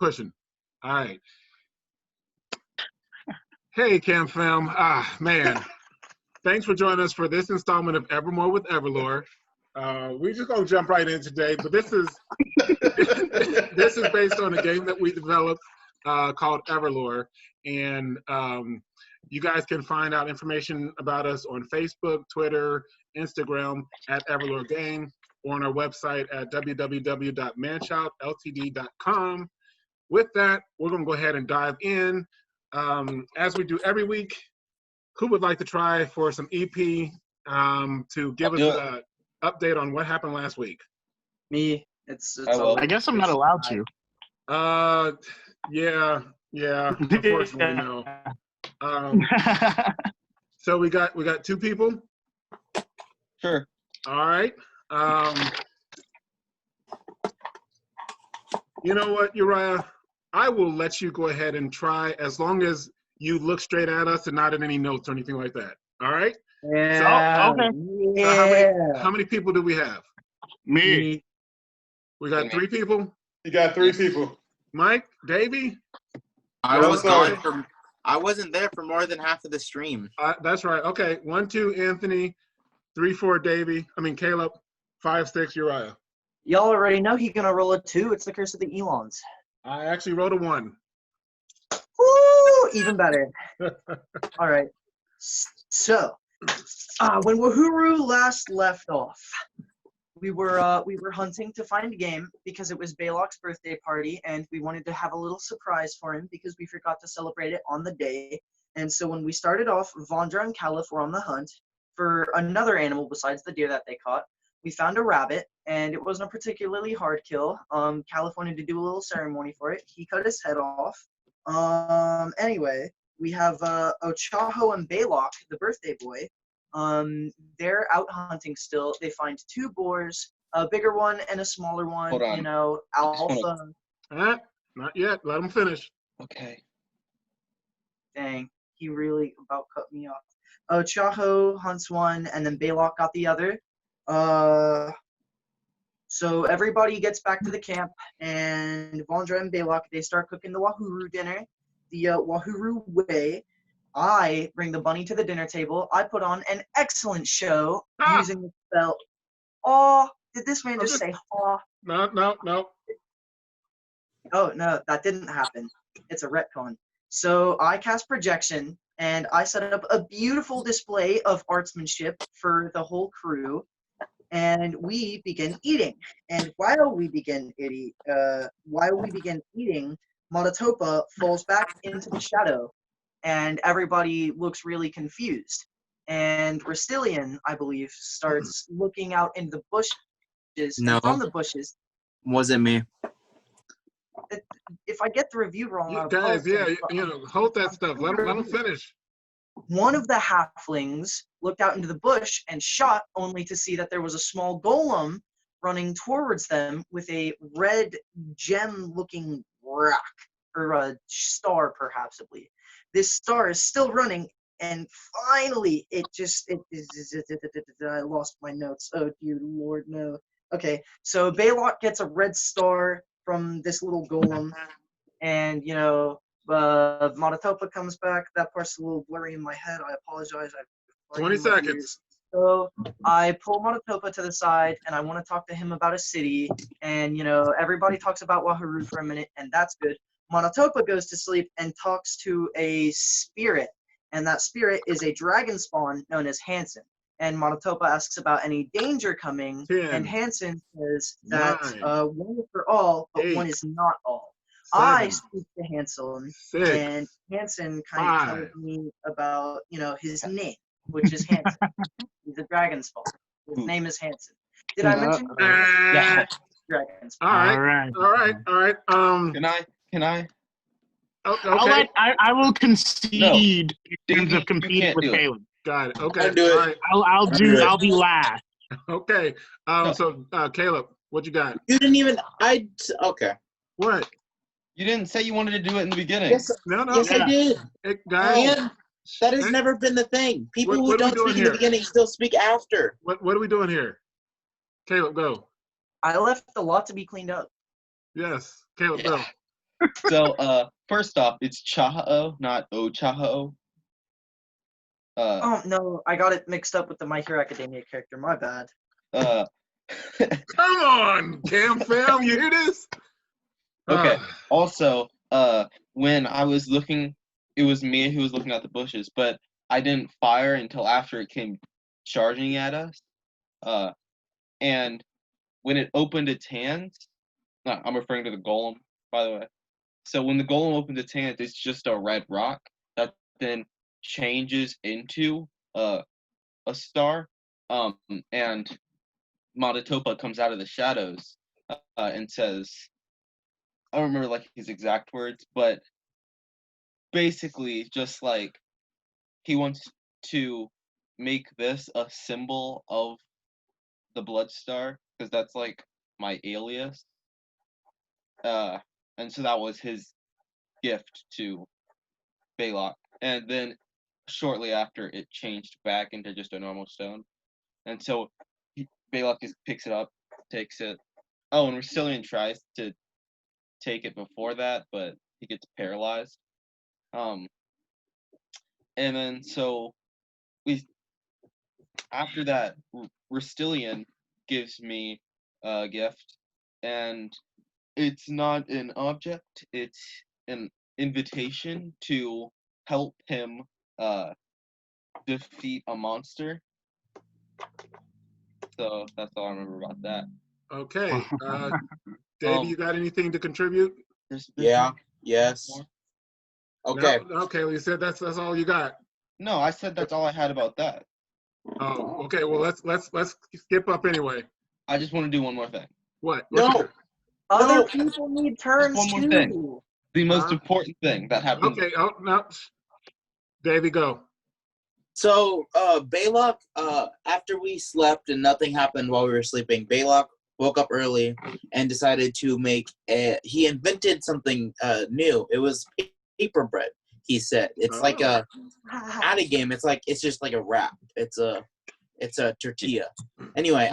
pushing. All right. Hey, Cam fam. Man. Thanks for joining us for this installment of EverMore with EverLore. We're just gonna jump right in today, but this is this is based on a game that we developed called EverLore, and you guys can find out information about us on Facebook, Twitter, Instagram at EverLore Game, or on our website at www.manchildltd.com. With that, we're gonna go ahead and dive in. As we do every week, who would like to try for some EP to give us an update on what happened last week? Me. I guess I'm not allowed to. Yeah. Unfortunately, no. So we got 2 people. Sure. All right. You know what, Uriah? I will let you go ahead and try as long as you look straight at us and not at any notes or anything like that. All right? Yeah. Okay. So how many people do we have? Me. We got 3 people? You got 3 people. Mike? Davey? I wasn't there for more than half of the stream. That's right. Okay. 1, 2, Anthony. 3, 4, Davey. Caleb. 5, 6, Uriah. Y'all already know he's gonna roll a 2. It's the curse of the elons. I actually wrote a 1. Woo! Even better. All right. So, when Wahuru last left off, we were hunting to find game because it was Belac's birthday party, and we wanted to have a little surprise for him because we forgot to celebrate it on the day. And so when we started off, Vandra and Kaliff were on the hunt for another animal besides the deer that they caught. We found a rabbit, and it wasn't a particularly hard kill. Kaliff wanted to do a little ceremony for it. He cut his head off. Anyway, we have Ochaho and Belac, the birthday boy. They're out hunting still. They find 2 boars, a bigger one and a smaller one. Hold on. You know, alpha. Not yet. Let them finish. Okay. Dang, he really about cut me off. Ochaho hunts one, and then Belac got the other. So everybody gets back to the camp, and Vandra and Belac, they start cooking the Wahuru dinner, the Wahuru way. I bring the bunny to the dinner table. I put on an excellent show using the spell. Oh, did this man just say "ha"? No. Oh, no, that didn't happen. It's a retcon. So I cast projection, and I set up a beautiful display of artsmanship for the whole crew. And we begin eating. And while we begin eating, Monotopa falls back into the shadow, and everybody looks really confused. And Rasitlian, I believe, starts looking out in the bushes. No. And from the bushes. Wasn't me. If I get the review wrong, Guys, hold that stuff. Let them finish. One of the halflings looked out into the bush and shot, only to see that there was a small golem running towards them with a red gem-looking rock, or a star, perhaps-ably. This star is still running, and finally, I lost my notes. Oh, dear Lord, no. Okay, so Belac gets a red star from this little golem, and, Monotopa comes back. That part's a little blurry in my head. I apologize. 20 seconds. So I pull Monotopa to the side, and I want to talk to him about a city. And, everybody talks about Wahuru for a minute, and that's good. Monotopa goes to sleep and talks to a spirit. And that spirit is a dragon spawn known as Hansen. And Monotopa asks about any danger coming. 10, and Hansen says that 9, one is for all, but 8, one is not all. 7, I speak to Hansen, 6, and Hansen kind of 5. tells me about, his name, which is Hansen. He's a dragon spawn. His name is Hansen. Did I mention Yeah. dragon spawn? All right. Can I? Oh, okay. I will concede in terms of competing with Caleb. Got it. Okay. do it. All right. I'll be last. Okay. So Caleb, what you got? You didn't even. Okay. What? You didn't say you wanted to do it in the beginning. Yes, No. yes, I did. Hey, guys, And that has never been the thing. People What who are we don't doing speak in here? the beginning still speak after. what are we doing here? Caleb, go. I left a lot to be cleaned up. Yes. Caleb, go. So, first off, it's Chaha'o, not O-Chaha'o. Oh no, I got it mixed up with the My Hero Academia character. My bad. Uh, Come on, Cam fam, you hear this? okay. Also, when I was looking, it was me who was looking at the bushes, but I didn't fire until after it came charging at us. And when it opened its hands, I'm referring to the golem, by the way. So when the golem opened its hands, it's just a red rock that then changes into a star. And Matatopa comes out of the shadows and says, I don't remember like his exact words, but basically just like he wants to make this a symbol of the Bloodstar because that's like my alias. And so that was his gift to Belac. And then shortly after, it changed back into just a normal stone. And so Belac just picks it up, takes it. Oh, and Rasitlian tries to take it before that, but he gets paralyzed. And then so after that, Rasitlian gives me a gift, and it's not an object, it's an invitation to help him defeat a monster. So that's all I remember about that. Okay. Davey, you got anything to contribute? Yeah. Yes. Okay. No? Okay, well, you said that's all you got. No, I said that's all I had about that. Oh, okay. Well, let's skip up anyway. I just want to do one more thing. What? No. Other people need turns one more too. thing. The most important thing that happened. Okay. Oh no, Davey, go. So, Belac, after we slept and nothing happened while we were sleeping, Belac woke up early and decided to he invented something new. It was paper bread, he said. It's like at a game, it's just like a wrap. It's a tortilla. Anyway,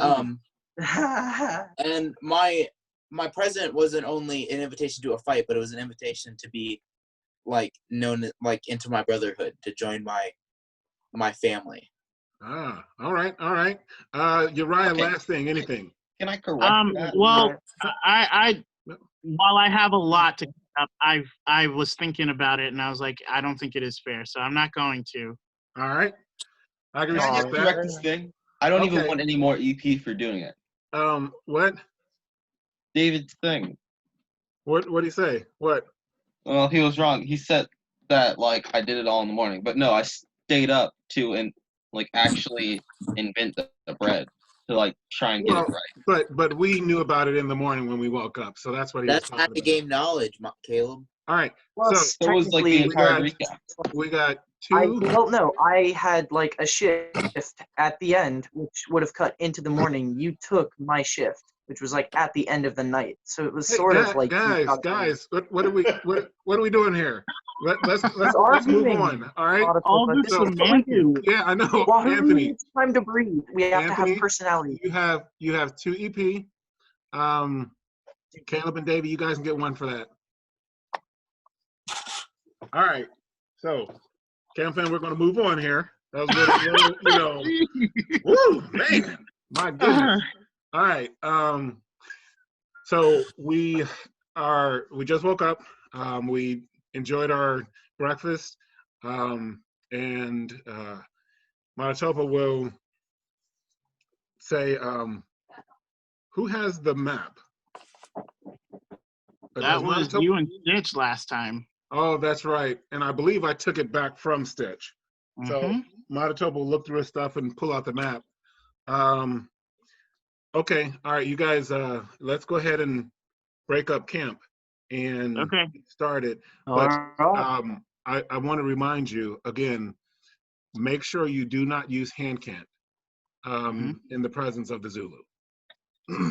and my present wasn't only an invitation to a fight, but it was an invitation to be like known like into my brotherhood, to join my family. All right. Uriah, Okay. last thing, anything? Can I correct that? Well, I while I have a lot to up, I was thinking about it and I was like, I don't think it is fair, so I'm not going to. All right. I can Can I respect just correct that. this thing? I don't even Okay. want any more EP for doing it. What? David's thing. What do you say? What? Well, he was wrong. He said that like I did it all in the morning, but no, I stayed up to actually invent the bread to like try and get it right. But we knew about it in the morning when we woke up, so that's what he was That's talking at the about. game knowledge, Caleb. All right. Plus, So it was like the technically, entire recap. We got I two. don't know. I had like a shift at the end, which would have cut into the morning. You took my shift, which was like at the end of the night. So it was sort of like guys. What are we doing here? Let's our move meeting. on. All right. All this This is what we semantics. do. Yeah, I know. Wahuru Anthony, needs time to breathe. We have to Anthony, have personality. you have 2 EP. Caleb and Davey, you guys can get 1 for that. All right. So, Cam fan, we're going to move on here. That was good. Woo, man. My goodness. All right. So we just woke up. We enjoyed our breakfast. And Matatopa will say, who has the map? That was Matatopa? you and Stitch last time. Oh, that's right. And I believe I took it back from Stitch. So Matatopa will look through his stuff and pull out the map. Okay. All right, you guys, let's go ahead and break up camp and get started. But I want to remind you, again, make sure you do not use hand cant in the presence of the Zulu.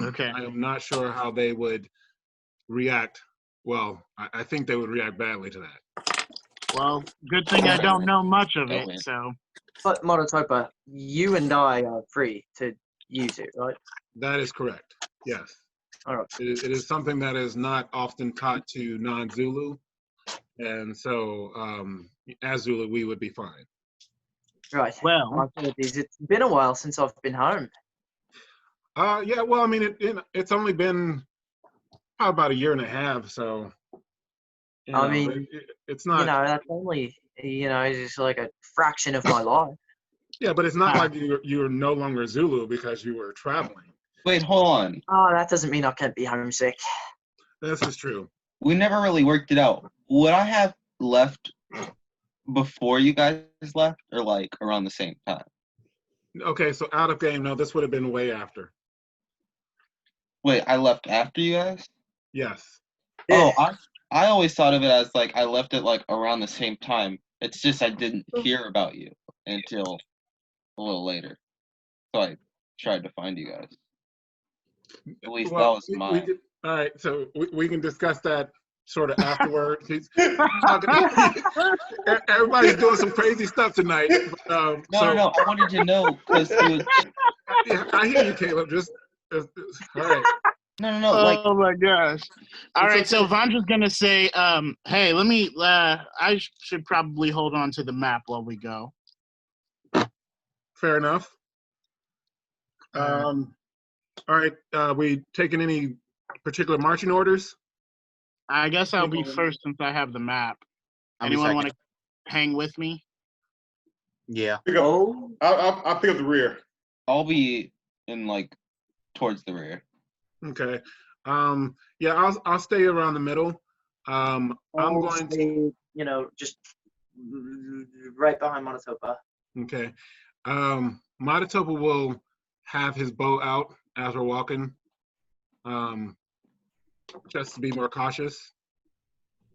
Okay. I am not sure how they would react. Well, I think they would react badly to that. Well, good thing I don't know much of it, so. But Monotopa, you and I are free to use it, right? That is correct. Yes. All right. It is something that is not often taught to non-Zulu, and so as Zulu, we would be fine. Right. Well, My apologies. It's been a while since I've been home. Yeah, well, I mean, it's only been probably about a year and a half, so I mean, it's not. That's only, it's just like a fraction of my life. Yeah, but it's not like you're no longer Zulu because you were traveling. Wait, hold on. Oh, that doesn't mean I can't be homesick. This is true. We never really worked it out. Would I have left before you guys left, or like around the same time? Okay, so out of game, no, this would have been way after. Wait, I left after you guys? Yes. Oh, I always thought of it as like I left it like around the same time. It's just I didn't hear about you until a little later. So I tried to find you guys. At least that was mine. All right, so we can discuss that sort of afterwards. Everybody's doing some crazy stuff tonight. No, I wanted to know because Yeah, I hear you, Caleb. Just all right. No. Like, oh my gosh. All right, so Vandra's gonna say, hey, let me. I should probably hold on to the map while we go. Fair enough. All right, we taking any particular marching orders? I guess I'll be first since I have the map. Anyone want to hang with me? Yeah. I'll pick up the rear. I'll be in like towards the rear. Okay. Yeah, I'll stay around the middle. I'm going to, just right behind Monotopa. okay. Monotopa will have his bow out as we're walking, just to be more cautious.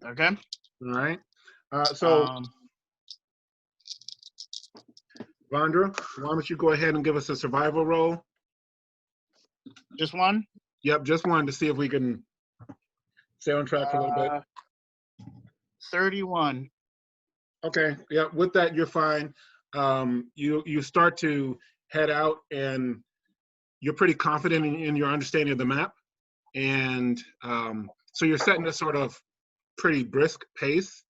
Okay. All right. So, Vandra, why don't you go ahead and give us a survival roll? Just one? Yep, just one to see if we can stay on track for a little bit. 31. Okay. Yeah, with that, you're fine. You start to head out, and you're pretty confident in your understanding of the map, and so you're setting a sort of pretty brisk pace.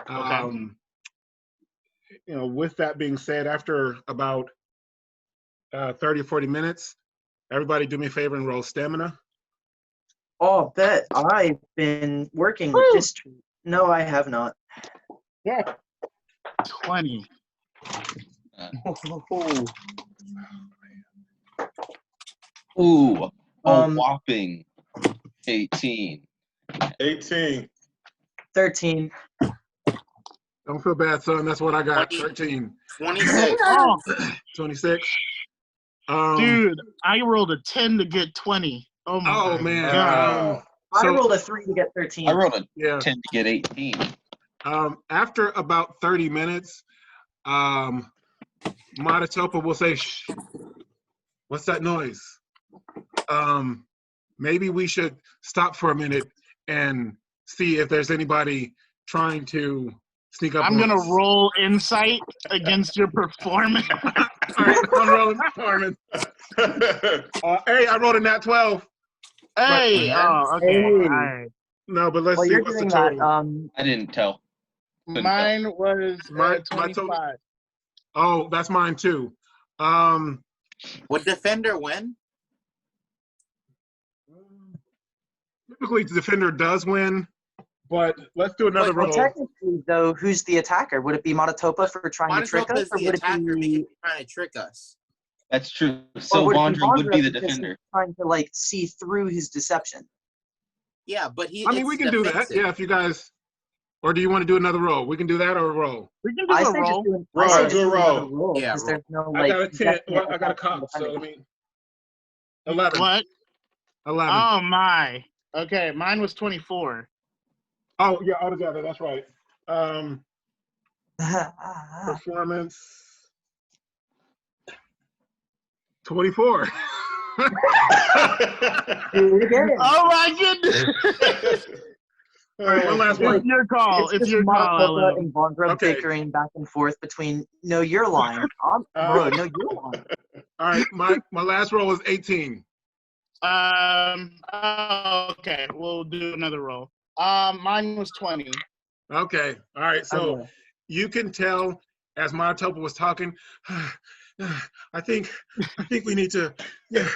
Okay. With that being said, after about 30 or 40 minutes, everybody do me a favor and roll stamina. Oh, bet. I've been working with this tree. No, I have not. Yeah. 20. Ooh, a whopping 18. 18. 13. Don't feel bad, son. That's what I got. 13. 26. Oh, 26. dude, I rolled a 10 to get 20. Oh my Oh, man. God. I rolled a 3 to get 13. I rolled a Yeah. 10 to get 18. After about 30 minutes, Monotopa will say, "Shh, what's that noise? Maybe we should stop for a minute and see if there's anybody trying to sneak up I'm on going to us." roll insight against your performance. All right, I'm rolling performance. Hey, I rolled a nat 12. Hey, oh, okay. Hey. All right. No, but let's While see you're what's the doing total. that, I didn't tell. Mine was My 25. total- Oh, that's mine too. Would Defender win? Typically, the defender does win, but let's do another well, roll. technically, though, who's the attacker? Would it be Monotopa for trying to trick Monotopa us, is or the would it attacker because be? he's trying to trick us. That's true. So would it Vandra would be the because he's defender. trying to like see through his deception? Yeah, but he. I mean, we can do that. Yeah, if you guys, or do you want to do another roll? We can do that or a roll. We can do I a say roll. just do a roll. another roll. Yeah, 'Cause roll. there's no, I like, got a 10. definite Well, I got a attack comp, so independent. let me. 11. What? 11. Oh, my. Okay, mine was 24. Oh, yeah, altogether. That's right. Performance 24. Do it again. Oh, my goodness. All right, one last It's one. your call. It's It's just your call, Monotopa LM. and Vandra Okay. bickering back and forth between, no, you're lying. Bro, no, you're lying. All right, my last roll was 18. Okay, we'll do another roll. Mine was 20. Okay. All right. So Okay. you can tell as Monotopa was talking, I think we need to. Yeah.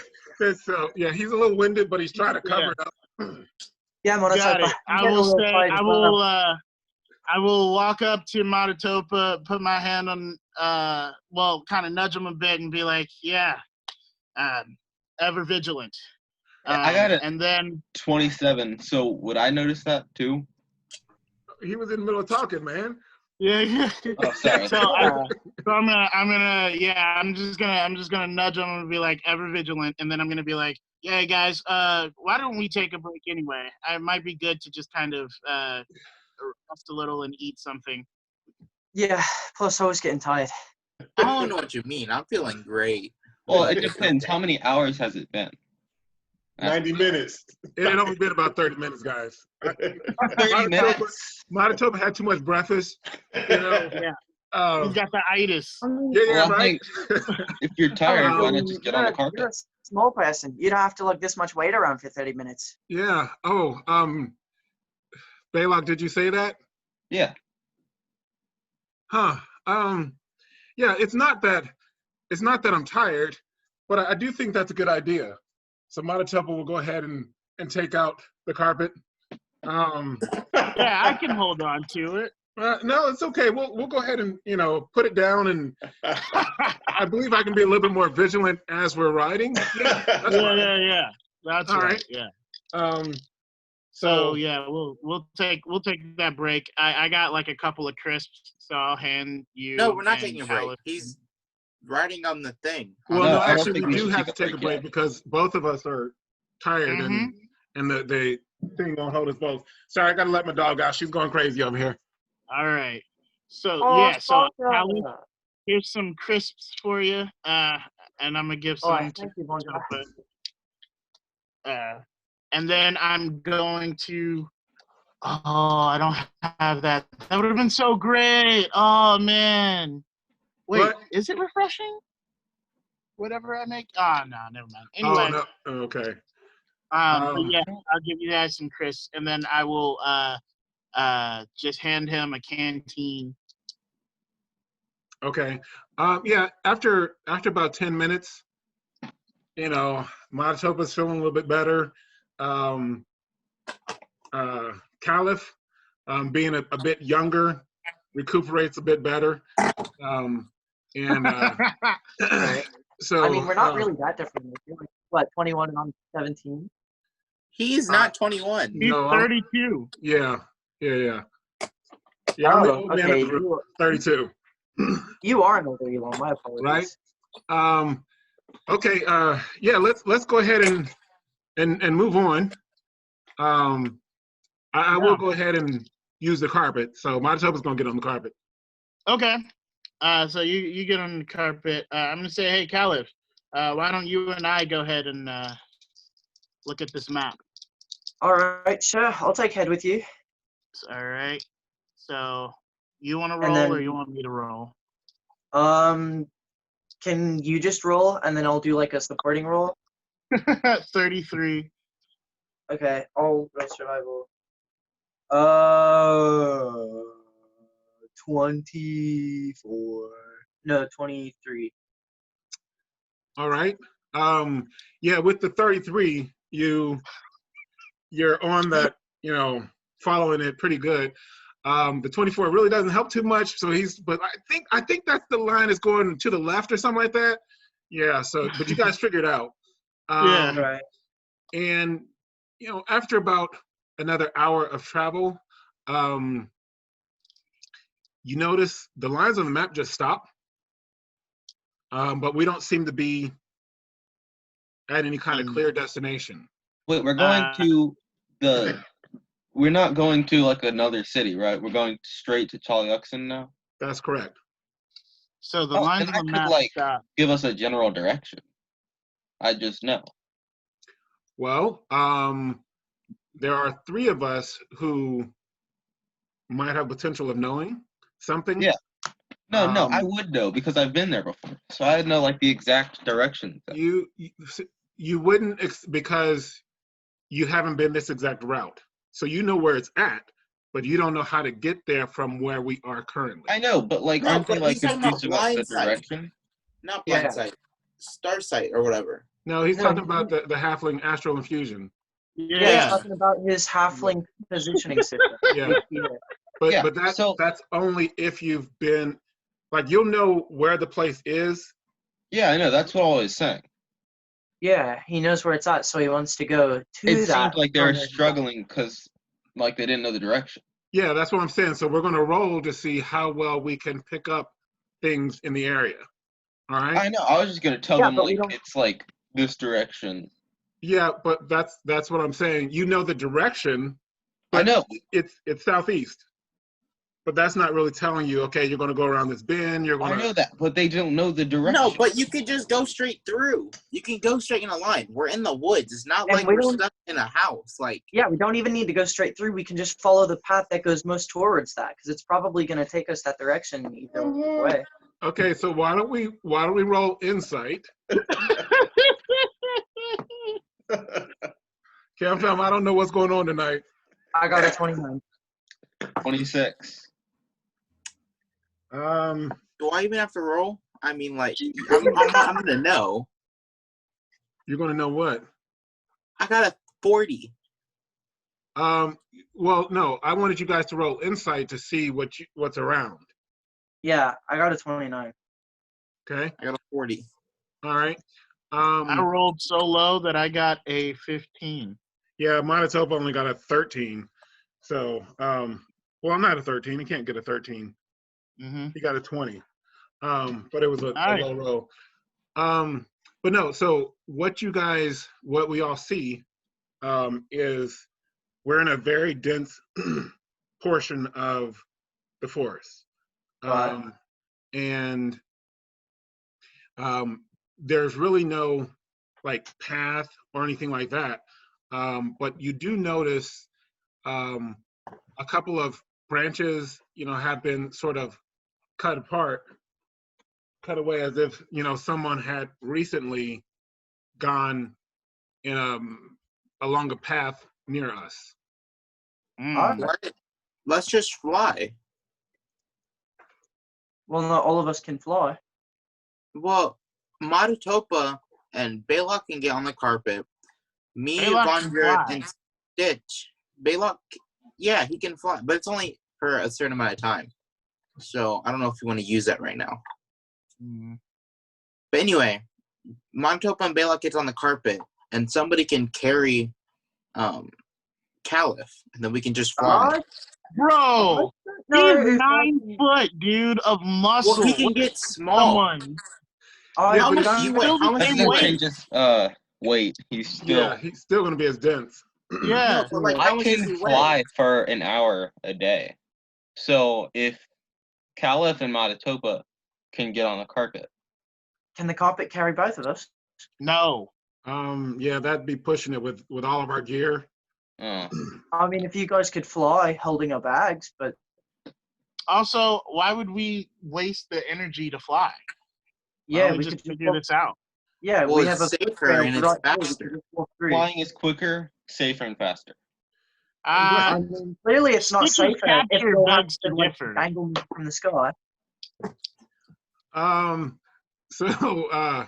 So yeah, he's a little winded, but he's trying to cover it up. Yeah, Got Monotopa. it. I'm I getting a will little say. tired as well. I will walk up to Monotopa, put my hand on, kind of nudge him a bit and be like, "Yeah, ever vigilant." I got it. And then 27. So would I notice that too? He was in the middle of talking, man. yeah. Oh, sorry. So Yeah. I'm just gonna nudge him and be like, ever vigilant, and then I'm gonna be like, yeah, guys, why don't we take a break anyway? It might be good to just kind of rest a little and eat something. Yeah, plus I was getting tired. I don't know what you mean. I'm feeling great. Well, it depends. How many hours has it been? 90 minutes. It had only been about 30 minutes, guys. 30 minutes? Monotopa had too much breakfast. You know. Yeah. He's got the itis. Yeah, Well, I right. think if you're tired, why not just get on the You're carpet? a small person. You don't have to lug this much weight around for 30 minutes. Yeah. Oh, Belac, did you say that? Yeah. Huh. Yeah. It's not that I'm tired, but I do think that's a good idea. So Monotopa will go ahead and take out the carpet. Yeah, I can hold on to it. No, it's okay. We'll go ahead and put it down, and I believe I can be a little bit more vigilant as we're riding. Yeah, that's fine. Yeah. That's All right. right. Yeah. So So yeah, we'll take that break. I got like a couple of crisps, so I'll hand you. No, we're not and taking a break. Kaliff. He's riding on the thing. well, No, no, I don't actually, think we we do should have to take a take a break break yet. because both of us are tired, and the thing don't hold us both. Sorry, I gotta let my dog out. She's going crazy over here. All right. So Oh, yeah, so Sandra. Kaliff, here's some crisps for you, and I'm gonna give Oh, some to thank you, Vandra. and then I'm going to. Oh, I don't have that. That would have been so great. Oh man. Wait, What? is it refreshing? Whatever I make. Ah, no, never mind. Anyway, Oh no. Okay. but yeah, I'll give you guys some crisps, and then I will just hand him a canteen. Okay. Yeah. After about 10 minutes, Monotopa's feeling a little bit better. Kaliff, being a bit younger, recuperates a bit better. Right. So I mean, we're not really that different. You're like, what, 21 and I'm 17? He's not 21. He's No, 32. Yeah. Yeah, I'm the old man of the group, 32. You are an older Elon. My apologies. Right. Okay. Yeah. Let's go ahead and move on. I will go ahead and use the carpet. So Monotopa's gonna get on the carpet. Okay. So you get on the carpet. I'm gonna say, hey, Kaliff, why don't you and I go ahead and look at this map? All right, sure. I'll take head with you. All right. So you want to And roll then- or you want me to roll? Can you just roll and then I'll do like a supporting roll? 33. Okay, I'll roll survival. 24. No, 23. All right. Yeah, with the 33, you're on that, following it pretty good. The 24 really doesn't help too much. So but I think that's the line is going to the left or something like that. Yeah. So, but you guys figured out. Yeah. All right. And after about another hour of travel, you notice the lines on the map just stop. But we don't seem to be at any kind of clear destination. Wait, we're going to we're not going to like another city, right? We're going straight to Chaluk'Sen now? That's correct. So the Oh, lines then on the that could, map like, stop. Give us a general direction. I just know. Well, there are 3 of us who might have potential of knowing something. Yeah. No, I would know because I've been there before. So I know like the exact direction. You you wouldn't because you haven't been this exact route. So you know where it's at, but you don't know how to get there from where we are currently. I know, but like, No, aren't they but like he's talking about confused about the blind sight. direction? Not Yeah. blind sight. Star sight or whatever. No, he's No, talking about the halfling astral infusion. Yeah, Yeah. he's talking about his halfling positioning system. Yeah. Yeah. But Yeah, but that's so- that's only if you've been, like, you'll know where the place is. Yeah, I know. That's what I was saying. Yeah, he knows where it's at, so he wants to go to It that. seemed like they were from where he's at. struggling because, like, they didn't know the direction. Yeah, that's what I'm saying. So we're gonna roll to see how well we can pick up things in the area. All right. I know. I was just gonna tell Yeah, them but we like don't- it's like this direction. Yeah, but that's what I'm saying. You know the direction. I but know. It's southeast. But that's not really telling you, okay, you're gonna go around this bend. You're I gonna. know that, but they don't know the direction. No, but you could just go straight through. You can go straight in a line. We're in the woods. It's not And like we we're don't- stuck in a house. Like, Yeah, we don't even need to go straight through. We can just follow the path that goes most towards that, because it's probably going to take us that direction either way. Okay, so why don't we roll insight? Cam Fam, I don't know what's going on tonight. I got a 29. 26. do I even have to roll? I mean, like, I'm gonna know. You're gonna know what? I got a 40. Well, no, I wanted you guys to roll insight to see what's around. Yeah, I got a 29. Okay. I got a 40. All right. I rolled so low that I got a 15. Yeah, Manitoba only got a 13. So, well, not a 13. He can't get a 13. Mm-hmm. He got a 20. But it was a Nice. low roll. But no, so what we all see is we're in a very dense portion of the forest. Right. And there's really no like path or anything like that. But you do notice a couple of branches, have been sort of cut away as if, someone had recently gone in along a path near us. Alright. Let's just fly. Well, not all of us can fly. Well, Maritopa and Belac can get on the carpet. Me, Belac can Vandra, fly. and Stitch. Belac, yeah, he can fly, but it's only for a certain amount of time. So I don't know if you want to use that right now. Mm-hmm. But anyway, Maritopa and Belac gets on the carpet, and somebody can carry Kaliff, and then we can just fly. Bro, No, he's it's 9 not- foot, dude, of muscle. Well, he can What get is small. someone? I Yeah, How but much it's- do you weigh? How much Same do you Doesn't weight. weigh? change his weight. He's still. Yeah, he's still going to be as dense. Yeah. No, but like, how I much does can he weigh? fly for an hour a day. So if Kaliff and Matatopa can get on the carpet. Can the carpet carry both of us? No. Yeah, that'd be pushing it with all of our gear. Oh. I mean, if you guys could fly holding our bags, but Also, why would we waste the energy to fly? Why yeah, don't we just could just figure walk, this out. yeah, Well, we it's have a safer trail and it's right here, we faster. could just walk through. Flying is quicker, safer, and faster. I mean, clearly it's not Stitch's safer if capture you'll have begs to to like differ. dangle me from the sky. So I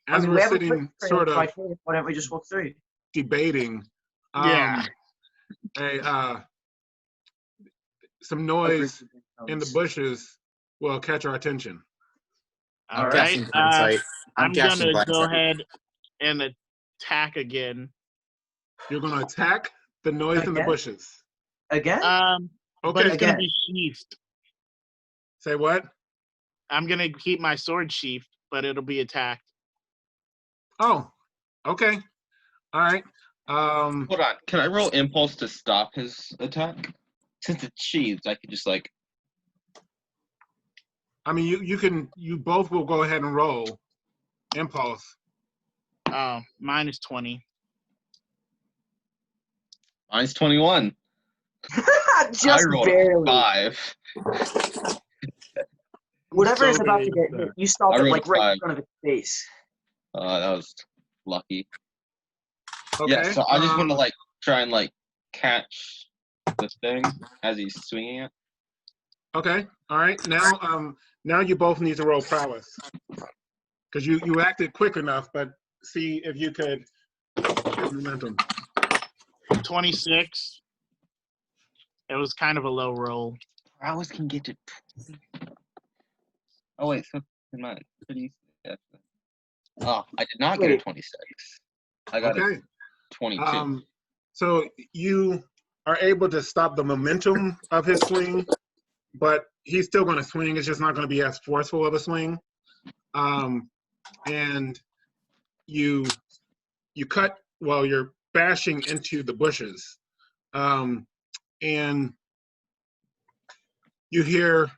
as mean, we we're have a sitting quick trail sort of right here. Why don't we just walk through? debating, Yeah. some noise in the bushes will catch our attention. All I'm right. casting blind sight. I'm casting gonna blind go sight. ahead and attack again. You're going to attack the noise in the Okay. bushes. Again? But Okay. it's gonna Again. be sheathed. Say what? I'm gonna keep my sword sheathed, but it'll be attacked. Oh, okay. All right. Hold on. Can I roll impulse to stop his attack? Since it's sheathed, I could just like. I mean, you both will go ahead and roll impulse. Mine is 20. Mine's 21. Just I rolled barely. 5. Whatever So is about to barely get hit, you stop I it rolled like right in 5. front of its face. That was lucky. Okay. Yeah, so I just want to like try and like catch the thing as he's swinging it. Okay. All right. Now you both need to roll prowess because you acted quick enough, but see if you could get momentum. 26. It was kind of a low roll. Prowess can get to. Oh wait, so am I pretty? Oh, I did not get a 26. I got a 22. So you are able to stop the momentum of his swing, but he's still going to swing. It's just not going to be as forceful of a swing. And you cut while you're bashing into the bushes, and you hear.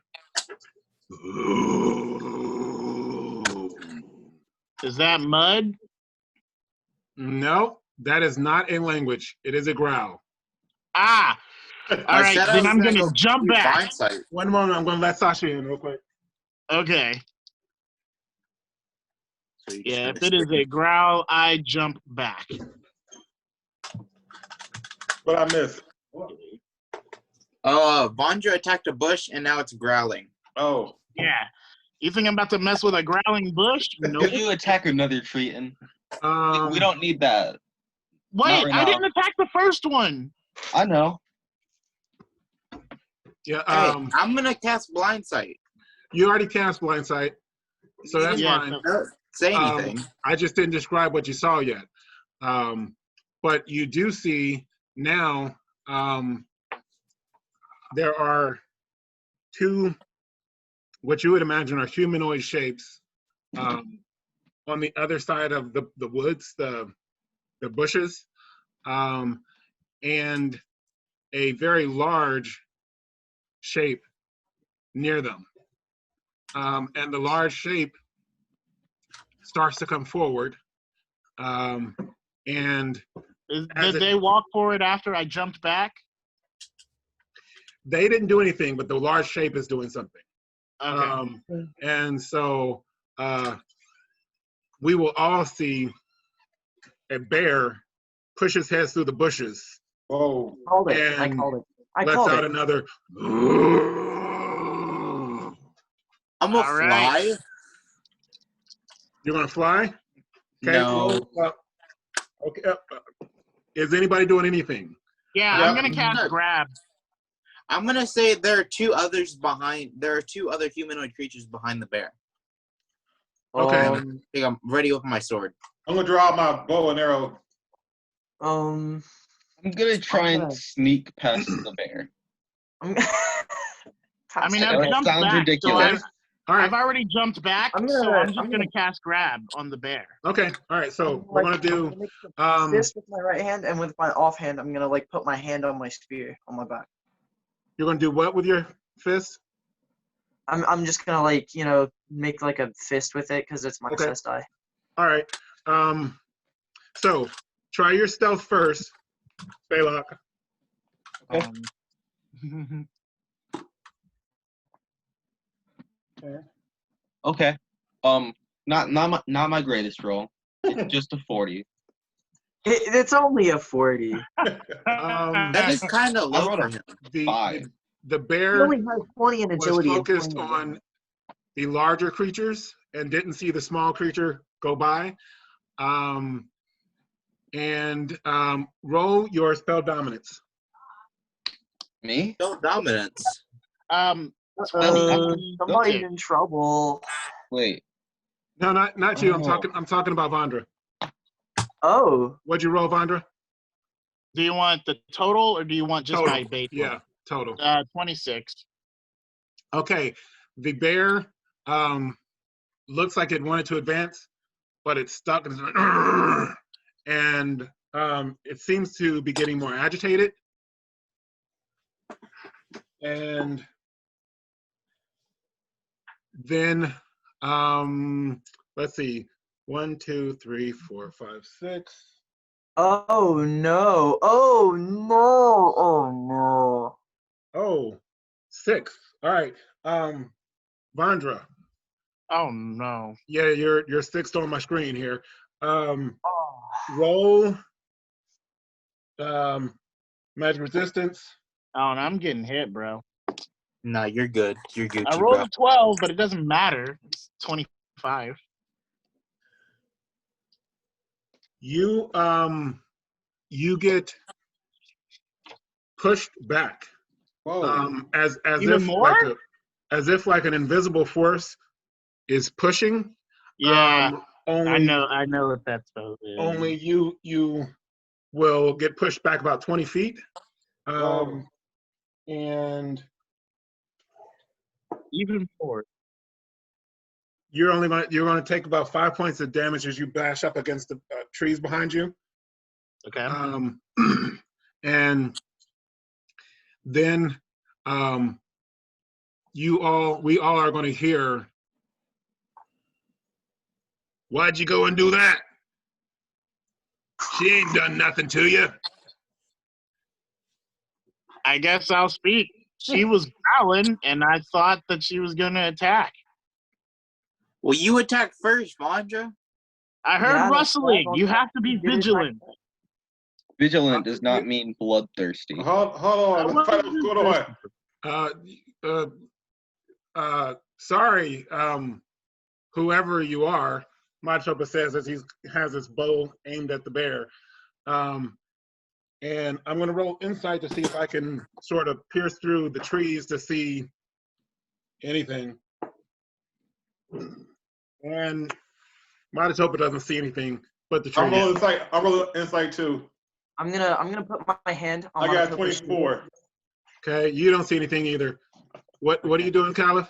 Is that mud? No, that is not a language. It is a growl. Ah! All right, said I then was I'm gonna going to go jump back. Blindsight. One moment, I'm going to let Sasha in real quick. Okay. So you Yeah, just if it is a growl, I jump back. But I missed. Vandra attacked a bush and now it's growling. Oh. Yeah. You think I'm about to mess with a growling bush? Nope. Could you attack another tree? And we Um, don't need that. Wait, right I now. didn't attack the first one. I know. yeah, Hey, I'm gonna cast Blindsight. you already cast Blindsight, so You that's didn't fine. say anything. I just didn't describe what you saw yet. But you do see now there are two, what you would imagine are humanoid shapes on the other side of the woods, the bushes, and a very large shape near them. And the large shape starts to come forward. And as Did they walk forward after I jumped back? they didn't do anything, but the large shape is doing something. Okay. And so we will all see a bear push his head through the bushes. Oh. Called it. I And called it. I lets called out it. another. I'm gonna all right. fly. You're gonna fly? Okay. No. Okay. Is anybody doing anything? Yeah, Yeah. I'm gonna cast grab. I'm gonna say there are two others behind. There are two other humanoid creatures behind the bear. Okay. I think I'm ready with my sword. I'm gonna draw out my bow and arrow. I'm gonna try and Okay. sneak past the bear. I mean, I I've know it jumped sounds back, ridiculous. so All right. I've already jumped back, I'm so gonna- I'm just I'm gonna gonna- cast grab on the bear. Okay. All right. So we're gonna do. make a fist with my right hand, and with my offhand, I'm gonna like put my hand on my spear on my back. You're gonna do what with your fist? I'm just gonna like make like a fist with it because it's my Okay. fist die. All right. So try your stealth first, Belac. Okay. Okay. Not my greatest roll. It's just a 40. It's only a 40. That is kind of I low rolled for a him. The 5. bear He only has 20 in was agility. and focused 20 in on the larger creatures and didn't see the small creature go by. Roll your spell dominance. Me? No dominance. Somebody's Okay. in trouble. Wait. No, not you. Oh. I'm talking about Vandra. Oh. What'd you roll, Vandra? Do you want the total, or do you want just Total. my base? Yeah, total. 26. Okay. The bear looks like it wanted to advance, but it's stuck and it seems to be getting more agitated. And then let's see, 1, 2, 3, 4, 5, 6. Oh no. Oh no. Oh no. Oh, 6. All right. Vandra. Oh no. Yeah, you're 6th on my screen here. Roll magic resistance. Oh, and I'm getting hit, bro. No, you're good. You're Gucci, I rolled bro. a 12, but it doesn't matter. It's 25. You get pushed back. Whoa. As Even if more? like an invisible force is pushing. Yeah, Only I know what that's about. only you will get pushed back about 20 feet. Whoa. And Even more. you're going to take about 5 points of damage as you bash up against the trees behind you. Okay. And then we all are going to hear, "Why'd you go and do that? She ain't done nothing to you." I guess I'll speak. She was growling, and I thought that she was going to attack. Well, you attack first, Vandra. I heard Yeah, that's rustling. right. You have to be vigilant. Vigilant does not mean bloodthirsty. Hold on. Let's find out what's going on. Sorry, whoever you are, Machopa says as he has his bow aimed at the bear. And I'm going to roll insight to see if I can sort of pierce through the trees to see anything. And Machopa doesn't see anything but the trees. I'm rolling insight too. I'm gonna put my hand on I got Monotopa's 24. Okay, you don't see anything either. What are you doing, Kaliff?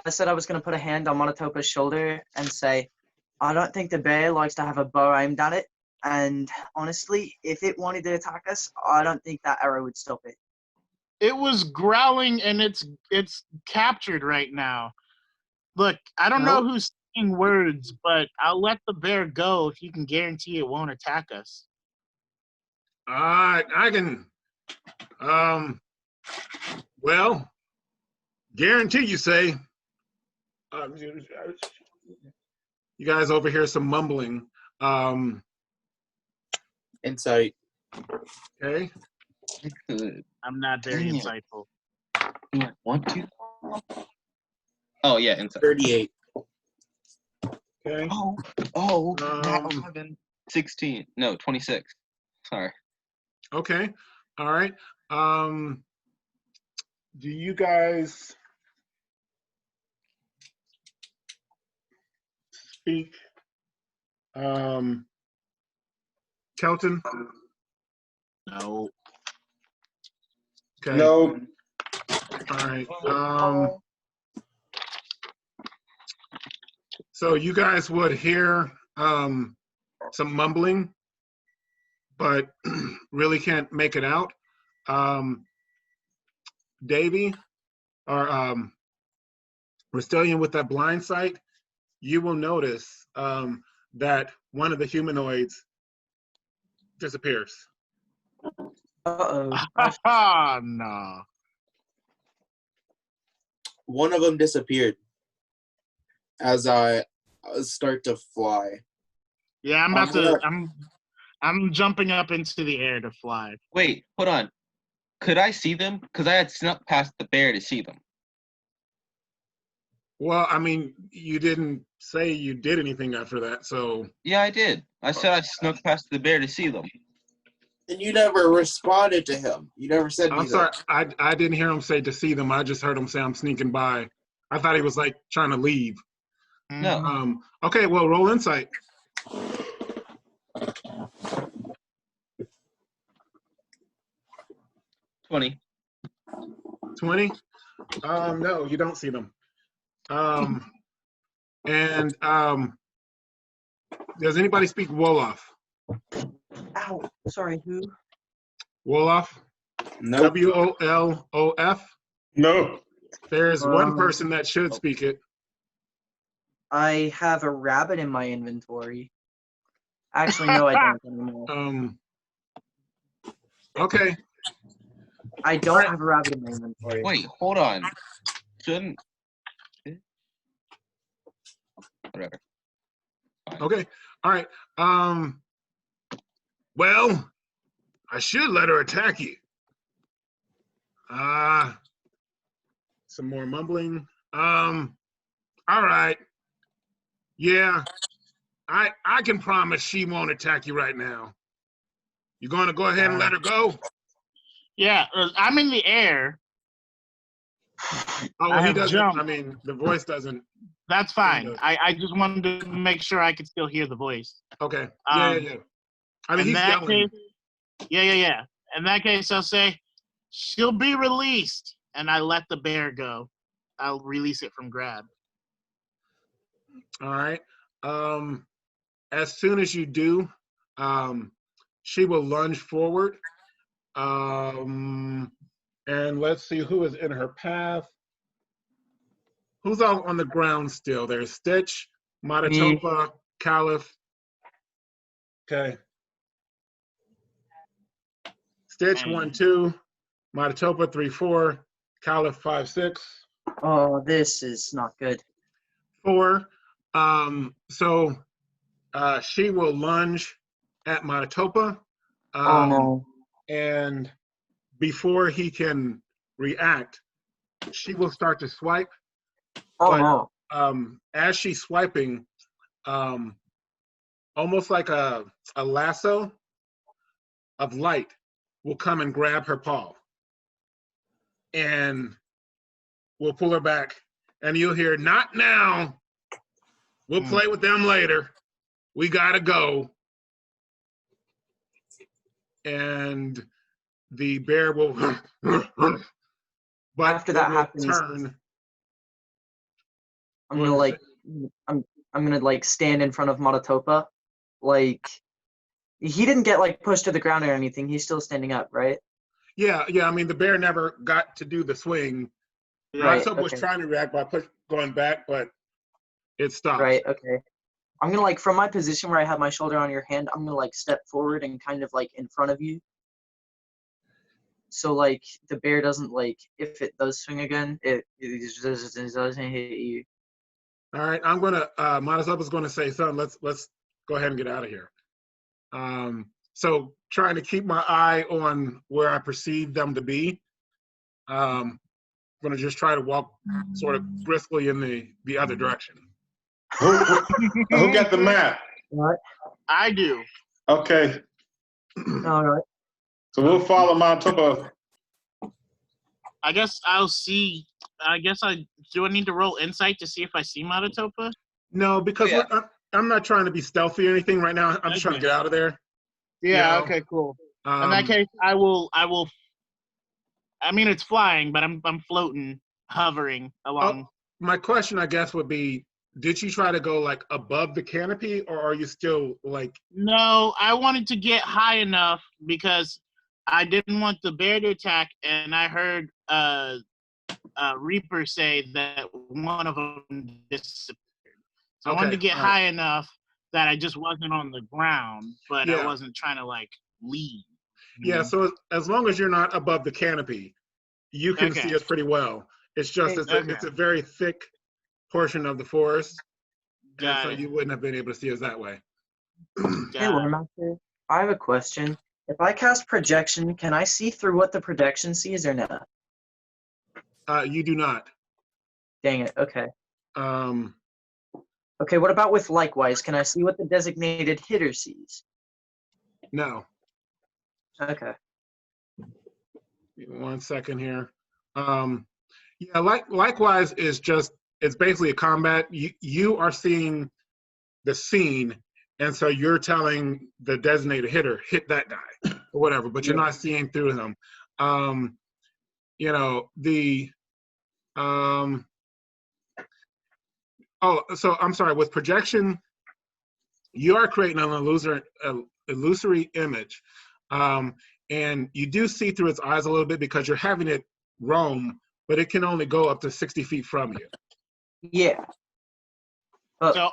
I said I was gonna put a hand on Monotopa's shoulder and say, I don't think the bear likes to have a bow aimed at it. And honestly, if it wanted to attack us, I don't think that arrow would stop it. It was growling, and it's captured right now. Look, I don't know who's saying words, but I'll let the bear go if you can guarantee it won't attack us. I can, well, guarantee you say. You guys overhear some mumbling. Insight. Okay. I'm not very insightful. Do I want to? Oh yeah, insight. 38. Okay. Not 11, 16. No, 26. Sorry. Okay. All right. Do you guys speak Kelton? No. Okay. No. All right. So you guys would hear some mumbling, but really can't make it out. Davey, or Rasitlian with that blind sight, you will notice that one of the humanoids disappears. Uh-oh. No. One of them disappeared as I start to fly. Yeah, I'm about to. I'm jumping up into the air to fly. Wait, hold on. Could I see them? Because I had snuck past the bear to see them. Well, I mean, you didn't say you did anything after that, so. Yeah, I did. I said I snuck past the bear to see them. And you never responded to him. You never said I'm anything. sorry, I didn't hear him say to see them. I just heard him say I'm sneaking by. I thought he was like trying to leave. No. Okay, well, roll insight. 20. 20? No, you don't see them. And does anybody speak Wolof? Ow. Sorry, who? Wolof? Nope. W-O-L-O-F? No. There's one person that should speak it. I have a rabbit in my inventory. Actually, no, I don't anymore. Okay. I don't have a rabbit in my inventory. Wait, hold on. Shouldn't. Whatever. Okay. All right. Well, I should let her attack you. Some more mumbling. All right. Yeah, I can promise she won't attack you right now. You gonna go ahead and let her go? Yeah, I'm in the air. Oh, well, I he have doesn't. jumped. I mean, the voice doesn't. That's fine. I just wanted to make sure I could still hear the voice. Okay. Yeah. I mean, In he's that yelling. case, yeah. In that case, I'll say, she'll be released, and I let the bear go. I'll release it from grab. All right. As soon as you do, she will lunge forward. And let's see who is in her path. Who's out on the ground still? There's Stitch, Matatopa, Kaliff. Okay. Stitch 1, 2, Matatopa 3, 4, Kaliff 5, 6. Oh, this is not good. 4. So she will lunge at Matatopa. Oh no. And before he can react, she will start to swipe. Oh But, no. as she's swiping, almost like a lasso of light will come and grab her paw. And we'll pull her back. And you'll hear, "Not now. We'll play with them later. We gotta go." And the bear will, but After that happens, turn. I'm gonna like, I'm gonna like stand in front of Matatopa, like he didn't get like pushed to the ground or anything. He's still standing up, right? Yeah. I mean, the bear never got to do the swing. Right. Matatopa was Okay. trying to react by going back, but it stopped. Right. Okay. I'm gonna like from my position where I have my shoulder on your hand, I'm gonna like step forward and kind of like in front of you. So like the bear doesn't like if it does swing again, it doesn't hit you. All right, I'm gonna. Matatopa's gonna say something. Let's go ahead and get out of here. So trying to keep my eye on where I perceive them to be. I'm gonna just try to walk sort of briskly in the other direction. Who got the map? What? I do. Okay, All right. so we'll follow Matatopa. I guess I'll see. I do I need to roll insight to see if I see Matatopa? No, because Yeah. I'm not trying to be stealthy or anything right now. I'm just trying to get out of there. Yeah. You know? Okay. Cool. In that case, I will. I mean, it's flying, but I'm floating, hovering along. My question, I guess, would be: did you try to go like above the canopy, or are you still like? No, I wanted to get high enough because I didn't want the bear to attack, and I heard Reaper say that one of them disappeared. So I wanted to get high enough that I just wasn't on the ground, but I wasn't trying to like leave. Yeah, so as long as you're not above the canopy, you can see us pretty well. It's just it's a very thick portion of the forest, and so you wouldn't have been able to see us that way. Hey, Lore Master, I have a question. If I cast projection, can I see through what the projection sees or not? You do not. Dang it. Okay. Um, Okay. What about with likewise? Can I see what the designated hitter sees? no. Okay. 1 second here. Yeah, likewise is just it's basically a combat. You are seeing the scene, and so you're telling the designated hitter hit that guy or whatever, but you're not seeing through him. You know the Oh, so I'm sorry. With projection, you are creating an illusory image, and you do see through its eyes a little bit because you're having it roam, but it can only go up to 60 feet from you. Yeah. So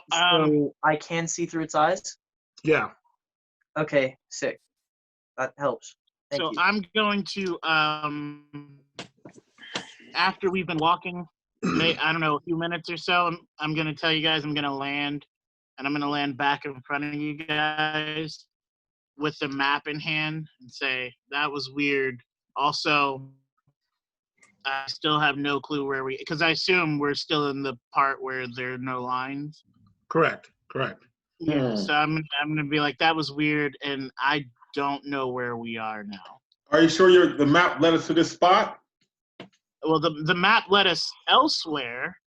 I can see through its eyes? Yeah. Okay, sick. That helps. Thank you. I'm going to, after we've been walking, I don't know, a few minutes or so, I'm going to tell you guys I'm going to land and I'm gonna land back in front of you guys with the map in hand and say that was weird. Also, I still have no clue where because I assume we're still in the part where there are no lines. Correct. Yeah, so I'm gonna be like, that was weird, and I don't know where we are now. Are you sure the map led us to this spot? Well, the map led us elsewhere,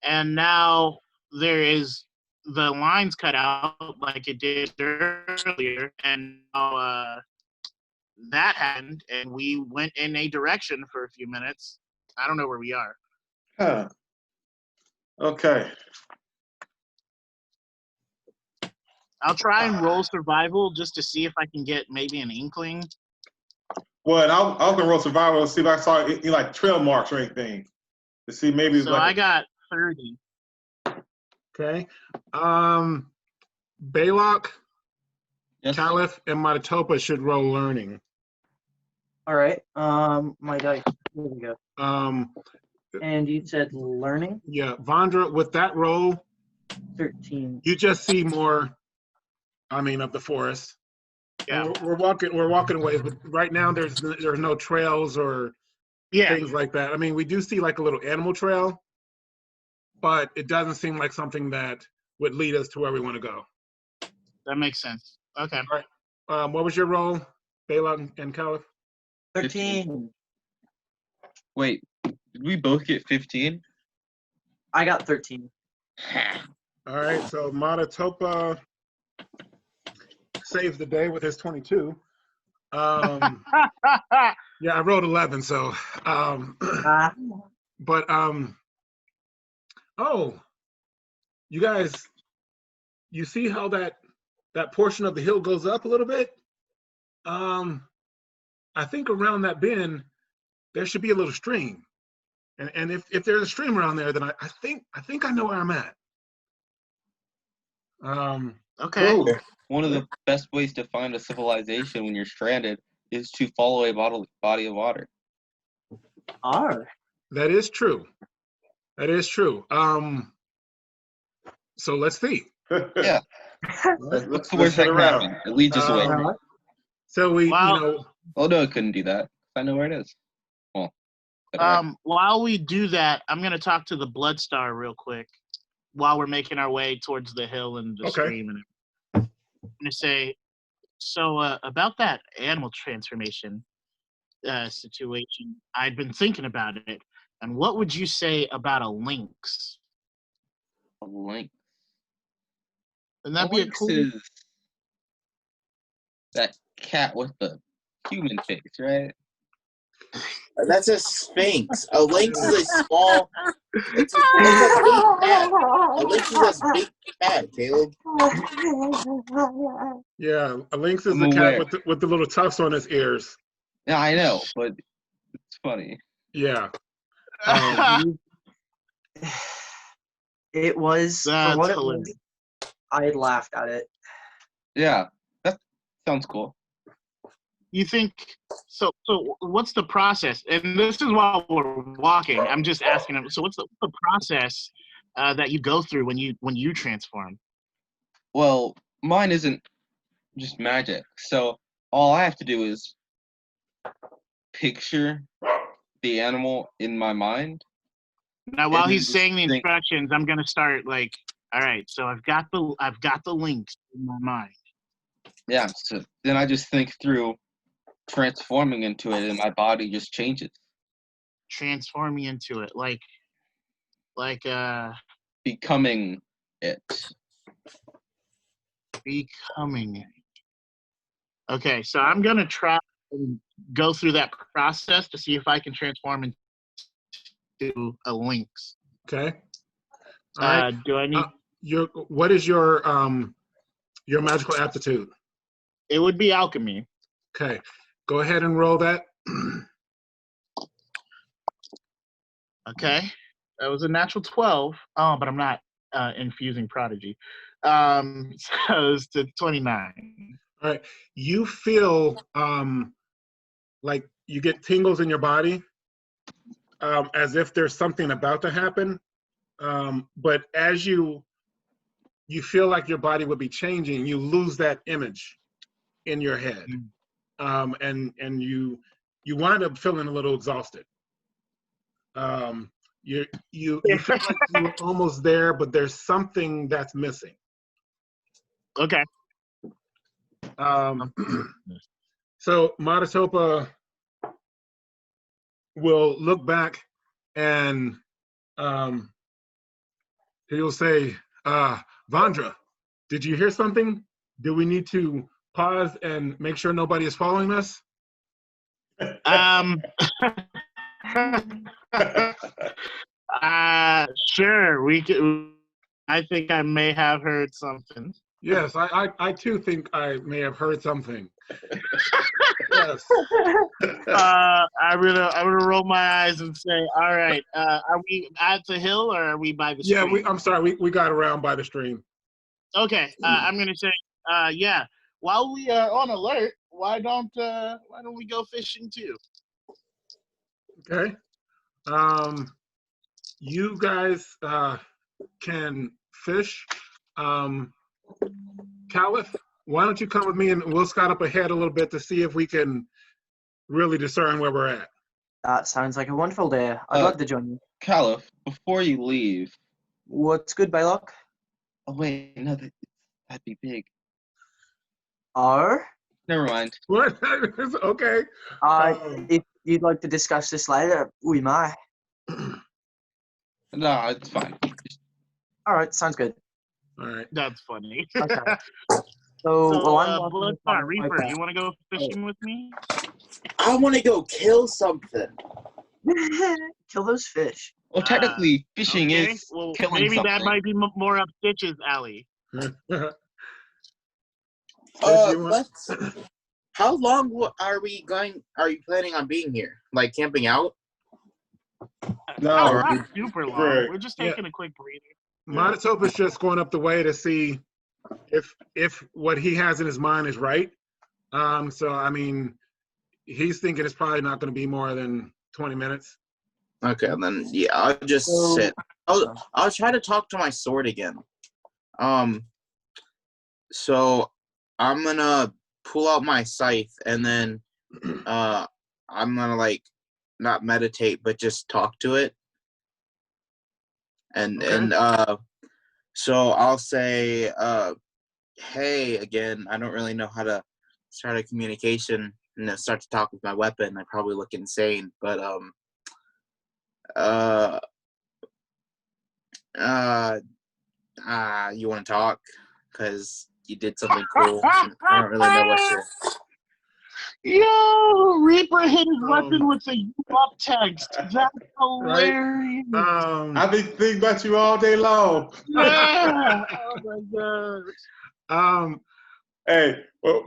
and now there is the lines cut out like it did earlier, and now that happened, and we went in a direction for a few minutes. I don't know where we are. Huh. Okay. I'll try and roll survival just to see if I can get maybe an inkling. Well, and I was gonna roll survival to see if I saw any like trail marks or anything. To see maybe it's So I got 30. Okay. Belac, Yes. Kaliff, and Matatopa should roll learning. All right. My dice. Here we go. And you said learning? Yeah, Vandra, with that roll, 13. you just see more. Of the forest. Yeah. And we're walking away, but right now there's no trails or things like that. We do see like a little animal trail, but it doesn't seem like something that would lead us to where we want to go. That makes sense. Okay. All right. What was your roll, Belac and Kaliff? 13. Wait, did we both get 15? I got 13. All right, so Matatopa saves the day with his 22. Yeah, I rolled 11, so but oh, you guys, you see how that portion of the hill goes up a little bit? I think around that bend there should be a little stream, and if there's a stream around there, then I think I know where I'm at. Okay. Cool. One of the best ways to find a civilization when you're stranded is to follow a body of water. That is true. So let's see. Yeah. Let's the worst that head can around. happen? It leads us away. So we, Wow. Oh no, it couldn't do that. I know where it is. Well, while we do that, I'm gonna talk to the Bloodstar real quick while we're making our way towards the hill and the stream. And I'm gonna say, so about that animal transformation situation, I'd been thinking about it, and what would you say about a lynx? a lynx. Wouldn't that A be a lynx cool? is that cat with the human face, right? That's a sphinx. A lynx is a small. It's a big cat. A lynx is a big cat, Caleb. Yeah, a lynx is I'm the cat aware. with the little tufts on his ears. Yeah, I know, but it's funny. Yeah. It was, for That's what it hilarious. was, I laughed at it. Yeah, that sounds cool. You think so? So what's the process? And this is while we're walking. I'm just asking him. So what's the process that you go through when you transform? Well, mine isn't just magic, so all I have to do is picture the animal in my mind. Now, while And he's just saying the think- instructions, I'm gonna start like, all right. So I've got the lynx in my mind. Yeah, so then I just think through transforming into it, and my body just changes. Transforming into it, like Becoming it. becoming it. Okay, so I'm gonna try and go through that process to see if I can transform into a lynx. Okay. All right. Do I need? What is your magical aptitude? It would be alchemy. Okay. Go ahead and roll that. Okay, that was a natural 12. Oh, but I'm not infusing prodigy. So it's to 29. All right. You feel like you get tingles in your body, as if there's something about to happen. But as you you feel like your body would be changing. You lose that image in your head, and you wind up feeling a little exhausted. You feel like you were almost there, but there's something that's missing. Okay. So Matatopa will look back and he'll say, Vandra, did you hear something? Do we need to pause and make sure nobody is following us? Sure, we could. I think I may have heard something. Yes, I too think I may have heard something. Yes. I'm gonna roll my eyes and say, all right, are we at the hill or are we by the stream? Yeah, I'm sorry, we got around by the stream. Okay, I'm gonna say, yeah. While we are on alert, why don't we go fishing too? Okay. You guys can fish. Kaliff, why don't you come with me and we'll scout up ahead a little bit to see if we can really discern where we're at. That sounds like a wonderful day. I'd love to join you. Kaliff, before you leave. What's good, Belac? Oh wait, no, that'd be big. Never mind. What? Okay. If you'd like to discuss this later, we may. No, it's fine. All right, sounds good. All right. That's funny. Okay. So, I'm Bloodstar, Reaper, you want to go fishing with me? I want to go kill something. Kill those fish. Well, technically, fishing okay. is well, killing maybe something. that might be more up Stitch's alley. How long are you planning on being here? Like camping out? No, not super long. Greg. We're just taking a quick breather. Matatopa's just going up the way to see if what he has in his mind is right. So I mean, he's thinking it's probably not going to be more than 20 minutes. Okay, then yeah, I'll just sit. I'll try to talk to my sword again. So I'm gonna pull out my scythe and then I'm gonna like not meditate but just talk to it. And so I'll say hey again. I don't really know how to start a communication and then start to talk with my weapon. I probably look insane, but you want to talk because you did something cool. I don't really know what to. Yo, Reaper hit his weapon with a up text. That's hilarious. I've been thinking about you all day long. Yeah. Oh my god. Hey, well,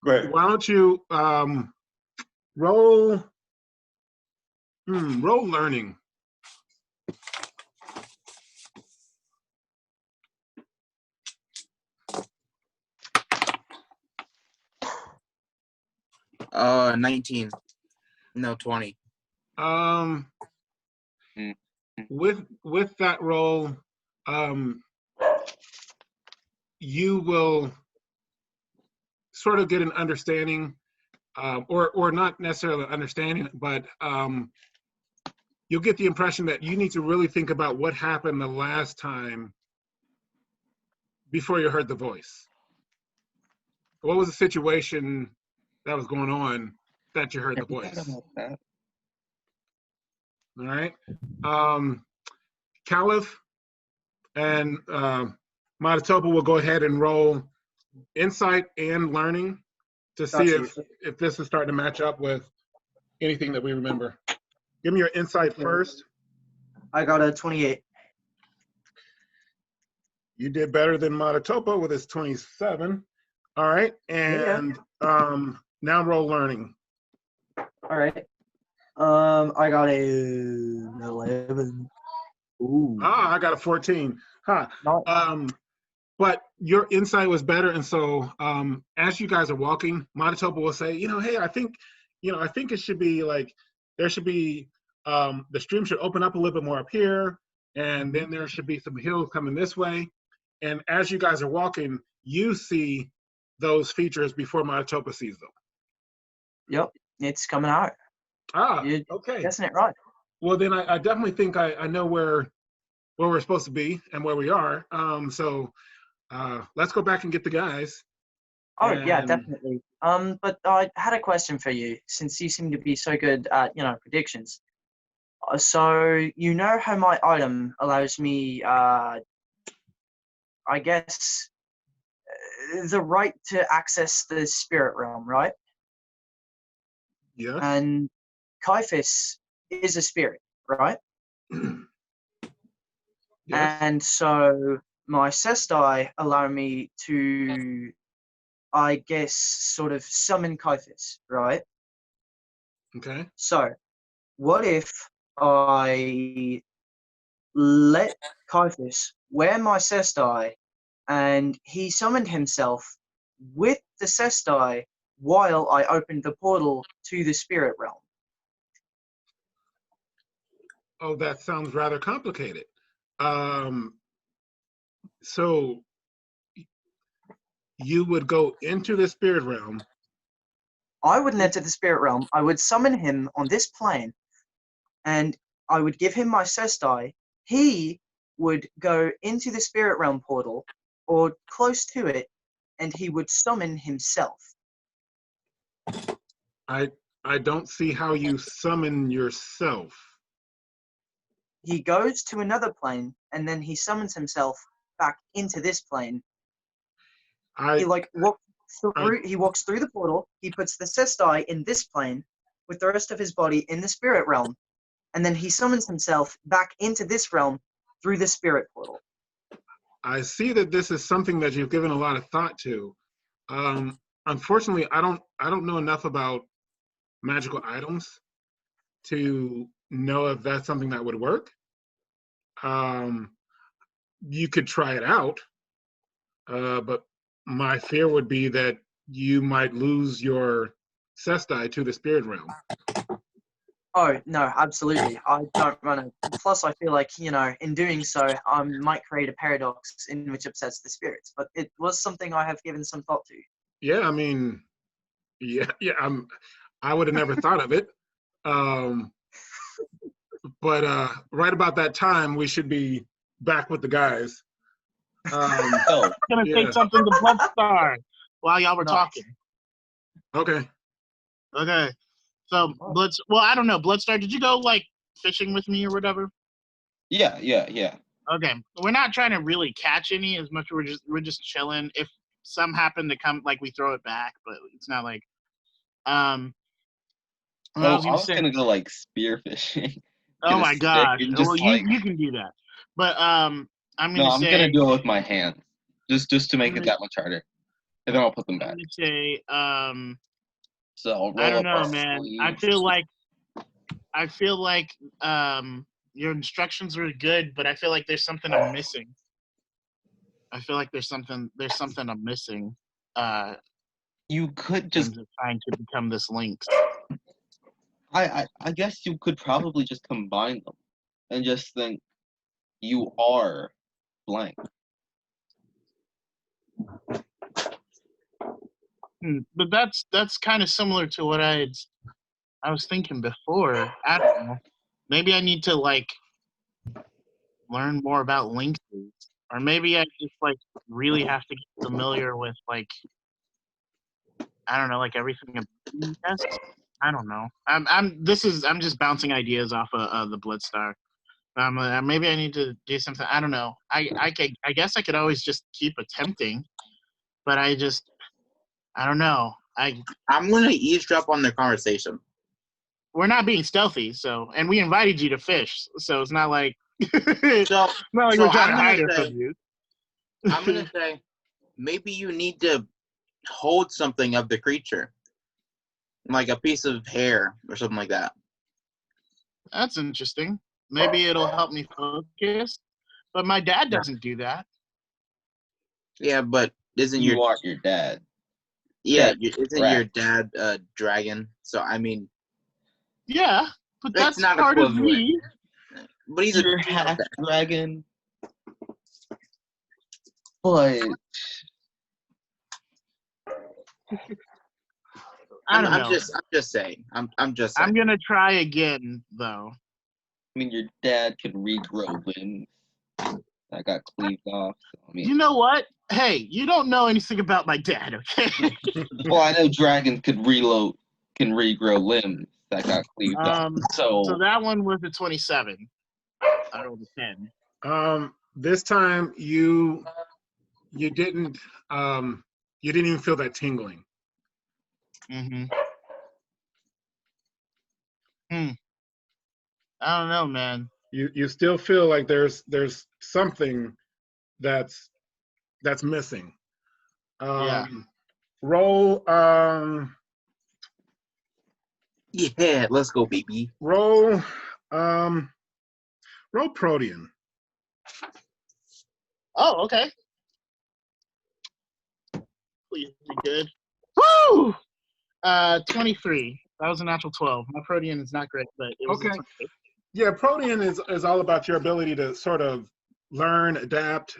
go ahead. Why don't you roll learning? Uh, 19. No, 20. With that roll, you will sort of get an understanding, or not necessarily understanding, but you'll get the impression that you need to really think about what happened the last time before you heard the voice. What was the situation that was going on that you heard the voice? All right. Kaliff and Matatopa will go ahead and roll insight and learning to see if this is starting to match up with anything that we remember. Give me your insight first. I got a 28. You did better than Matatopa with his 27. All right. And now roll learning. All right. I got a 11. Ooh. I got a 14. Huh. But your insight was better, and so as you guys are walking, Matatopa will say, hey, I think it should be like there should be the stream should open up a little bit more up here, and then there should be some hills coming this way. and as you guys are walking, you see those features before Matopa sees them. Yep, it's coming out. You're Okay. guessing it right. Well, then I definitely think I know where we're supposed to be and where we are. So let's go back and get the guys. Oh, yeah, And- definitely. But I had a question for you, since you seem to be so good at, predictions. So you know how my item allows me, I guess, the right to access the spirit realm, right? Yes. And Kaliff is a spirit, right? Yes. And so my Sestai allow me to, I guess, sort of summon Kaliff, right? Okay. So what if I let Kaliff wear my Sestai and he summoned himself with the Sestai while I opened the portal to the spirit realm? Oh, that sounds rather complicated. So you would go into the spirit realm. I wouldn't enter the spirit realm. I would summon him on this plane, and I would give him my Sestai. He would go into the spirit realm portal, or close to it, and he would summon himself. I don't see how you summon yourself. He goes to another plane, and then he summons himself back into this plane. He walks through the portal. He puts the Sestai in this plane with the rest of his body in the spirit realm, and then he summons himself back into this realm through the spirit portal. I see that this is something that you've given a lot of thought to. Unfortunately, I don't know enough about magical items to know if that's something that would work. You could try it out, but my fear would be that you might lose your Sestai to the spirit realm. Oh, no, absolutely. I don't run it. Plus, I feel like, in doing so, I might create a paradox in which upsets the spirits. But it was something I have given some thought to. Yeah, I mean, I would have never thought of it. But right about that time, we should be back with the guys. Oh, I'm gonna say something to Bloodstar while y'all were Nice. talking. Okay. Okay. So well, I don't know. Bloodstar, did you go like fishing with me or whatever? yeah. Okay. We're not trying to really catch any as much. We're just chilling. If some happen to come, like we throw it back, but it's not like what Oh, was I was say? gonna go like spear fishing. Oh Get a my stick gosh. and Well, just, like, you can do that. But I'm no, gonna I'm say gonna do it with my hands, just to make it that much harder, and then I'll put them I'm back. gonna say So I'll roll I don't up know, our man. sleeves. I feel like your instructions were good, but I feel like there's something I'm missing. I feel like there's something I'm missing. You could In just, terms of trying to become this lynx. I guess you could probably just combine them, and just think you are blank. But that's kind of similar to what I was thinking before. I don't know. Maybe I need to like learn more about lynxes, or maybe I just like really have to get familiar with like I don't know, like everything about tests. I don't know. I'm just bouncing ideas off of the Bloodstar. Maybe I need to do something. I don't know. I guess I could always just keep attempting, but I don't know. I'm gonna eavesdrop on their conversation. We're not being stealthy, and we invited you to fish, so it's not like it's So, not like so we're trying to I'm hide gonna it say- from you. I'm gonna say maybe you need to hold something of the creature, like a piece of hair or something like that. That's interesting. Maybe it'll help me focus. But my dad doesn't do that. Yeah, but isn't You your are your dad. isn't Rat. your dad a dragon? So I mean, Yeah, but It's that's not part of equivalent. me. but he's Your a half dragon. But I don't know. I'm just saying. I'm just saying. I'm gonna try again though. I mean, your dad could regrow limbs that got cleaved off. So, I mean, You know what? Hey, you don't know anything about my dad, okay? well, I know dragons can regrow limbs that got cleaved off. So that one was a 27. I rolled a 10. This time you didn't even feel that tingling. Mm-hmm. I don't know, man. You still feel like there's something that's missing. Yeah. Roll Yeah, let's go, baby. roll Protean. Oh, okay. Please be good. Woo! 23. That was a natural 12. My Protean is not great, but it was Okay. a 23. Yeah, Protean is all about your ability to sort of learn, adapt,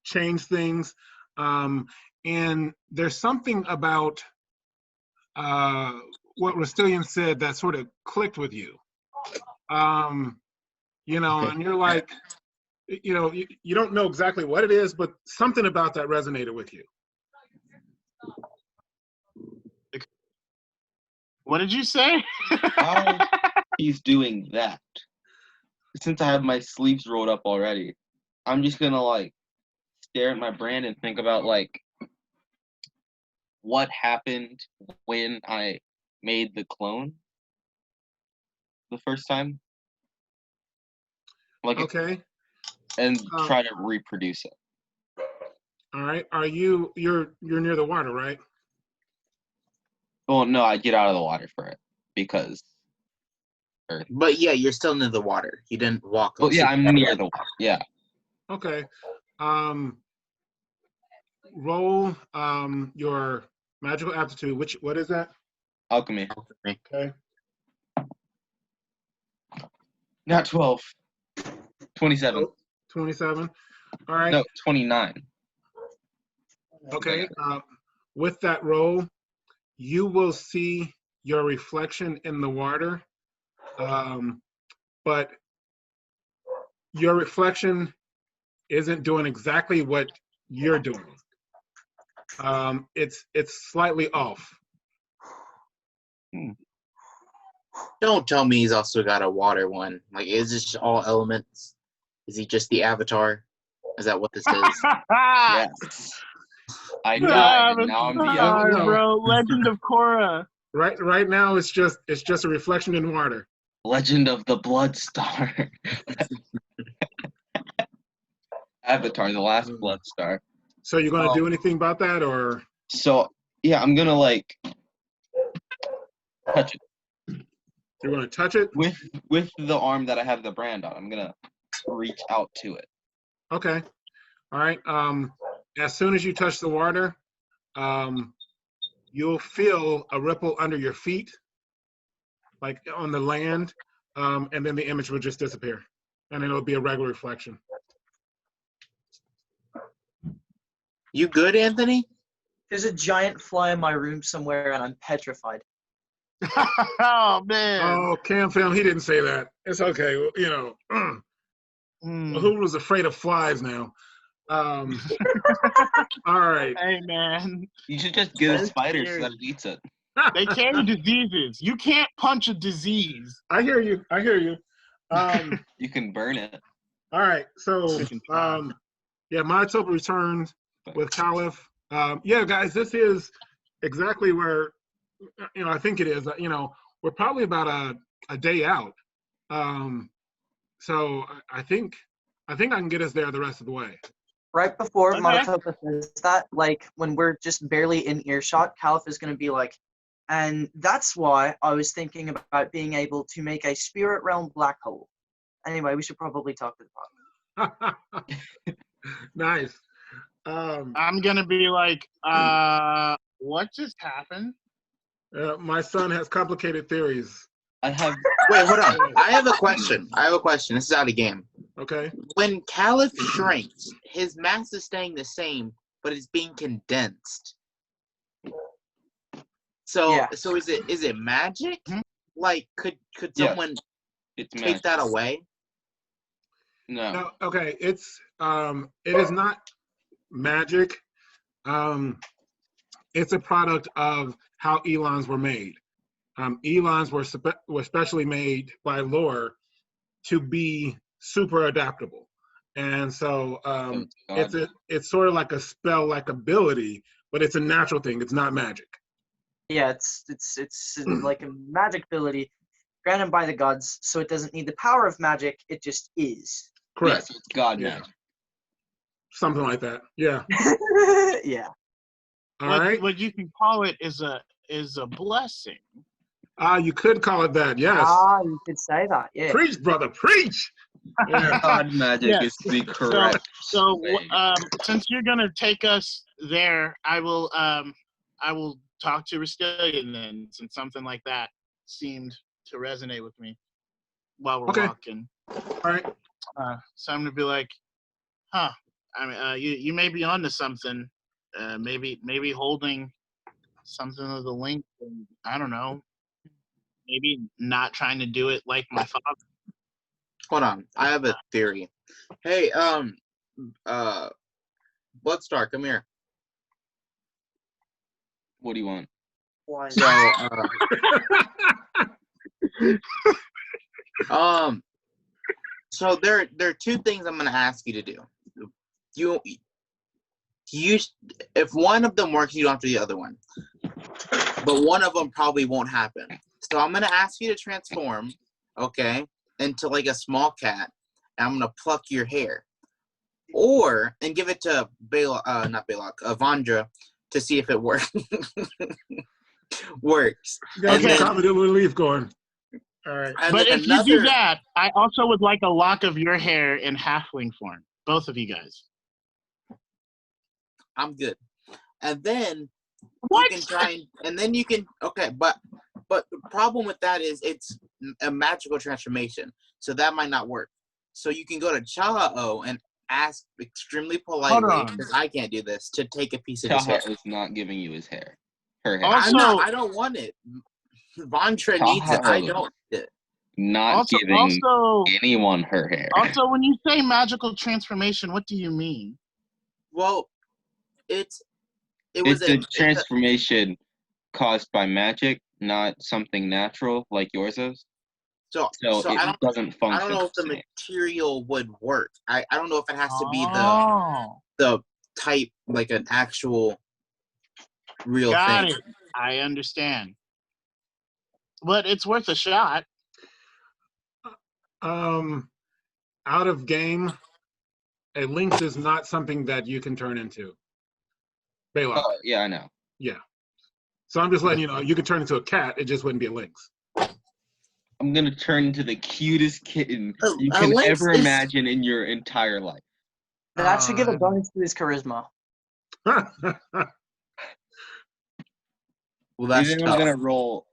change things. And there's something about what Rasitlian said that sort of clicked with you. And you're like, you don't know exactly what it is, but something about that resonated with you. What did you say? how he's doing that? Since I have my sleeves rolled up already, I'm just gonna like stare at my brand and think about like what happened when I made the clone the first time. Like, Okay. and try to reproduce it. All right. You're near the water, right? Well, no, I get out of the water for it because Earth. But yeah, you're still near the water. You didn't walk. Well, yeah, I'm near the water. Yeah. Okay. Roll your magical aptitude. What is that? Alchemy. Okay. Not 12. 27. 27. All right. No, 29. Okay. With that roll, you will see your reflection in the water, but your reflection isn't doing exactly what you're doing. It's slightly off. Don't tell me he's also got a water one. Like, is this all elements? Is he just the avatar? Is that what this is? Yes. I died, and now I'm the Avatar, No. bro. Legend of Korra. Right now, it's just a reflection in water. Legend of the Bloodstar. Avatar, the last Bloodstar. So you're gonna do anything about that, or? So, yeah, I'm gonna, like, touch it. You're gonna touch it? With the arm that I have the brand on. I'm gonna reach out to it. Okay. All right. As soon as you touch the water, you'll feel a ripple under your feet, like on the land, and then the image will just disappear, and it'll be a regular reflection. You good, Anthony? There's a giant fly in my room somewhere, and I'm petrified. Oh, man. Oh, Cam Film, he didn't say that. It's okay. Who was afraid of flies now? All right. Hey, man. You should just give it spiders so that it eats it. They carry diseases. You can't punch a disease. I hear you. You can burn it. All right. So, yeah, ManChild returned with Kaliff. Yeah, guys, this is exactly where, I think it is. We're probably about a day out. So I think I can get us there the rest of the way. Right before Okay. ManChild says that, like, when we're just barely in earshot, Kaliff is going to be like, and that's why I was thinking about being able to make a spirit realm black hole. Anyway, we should probably talk to the bot. Nice. I'm going to be like, what just happened? My son has complicated theories. I have. Wait, hold on. I have a question. This is out of game. Okay. When Kaliff shrinks, his mass is staying the same, but it's being condensed. So Yeah. so is it magic? Like could Yes, someone it's take magic. that away? No. No, okay, it is not magic. It's a product of how elons were made. Elons were specially made by lore to be super adaptable, and so it's sort of like a spell-like ability, but it's a natural thing. It's not magic. Yeah, it's like a magic ability granted by the gods, so it doesn't need the power of magic. It just is. Correct. Yes, it's God Yeah. magic. Something like that. Yeah. Yeah. All right. What you can call it is a blessing. You could call it that. Yes. You could say that. Yeah. Preach, brother. Preach. Yeah. God magic Yes. is the correct. So saying. since you're gonna take us there, I will talk to Rasitlian then, since something like that seemed to resonate with me while we're Okay. walking. All right. So I'm gonna be like, huh? I mean, you may be onto something. Maybe holding something of the link. And, I don't know. Maybe not trying to do it like my father. Hold on, I have a theory. Hey, Bloodstar, come here. What do you want? Why So, so there are two things I'm gonna ask you to do. If one of them works, you don't have to do the other one. But one of them probably won't happen. So I'm gonna ask you to transform, okay, into like a small cat, and I'm gonna pluck your hair, and give it to Vandra to see if it works. Got And some then- comedy relief going. All right. And But then if you do that, I also would like a lock of your hair in halfling form. Both of you guys. I'm good. And then What? you can try and then you can but the problem with that is it's a magical transformation, so that might not work. So you can go to Chaluk'Sen and ask extremely politely, on. because I can't do this, to take a piece of his hair. Taha is not giving you his hair. Her hair. Also- I don't want it. Vandra needs it. I don't. Not giving Also, anyone her hair. also, when you say magical transformation, what do you mean? Well, it It's was a transformation caused by magic, not something natural like yours is. So So I it doesn't function. don't know if the the same. material would work. I don't know if it has to be Oh, the type, like an actual real got thing. it. I understand. But it's worth a shot. Out of game, a lynx is not something that you can turn into. Belac. Oh, yeah, I know. Yeah. So I'm just letting you know, you could turn into a cat, it just wouldn't be a lynx. I'm gonna turn into the cutest kitten you A can lynx ever is- imagine in your entire life. That should give a bonus to his charisma. Well, You that's think I'm tough. gonna roll?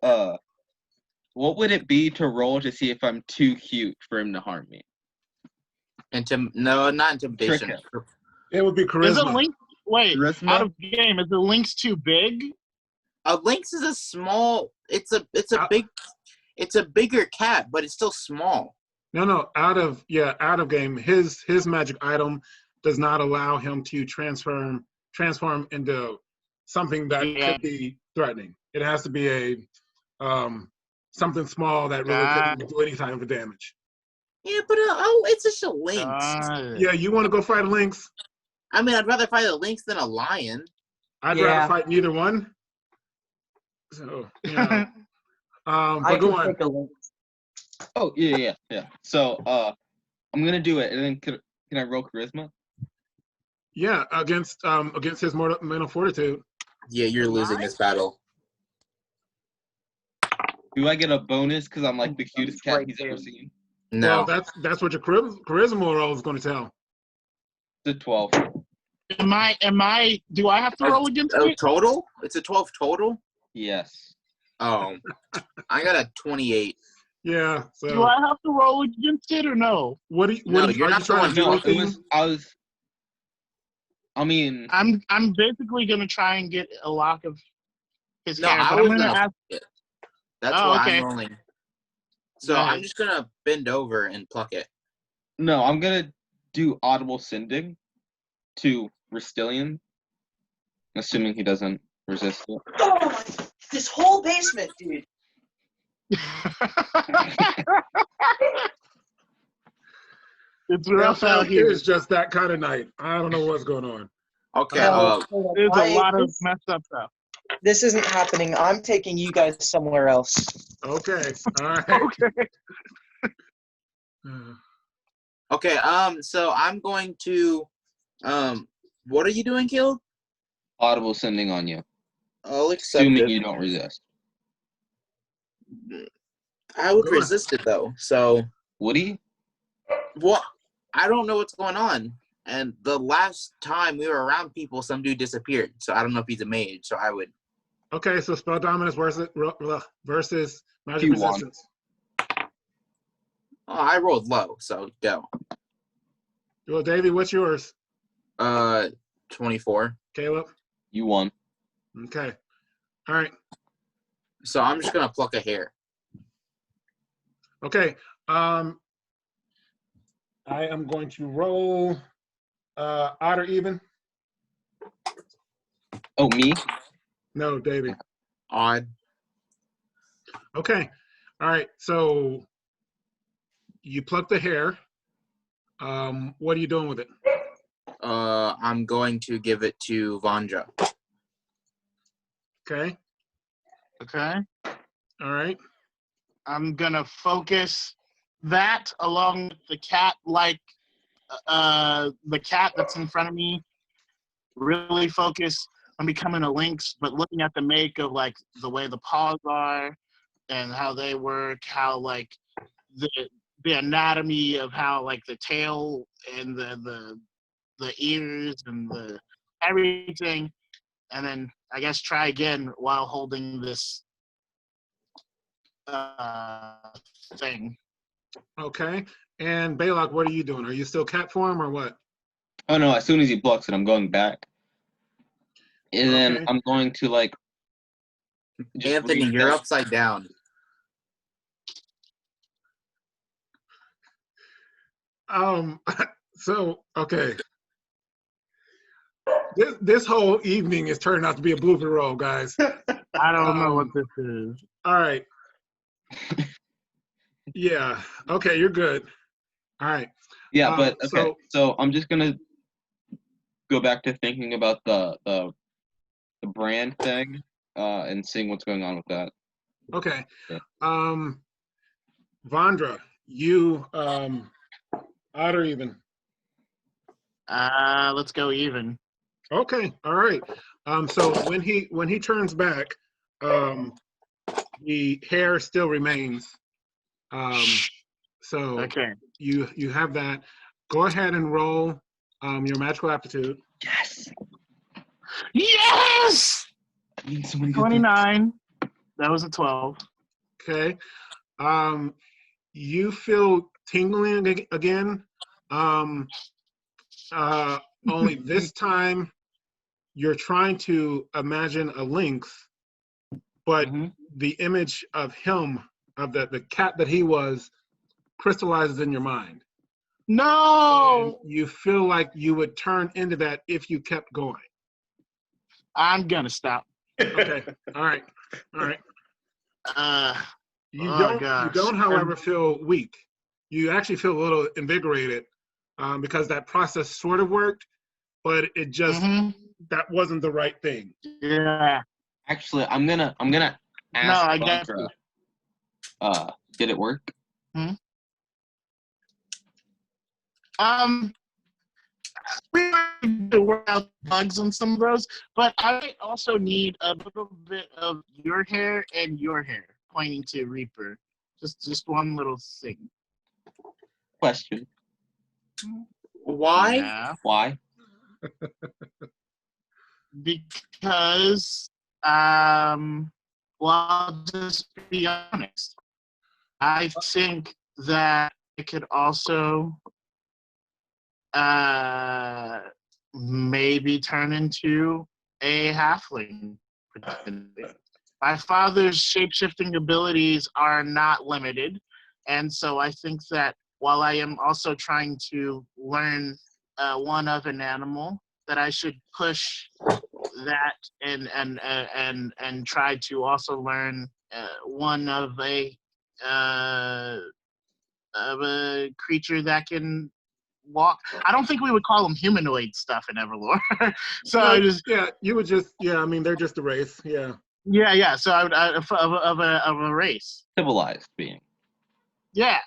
What would it be to roll to see if I'm too cute for him to harm me? No, not intimidation. Trick It would be Is a charisma. lynx? Wait, Charisma? out of game. Is the lynx too big? A lynx is a small. It's a bigger cat, but it's still small. No, out of game, his magic item does not allow him to transform into something that could be threatening. It has to be a something small that really couldn't do any type of damage. Yeah, but it's just a lynx. Yeah, you want to go fight a lynx? I mean, I'd rather fight a lynx than a lion. I'd Yeah. rather fight neither one. So, I but go could on. take a link. Oh yeah. So I'm gonna do it, and then can I roll charisma? Yeah, against his mental fortitude. Yeah, you're losing this battle. Do I get a bonus because I'm like the cutest cat Right he's there. ever seen? No. Well, that's what your charisma roll is going to tell. It's a 12. Am I? Do I have to roll against it? Total? It's a 12 total? Yes. Oh. I got a 28. Yeah. Do So I have to roll against it or no? what do you? No, What you're are not you the trying one to do? No, Anything? I mean, I'm basically gonna try and get a lock of his No, hair, I but I'm was gonna gonna. ask. That's Oh, why okay. I'm rolling. So Go I'm ahead. just gonna bend over and pluck it. no, I'm gonna do audible sending to Rasitlian, assuming he doesn't resist it. Oh, this whole basement, dude. It's rough out It here. is just that kind of night. I don't know what's going on. Okay. No, hold on. There's a lot of this, messed up stuff. this isn't happening. I'm taking you guys somewhere else. Okay. All right. Okay. Okay. So I'm going to. What are you doing, Kill? Audible sending on you, I'll accept assuming it. you don't resist. I would Go on. resist it though. So Would he? what? I don't know what's going on. And the last time we were around people, some dude disappeared. So I don't know if he's a mage. So I would. Okay, so spell dominance versus magic Q1. resistance. Oh, I rolled low. So go. Well, Davey, what's yours? 24. Caleb? You won. Okay. All right. So I'm just gonna pluck a hair. Okay. I am going to roll odd or even. Oh, me? No, Davey. Odd. Okay. All right. So you pluck the hair. What are you doing with it? I'm going to give it to Vandra. Okay. Okay. All right. I'm gonna focus that along with the cat, the cat that's in front of me. Really focus on becoming a lynx, but looking at the make of like the way the paws are and how they work, how like the anatomy of how like the tail and the ears and the everything, and then I guess try again while holding this thing. Okay. And Belac, what are you doing? Are you still cat form or what? Oh, no, as soon as he blocks it, I'm going back. And then Okay. I'm going to, like, just Anthony, reach you're down. upside down. So okay. This whole evening is turning out to be a blooper roll, guys. I don't know what this is. All right. Yeah. Okay, you're good. All right. Yeah, but, okay, So so I'm just going to go back to thinking about the brand thing and seeing what's going on with that. okay. Yeah. Vandra, you odd or even? Let's go even. Okay. All right. So when he turns back, the hair still remains. So Okay. you have that. Go ahead and roll your magical aptitude. Yes! Yes! I need somebody to think. 29. That was a 12. Okay. You feel tingling again. Only this time you're trying to imagine a lynx, but Mhm. the image of him, of the cat that he was, crystallizes in your mind. No! And you feel like you would turn into that if you kept going. I'm gonna stop. Okay. All right. All right. You Oh, gosh. don't, however, feel weak. You actually feel a little invigorated because that process sort of worked, but it just that wasn't the right thing. Yeah. Actually, I'm gonna ask I get Vandra, did it work? We need to work out bugs on some of those, but I also need a little bit of your hair and your hair, pointing to Reaper. Just one little thing. Question. Why? Yeah. Why? Because, well, I'll just be honest. I think that it could also maybe turn into a halfling. My father's shape-shifting abilities are not limited, and so I think that while I am also trying to learn one of an animal, that I should push that and try to also learn one of a creature that can walk. I don't think we would call them humanoid stuff in EverLore. So No, I just you would just I mean they're just a race. Yeah. yeah. So I would of a race. Civilized being. Yeah,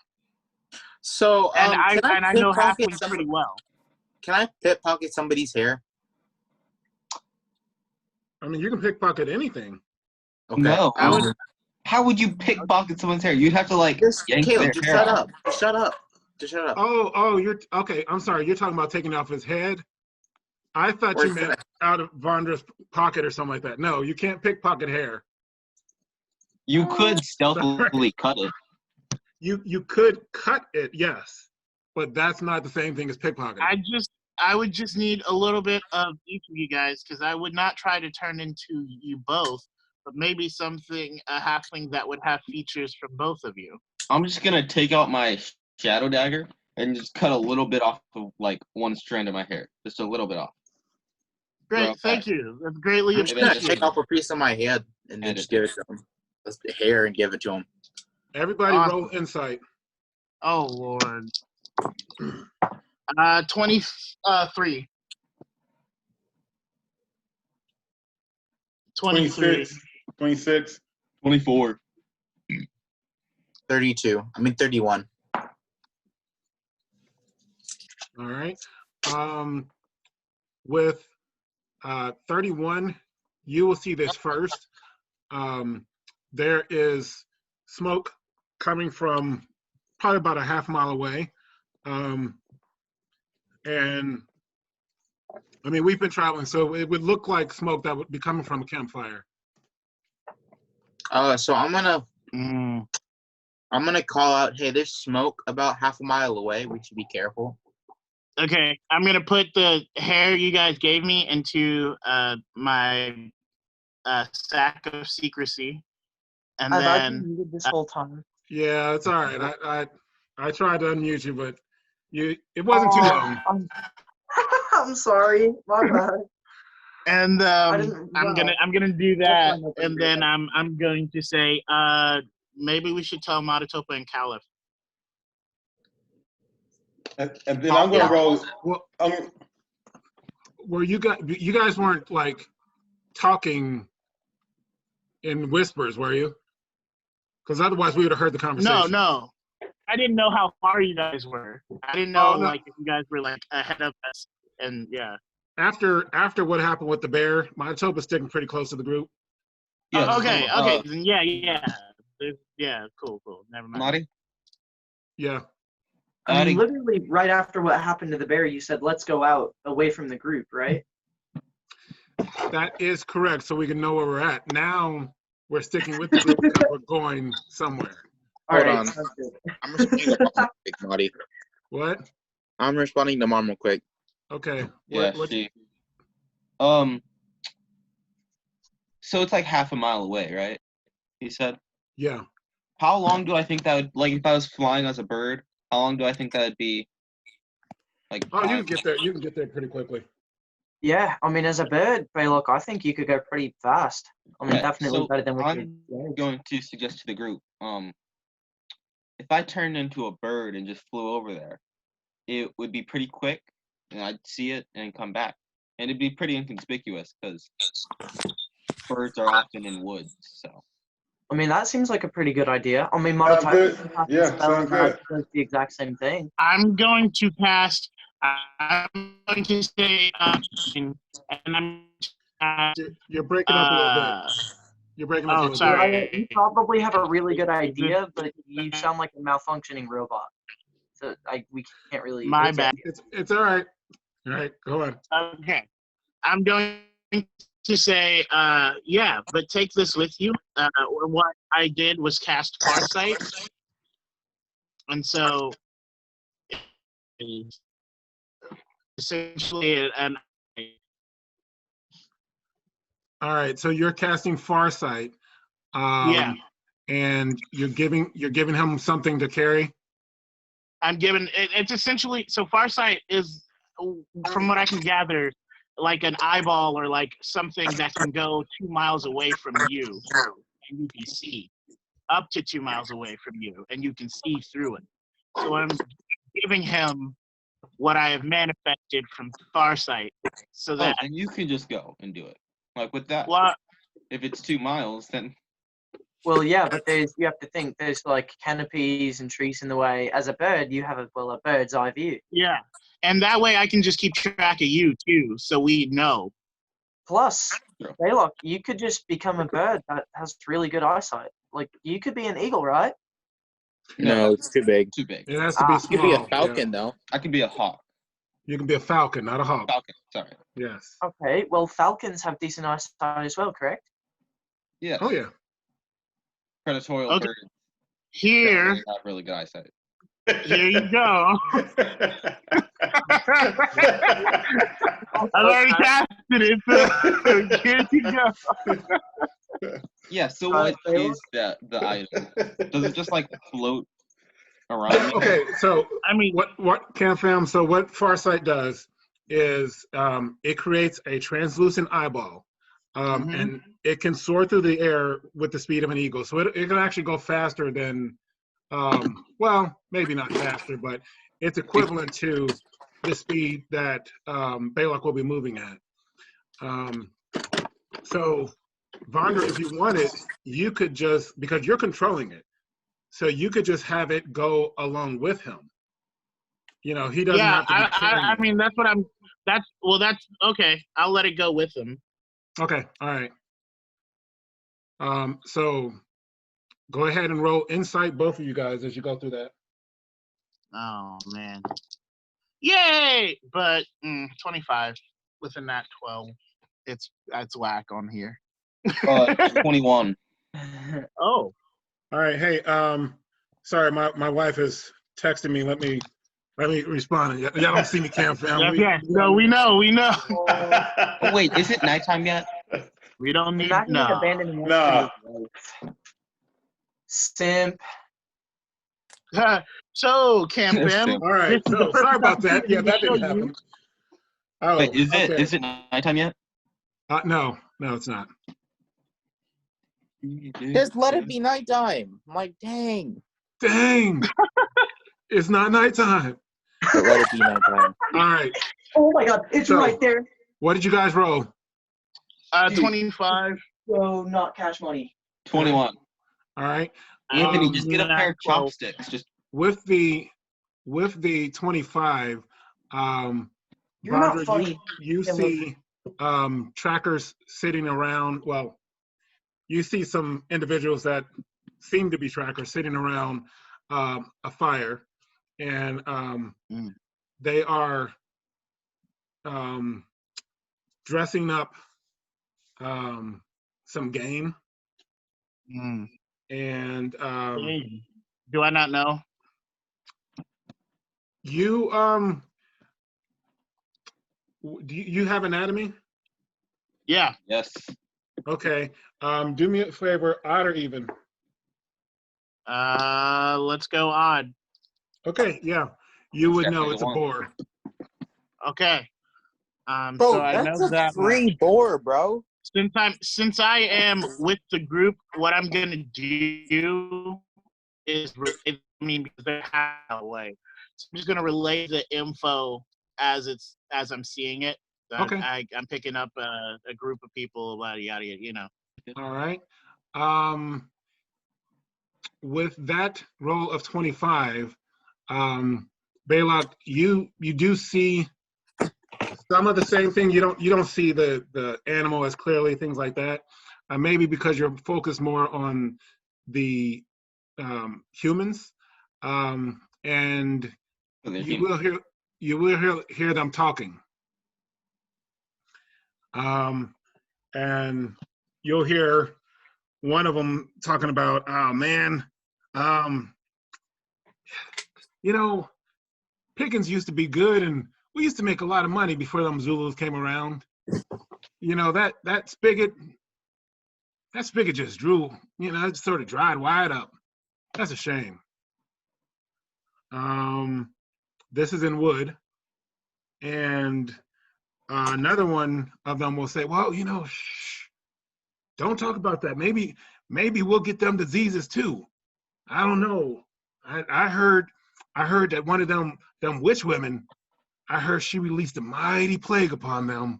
So, and can I know pickpocket halflings pretty well. Can I pickpocket somebody's hair? I mean, you can pickpocket anything. Okay. No. I would- How would you pickpocket someone's hair? You'd have to like Just yank Caleb, their just hair shut out. up. Just shut up. Just shut up. Oh, you're okay. I'm sorry. You're talking about taking off his head. I thought you Where's meant that? out of Vandra's pocket or something like that. No, you can't pickpocket hair. You could stealthily cut it. You could cut it, yes, but that's not the same thing as pickpocketing. I would just need a little bit of each of you guys, because I would not try to turn into you both, but maybe a halfling that would have features from both of you. I'm just gonna take out my shadow dagger and just cut a little bit off of like one strand of my hair, just a little bit off. Great, Okay. thank you. That's greatly I'm just gonna appreciated. take off a piece of my head and then just give it to him. That's the hair and give it to him. Everybody Awesome. roll insight. Oh Lord. 23. 23. 26. 24. 32. I mean 31. All right. With 31, you will see this first. There is smoke coming from probably about a half mile away. And I mean, we've been traveling, so it would look like smoke that would be coming from a campfire. So I'm gonna Mm. call out, hey, there's smoke about half a mile away. We should be careful. Okay, I'm gonna put the hair you guys gave me into my sack of secrecy, and I've then actually needed this whole time. Yeah, it's all right. I tried to unmute you, but it wasn't too long. I'm sorry. My bad. and didn't- I'm wow. gonna do That's that, fine, that's and then I'm going to say maybe we should tell Matatopa and Kaliff. And then I'm gonna roll. Well, were you guys weren't like talking in whispers, were you? Because otherwise we would have heard the conversation. No, I didn't know how far you guys were. I didn't know Oh, no. like if you guys were like ahead of us, and yeah. After what happened with the bear, Manitoba's sticking pretty close to the group. Yes. Okay, then yeah, cool. Never mind. Marty? Yeah. I mean, literally right after what happened to the bear, you said, let's go out away from the group, right? That is correct. So we can know where we're at. Now we're sticking with the group because we're going somewhere. Hold All right, on. sounds good. I'm responding to Mom quick, Marty. What? I'm responding to Mom real quick. Okay. Yeah, So it's like half a mile away, right? He said. Yeah. How long do I think that would, like, if I was flying as a bird, how long do I think that would be? Like, Oh, you can get there. You can get there pretty quickly. Yeah, I mean, as a bird, Belac, I think you could go pretty fast. I mean, Okay, definitely so better than with I'm your going to suggest to the group, if I turned into a bird and just flew over there, it would be pretty quick, and I'd see it and come back. And it'd be pretty inconspicuous because birds are often in woods, so. I mean, that seems like a pretty good idea. I mean, Sounds Matatopa good. can cast a Yeah, spell sounds and that good. does the exact same thing. I'm going to cast. I'm going to say, and I'm. You're breaking up a little bit. You're breaking up a little sorry. Uriah, you probably have a really good idea, but you sound like a malfunctioning robot. So we can't really. My bad. It's all right. All right, go on. Okay. I'm going to say, yeah, but take this with you. What I did was cast Farsight. And so, essentially, an All right, so you're casting Farsight. Yeah. And you're giving him something to carry. I'm giving it's essentially so Farsight is, from what I can gather, like an eyeball or like something that can go 2 miles away from you and you can see, up to 2 miles away from you and you can see through it. So I'm giving him what I have manifested from Farsight, so that and you can just go and do it. Like with that, well, if it's 2 miles, then Well, yeah, but you have to think there's like canopies and trees in the way. As a bird, you have a bird's eye view. yeah, and that way I can just keep track of you too, so we know. Plus, Sure. Belac, you could just become a bird that has really good eyesight. Like you could be an eagle, right? No, it's too big. too big. It has to be You small. You could be a yeah. falcon, though. I can be a hawk. You can be a falcon, not a hawk. Falcon, sorry. Yes. Okay, well, falcons have decent eyesight as well, correct? Yeah. Oh yeah. Predatorial Okay. birds Here, generally have really good eyesight. here you go. I've already casted it, so here you go. Yeah, so Uh, what Belac? is the item? Does it just like float around? Okay, so I mean, what CamFam? So what Farsight does is it creates a translucent eyeball, Mhm. and it can soar through the air with the speed of an eagle. So it can actually go faster than, well, maybe not faster, but it's equivalent to the speed that Belac will be moving at. So Vandra, if you wanted, you could just, because you're controlling it, so you could just have it go along with him. You know, he doesn't yeah, have to be carrying I it. mean, that's okay. I'll let it go with him. Okay, all right. So go ahead and roll insight, both of you guys, as you go through that. Oh man, yay! But 25 within that 12. It's whack on here. 21. Oh, All right, hey, sorry, my wife is texting me. Let me respond. Y'all don't see me, CamFam. yeah. No, we know. Oh, wait, is it nighttime yet? We don't need Imagine no. abandoning No. Simp. So, Camp Fam, All right, this is so the sorry first about that. Yeah, that opportunity didn't to show happen. Oh, Wait, is okay. it nighttime yet? No, it's not. Just let it be nighttime. I'm like, dang. Dang, it's not nighttime. But let it be nighttime. All right, Oh my god, it's So- right there. what did you guys roll? 25. So not cash money. 21. All right, Anthony, just get a pair of 12. chopsticks. Just with the 25, You're not Vandra, funny. you Yeah, see trackers sitting around. Well, you see some individuals that seem to be trackers sitting around a fire, and they are dressing up some game, and Do I not know? you do you have anatomy? Yeah. yes. Okay. Do me a favor, odd or even? Let's go odd. Okay, yeah. You would know Definitely it's a one. boar. Okay. Bro, So I that's know a that free boar, bro. since I am with the group, what I'm gonna do is because they're half away. So I'm just gonna relay the info as I'm seeing it. Okay. I'm picking up a group of people, yada yada, you know. All right. With that roll of 25, Belac, you do see some of the same thing. You don't see the animal as clearly, things like that. Maybe because you're focused more on the humans, and you will hear them talking. And you'll hear one of them talking about, oh man, you know, pickings used to be good and we used to make a lot of money before them Zulus came around. you know, that spigot just drew, you know, it sort of dried wide up. That's a shame. This is in wood. And another one of them will say, well, you know, shh, don't talk about that. Maybe we'll get them diseases too. I don't know. I heard that one of them witch women, I heard she released a mighty plague upon them.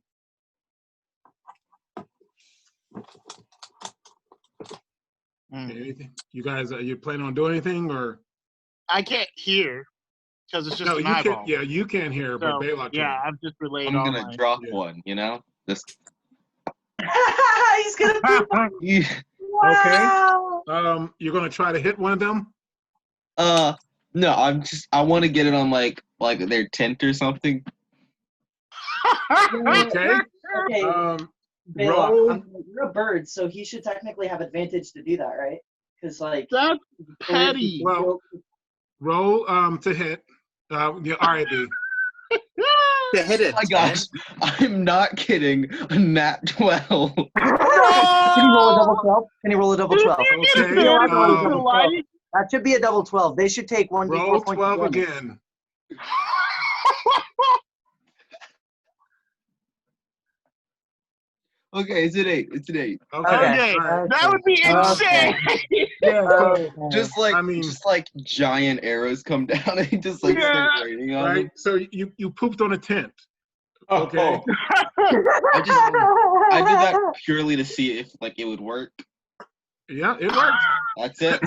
Anything? You guys, are you planning on doing anything, or? I can't hear because it's just No, an you eyeball. can't. Yeah, you can't hear, but So, Belac can. yeah, I've just relayed I'm all gonna my. drop Yeah. one, you know? Just He's gonna poop. you, Wow. You're gonna try to hit one of them. no, I want to get it on like their tent or something. Okay. Okay, Roll. Belac, you're a bird, so he should technically have advantage to do that, right? Because like That's birds petty. Well, roll to hit. The RAB. To hit it. Oh my gosh, I'm not kidding. A nat 12. Can you roll a double 12? Can you roll a double 12? Okay. That should be a double 12. They should take 1d4 Roll points 12 of damage. again. Okay, it's an 8. It's an 8. Okay, all right. that would be insane. Yeah. So, Just like giant arrows come down and just like start raining on right. them. So you pooped on a tent. Oh, Okay. I did that purely to see if like it would work. Yeah, it worked. That's it.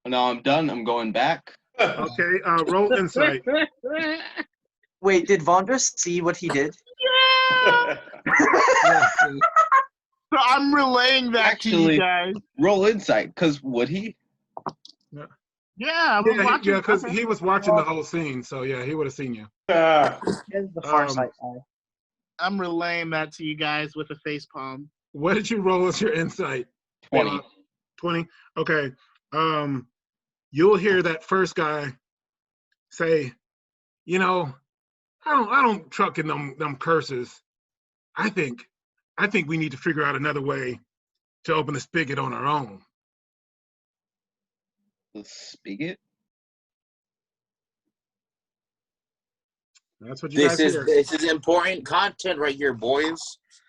Now I'm done. I'm going back. Okay. Roll insight. Wait, did Vandra see what he did? Yeah. So I'm relaying that to Actually, you guys. roll insight, cause would he? Yeah, I was watching. Yeah, because he was watching the whole scene, so yeah, he would have seen you. Here's the far sight guy. I'm relaying that to you guys with a face palm. What did you roll as your insight? 20. 20. Okay. You'll hear that first guy say, you know, I don't truck in them curses. I think we need to figure out another way to open the spigot on our own. The spigot? That's what you guys hear. This is important content right here, boys.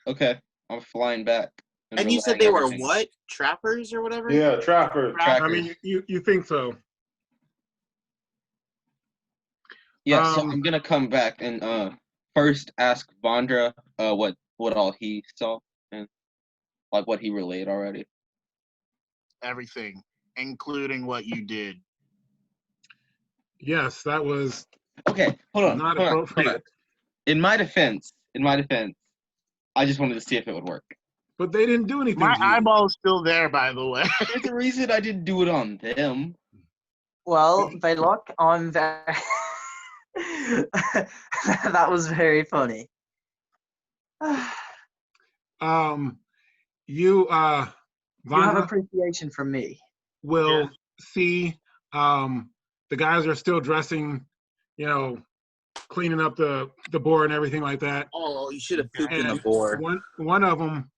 Okay, I'm flying back. And you said they were what? Trappers or whatever? Yeah, trapper. I mean, you think so? Yeah, so I'm gonna come back and first ask Vandra what all he saw and like what he relayed already. Everything, including what you did. Yes, that was Okay, hold on. not hold on, appropriate. hold on. In my defense, I just wanted to see if it would work. But they didn't do anything. My to you. eyeball's still there, by the way. There's a reason I didn't do it on them. Well, Belac, I'm very. That was very funny. You You have Vandra, appreciation from me. will see the guys are still dressing, you know, cleaning up the board and everything like that. Oh, you should have pooped in the And board. one of them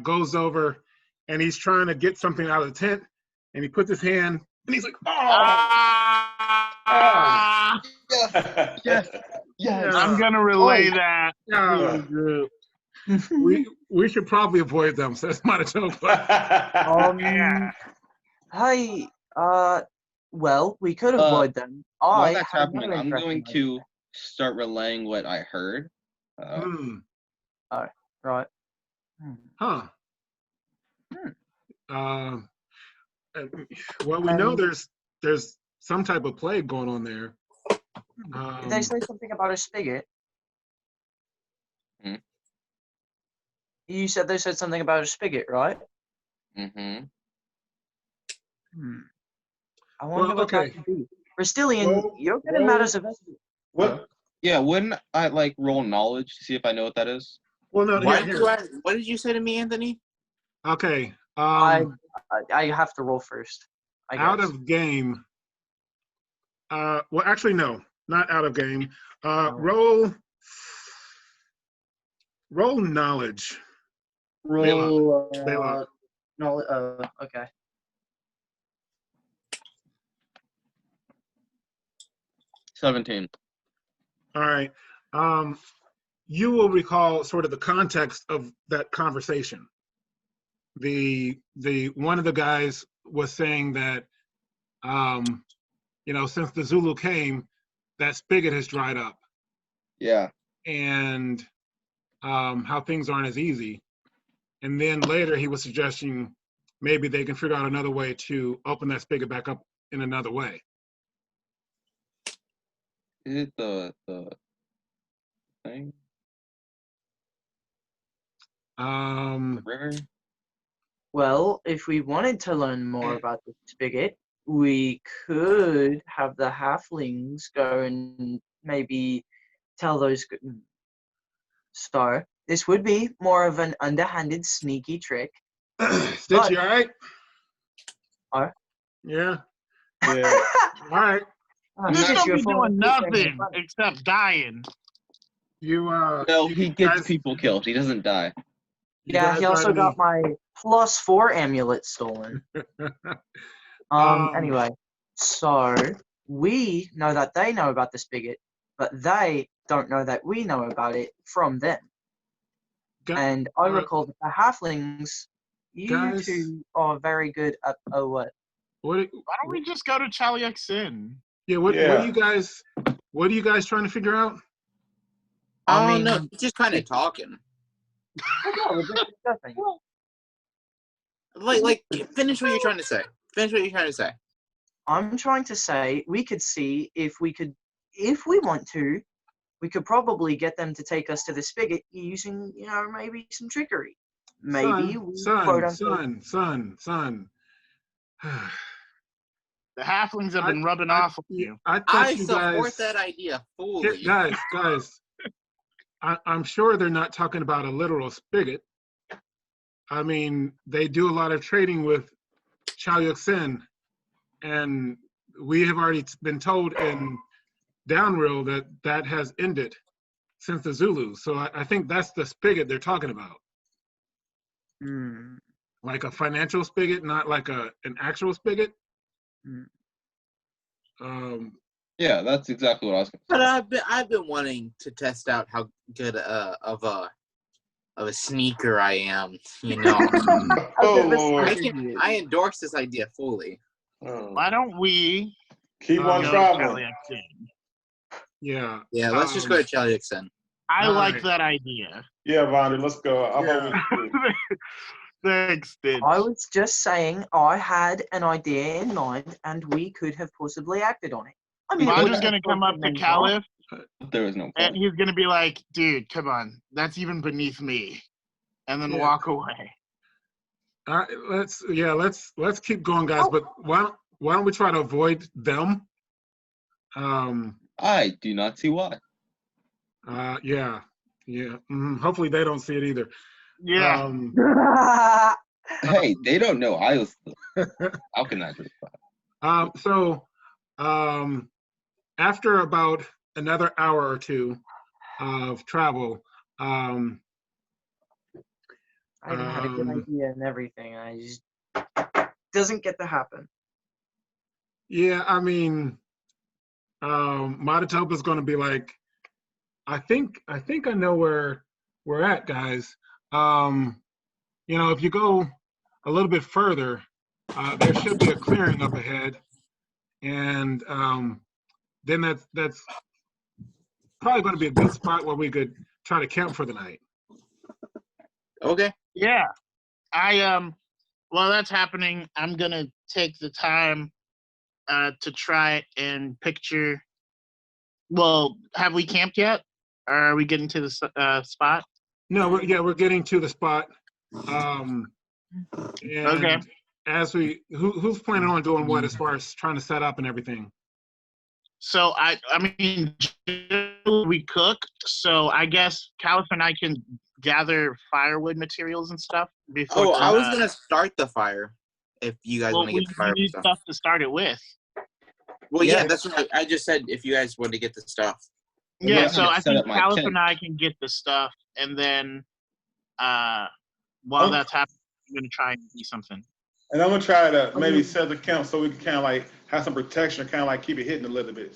goes over and he's trying to get something out of the tent, and he puts his hand and he's like, Yes. Yes. I'm gonna relay that. Yeah. We should probably avoid them. So that's not a joke. But Hi. Well, we could avoid them. While that's have happening, another I'm going interesting to start relaying what I heard. idea. Right. Huh. Hmm. Well, we know there's some type of plague going on there. Did they say something about a spigot? Hmm? You said they said something about a spigot, right? Mm-hmm. I wonder what okay. that could be. Rasitlian, Roll- you're good in roll- matters of. What? Yeah, wouldn't I like roll knowledge to see if I know what that is? Well, no. What Here. did you say to me, Anthony? Okay. I have to roll first. I guess. Out of game. Well, actually, no, not out of game. Roll Roll knowledge. Roll. Belac. No. Okay. 17. All right. You will recall sort of the context of that conversation. The one of the guys was saying that, since the Zulu came, that spigot has dried up, Yeah. and how things aren't as easy. And then later he was suggesting maybe they can figure out another way to open that spigot back up in another way. Is it the thing? The river? Well, if we wanted to learn more about the spigot, we could have the halflings go and maybe tell those. So this would be more of an underhanded, sneaky trick. Stitch, you all right? Alright. Yeah. Yeah. All right. He's Stitch, gonna you're be full doing of nothing except dying. No, he gets people killed. He doesn't die. Yeah, he also got my +4 amulet stolen. Anyway, so we know that they know about the spigot, but they don't know that we know about it from them. And I recall that the halflings, you two are very good at what? Why don't we just go to Chaluk'Sen? Yeah, what are you guys trying to figure out? I don't know. He's just kind of talking. We're just discussing. Like, finish what you're trying to say. Finish what you're trying to say. I'm trying to say we could see if we want to, we could probably get them to take us to the spigot using, maybe some trickery. Maybe son. The halflings have been rubbing off on you. I support that idea fully. Guys, I'm sure they're not talking about a literal spigot. I mean, they do a lot of trading with Chaluk'Sen, and we have already been told in Downrill that has ended since the Zulus. So I think that's the spigot they're talking about. Like a financial spigot, not like an actual spigot. Yeah, that's exactly what I was going to say. But I've been wanting to test out how good of a sneaker I am. I endorse this idea fully. Why don't we keep on go to traveling? Chaluk'Sen? Yeah. Yeah, let's just go to Chaluk'Sen. I like that idea. Yeah, Vandra, let's go. Thanks, Stitch. I was just saying I had an idea in mind and we could have possibly acted on it. I mean, Vandra's going to come up to Kaliff, There is no point. and he's going to be like, dude, come on. That's even beneath me. And then walk away. Let's keep going, guys. But why don't we try to avoid them? I do not see why. Yeah. Hopefully they don't see it either. Yeah. Hey, they don't know. How can that be? So after about another hour or two of travel, I even had a good idea and everything. I just doesn't get to happen. Yeah, I mean, Madatopa's going to be like, I think I know where we're at, guys. If you go a little bit further, there should be a clearing up ahead, and then that's probably going to be a good spot where we could try to camp for the night. Okay. Yeah. While that's happening, I'm going to take the time to try and picture. Well, have we camped yet? Or are we getting to the spot? No, we're getting to the spot. And okay. As who's planning on doing what as far as trying to set up and everything? So I mean, we cook. So I guess Kaliff and I can gather firewood materials and stuff before. I was gonna start the fire. If you guys want to get the fire, we need stuff to start it with. Well, yeah, that's what I just said. If you guys want to get the stuff. Yeah, I'm so gonna I set think up my Kaliff tent. and I can get the stuff, and then while that's happening, I'm gonna try and do something. And I'm gonna try to maybe set the camp so we can kind of like have some protection, kind of like keep it hidden a little bit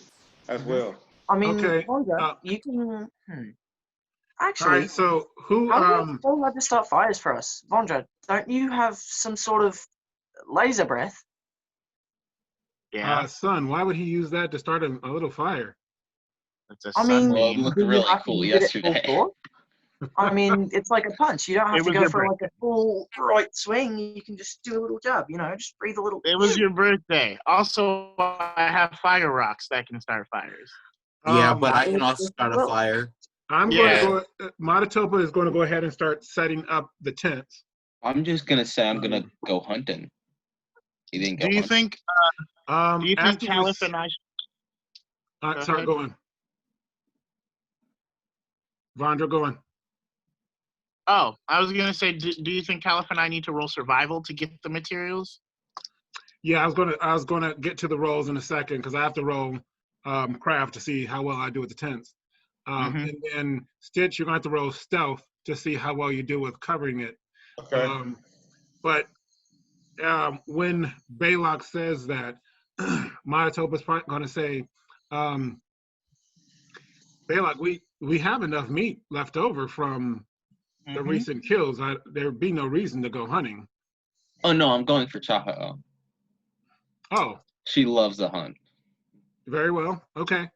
as well. I mean, Okay, Vandra, you can. All Actually, right. So who? how do you have to start fires for us, Vandra? Don't you have some sort of laser breath? Yeah, Son, why would he use that to start a little fire? it's a I mean, sunbeam. Well, it looked do you really have to cool use it at full yesterday. force? I mean, it's like a punch. You don't have It to was go your for like a full right swing. You can just do a little jab. Just breathe a little. It was your birthday. Also, I have fire rocks that can start fires. Yeah, but I it- can also it start a will. fire. I'm Yeah. going to go. Matatopa is going to go ahead and start setting up the tents. I'm just gonna say I'm gonna go hunting. He didn't go Do you hunting. think? Do you think After we Kaliff and I? Go sorry, ahead. go on. Vandra, go on. Oh, I was gonna say, do you think Kaliff and I need to roll survival to get the materials? Yeah, I was gonna get to the rolls in a second because I have to roll craft to see how well I do with the tents. Mhm. And then Stitch, you're gonna have to roll stealth to see how well you do with covering it. Okay. But when Belac says that, Matatopa's probably gonna say, Belac, we have enough meat left over from the Mhm. recent kills. There'd be no reason to go hunting. Oh no, I'm going for Chaho. Oh, She loves the hunt. very well. Okay.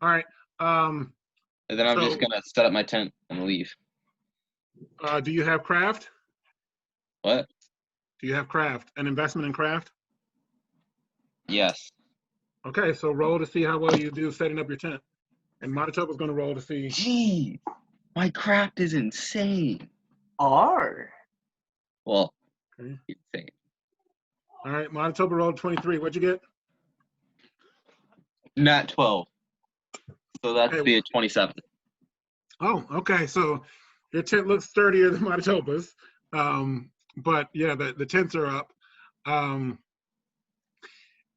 All right. And then I'm just So- gonna set up my tent and leave. Do you have craft? What? Do you have craft? An investment in craft? Yes. Okay, so roll to see how well you do setting up your tent. And Matatopa's going to roll to see. Gee, my craft is insane. R. Well, Okay. insane. All right, Matatopa rolled 23. What'd you get? Nat 12. So that's Okay. the 27. Oh, okay. So your tent looks sturdier than Matatopa's. But yeah, the tents are up.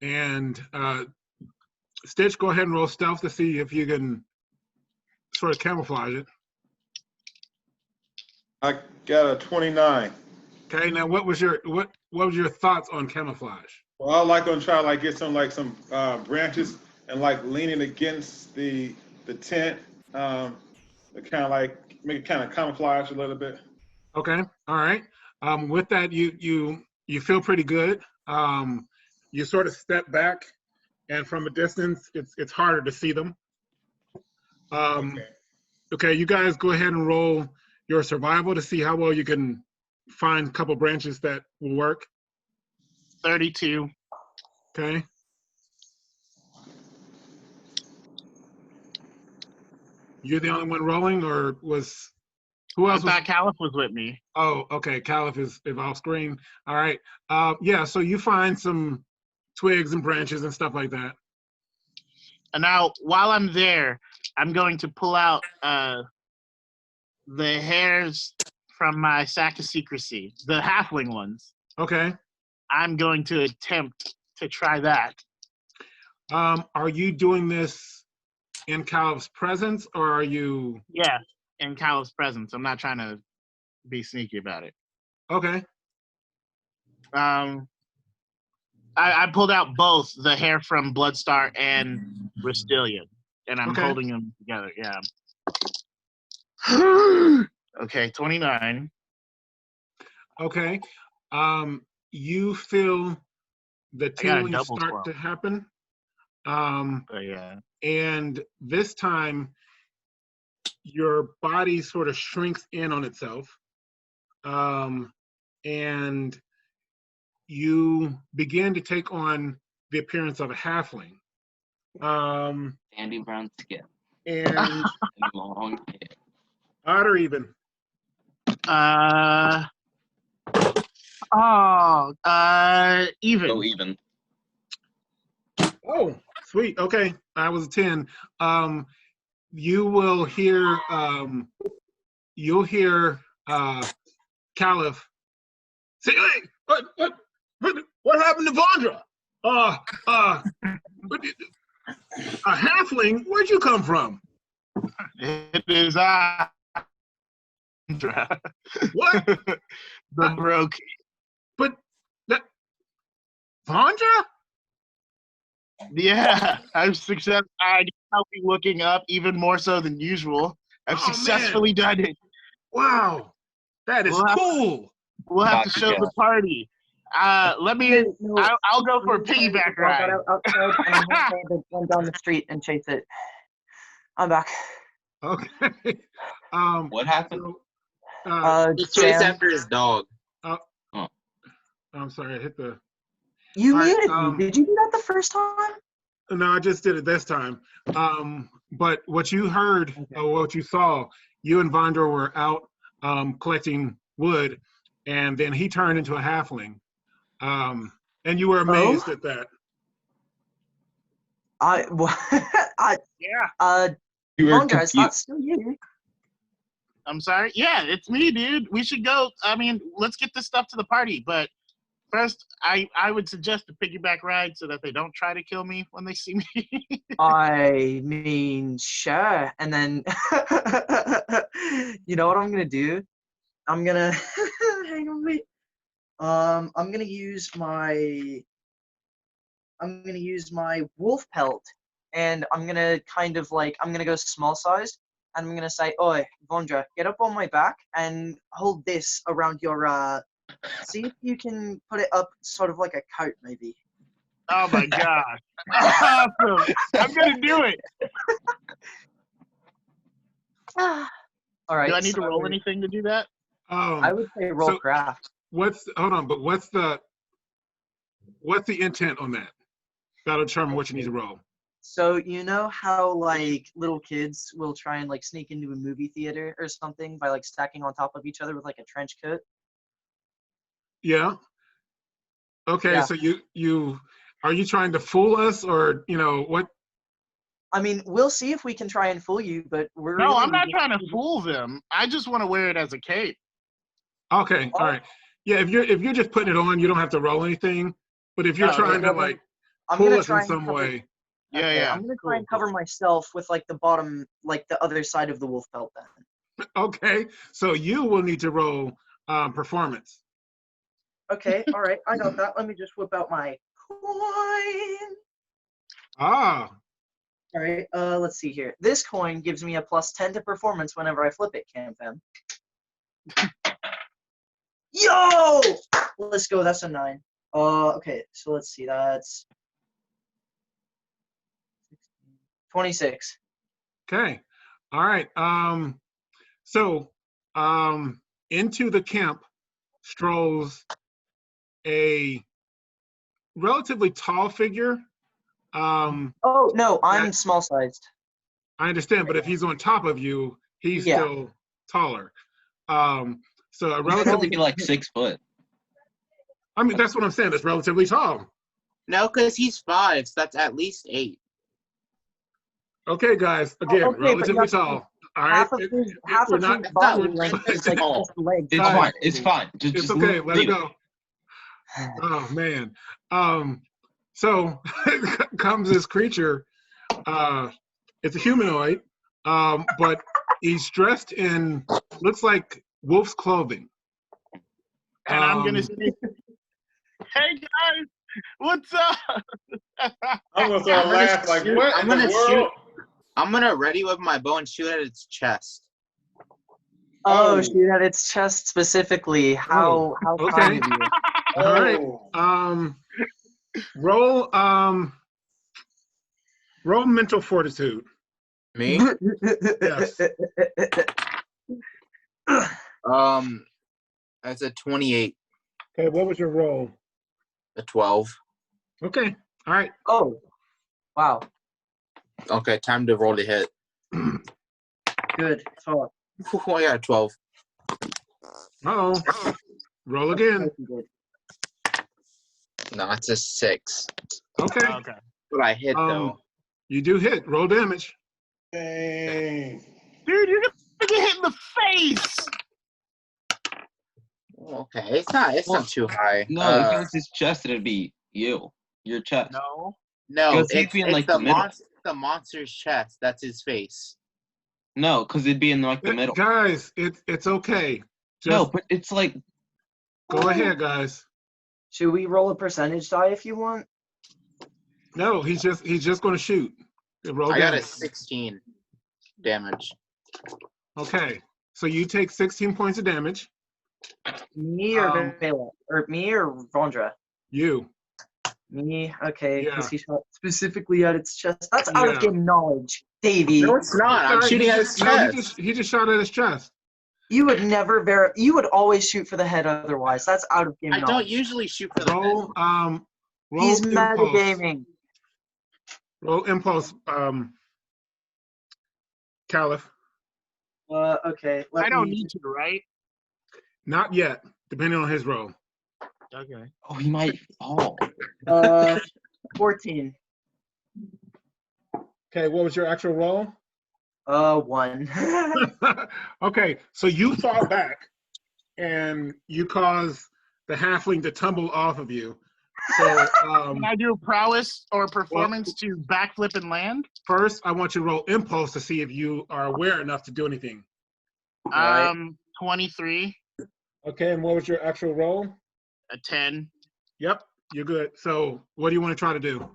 And Stitch, go ahead and roll stealth to see if you can sort of camouflage it. I got a 29. Okay. Now, what was your thoughts on camouflage? Well, I like gonna try to like get some branches and like leaning against the tent, to kind of like make it kind of camouflage a little bit. Okay. All right. With that, you feel pretty good. You sort of step back, and from a distance, it's harder to see them. Okay. You guys go ahead and roll your survival to see how well you can find a couple branches that will work. 32. Okay. You're the only one rolling, or was who I else was? thought Kaliff was with me. Oh, okay. Kaliff is off screen. All right. Yeah. So you find some twigs and branches and stuff like that. And now, while I'm there, I'm going to pull out the hairs from my sack of secrecy, the halfling ones. Okay. I'm going to attempt to try that. Are you doing this in Kaliff's presence, or are you? Yeah, in Kaliff's presence. I'm not trying to be sneaky about it. Okay. I pulled out both the hair from Bloodstar and Rasitlian, and I'm Okay. holding them together. Yeah. Okay, 29. Okay. You feel the I got a tingling double start 12. to happen. Yeah. And this time, your body sort of shrinks in on itself. And you begin to take on the appearance of a halfling. Sandy brown skin And and long hair. odd or even? Even. Go even. Oh, sweet. Okay. I was a 10. You will hear, you'll hear Kaliff say, hey, what happened to Vandra? A halfling? Where'd you come from? It is Vandra. What? The broke. But that Vandra? Yeah, I've be looking up even more so than usual. I've Oh, man. successfully done it. Wow, that is cool. We'll have to Gotcha. show the party. Let me. I'll go for a piggyback ride. Outside, and I'm going to run down the street and chase it. I'm back. Okay. What happened? So, He chased Sam, after his dog. I'm sorry, I hit the. you All right, muted me. Did you do that the first time? No, I just did it this time. But what you heard or what you saw, you and Vandra were out collecting wood, and then he turned into a halfling. And you were amazed at that. You were Vandra, it's not confused. still you. I'm sorry. Yeah, it's me, dude. We should go. I mean, let's get this stuff to the party. But first, I would suggest a piggyback ride so that they don't try to kill me when they see me. I mean, sure. And then, you know what I'm gonna do? I'm gonna hang on, wait. I'm gonna use my wolf pelt, and I'm gonna I'm gonna go small sized, and I'm gonna say, "Oi, Vandra, get up on my back and hold this around your see if you can put it up sort of like a coat, maybe." Oh my gosh. Awesome. I'm going to do it. All right. Do I need to roll anything to do that? I would say roll craft. Hold on, but what's the intent on that? That'll determine what you need to roll. So you know how like little kids will try and like sneak into a movie theater or something by like stacking on top of each other with like a trench coat? Yeah. Okay, Yeah. so you are you trying to fool us, or what? I mean, we'll see if we can try and fool you, but we're No, really I'm not trying to fool them. I just want to wear it as a cape. Okay, all right. Yeah, if you're just putting it on, you don't have to roll anything. But if you're trying to like fool us in some way, Yeah. I'm gonna try and cover myself with like the bottom, like the other side of the wolf belt then. okay. So you will need to roll performance. Okay, all right, I got that. Let me just whip out my coin. Ah. All right, let's see here. This coin gives me a +10 to performance whenever I flip it, Cam Fam. Yo! Let's go, that's a 9. Okay, so let's see, that's 26. Okay. All right. So into the camp strolls a relatively tall figure. Oh, no, I'm small sized. I understand, but if he's on top of you, he's still taller. So a He'd relatively only be like 6 foot. I mean, that's what I'm saying. It's relatively tall. No, because he's 5, so that's at least 8. Okay, guys. Again, Okay, relatively tall. All right. Half of his body length is like just legs. It's fine. It's fine. It's Just okay. Let it leave go. Oh man. So comes this creature. It's a humanoid, but he's dressed in looks like wolf's clothing. And I'm gonna say, "Hey guys, what's up?" I'm gonna start laughing like, what in the world? I'm gonna ready with my bow and shoot at its chest. Oh, shoot at its chest specifically. How okay. kind of you. All right. Roll mental fortitude. Me? Yes. That's a 28. Okay, what was your roll? A 12. Okay. All right. Oh, wow. Okay, time to roll to hit. Good talk. Oh, I got a 12. Uh-oh. Roll again. No, it's a 6. Okay. But I hit though. You do hit. Roll damage. Dang. Dude, you're gonna get hit in the face. Okay, it's not too high. No, if it was his chest, it'd be you. Your chest. No. No, Because he'd it's be in, like, the middle. the monster's chest. That's his face. No, because it'd be in like the middle. Guys, it's okay. No, Just but it's like go ahead, guys. Should we roll a percentage die if you want? No, he's just going to shoot. Roll I got a damage. 16 damage. Okay, so you take 16 points of damage. Me or Belac? Or me or Vandra? You. Me, okay, Yeah. because he shot specifically at its chest. That's out of Yeah. game knowledge, Davey. No, it's not. I'm shooting at his chest. He just shot at his chest. You would never you would always shoot for the head otherwise. That's out of game I knowledge. don't usually shoot for the head. Roll He's impulse. metagaming. Roll impulse, Kaliff. Okay. I don't need to, right? Not yet, depending on his roll. Okay. oh, he might fall. 14. Okay, what was your actual roll? 1. Okay, so you fall back, and you cause the halfling to tumble off of you. So Can I do prowess or performance to backflip and land? first, I want you to roll impulse to see if you are aware enough to do anything. 23, Okay, and what was your actual roll? a 10. Yep, you're good. So what do you want to try to do?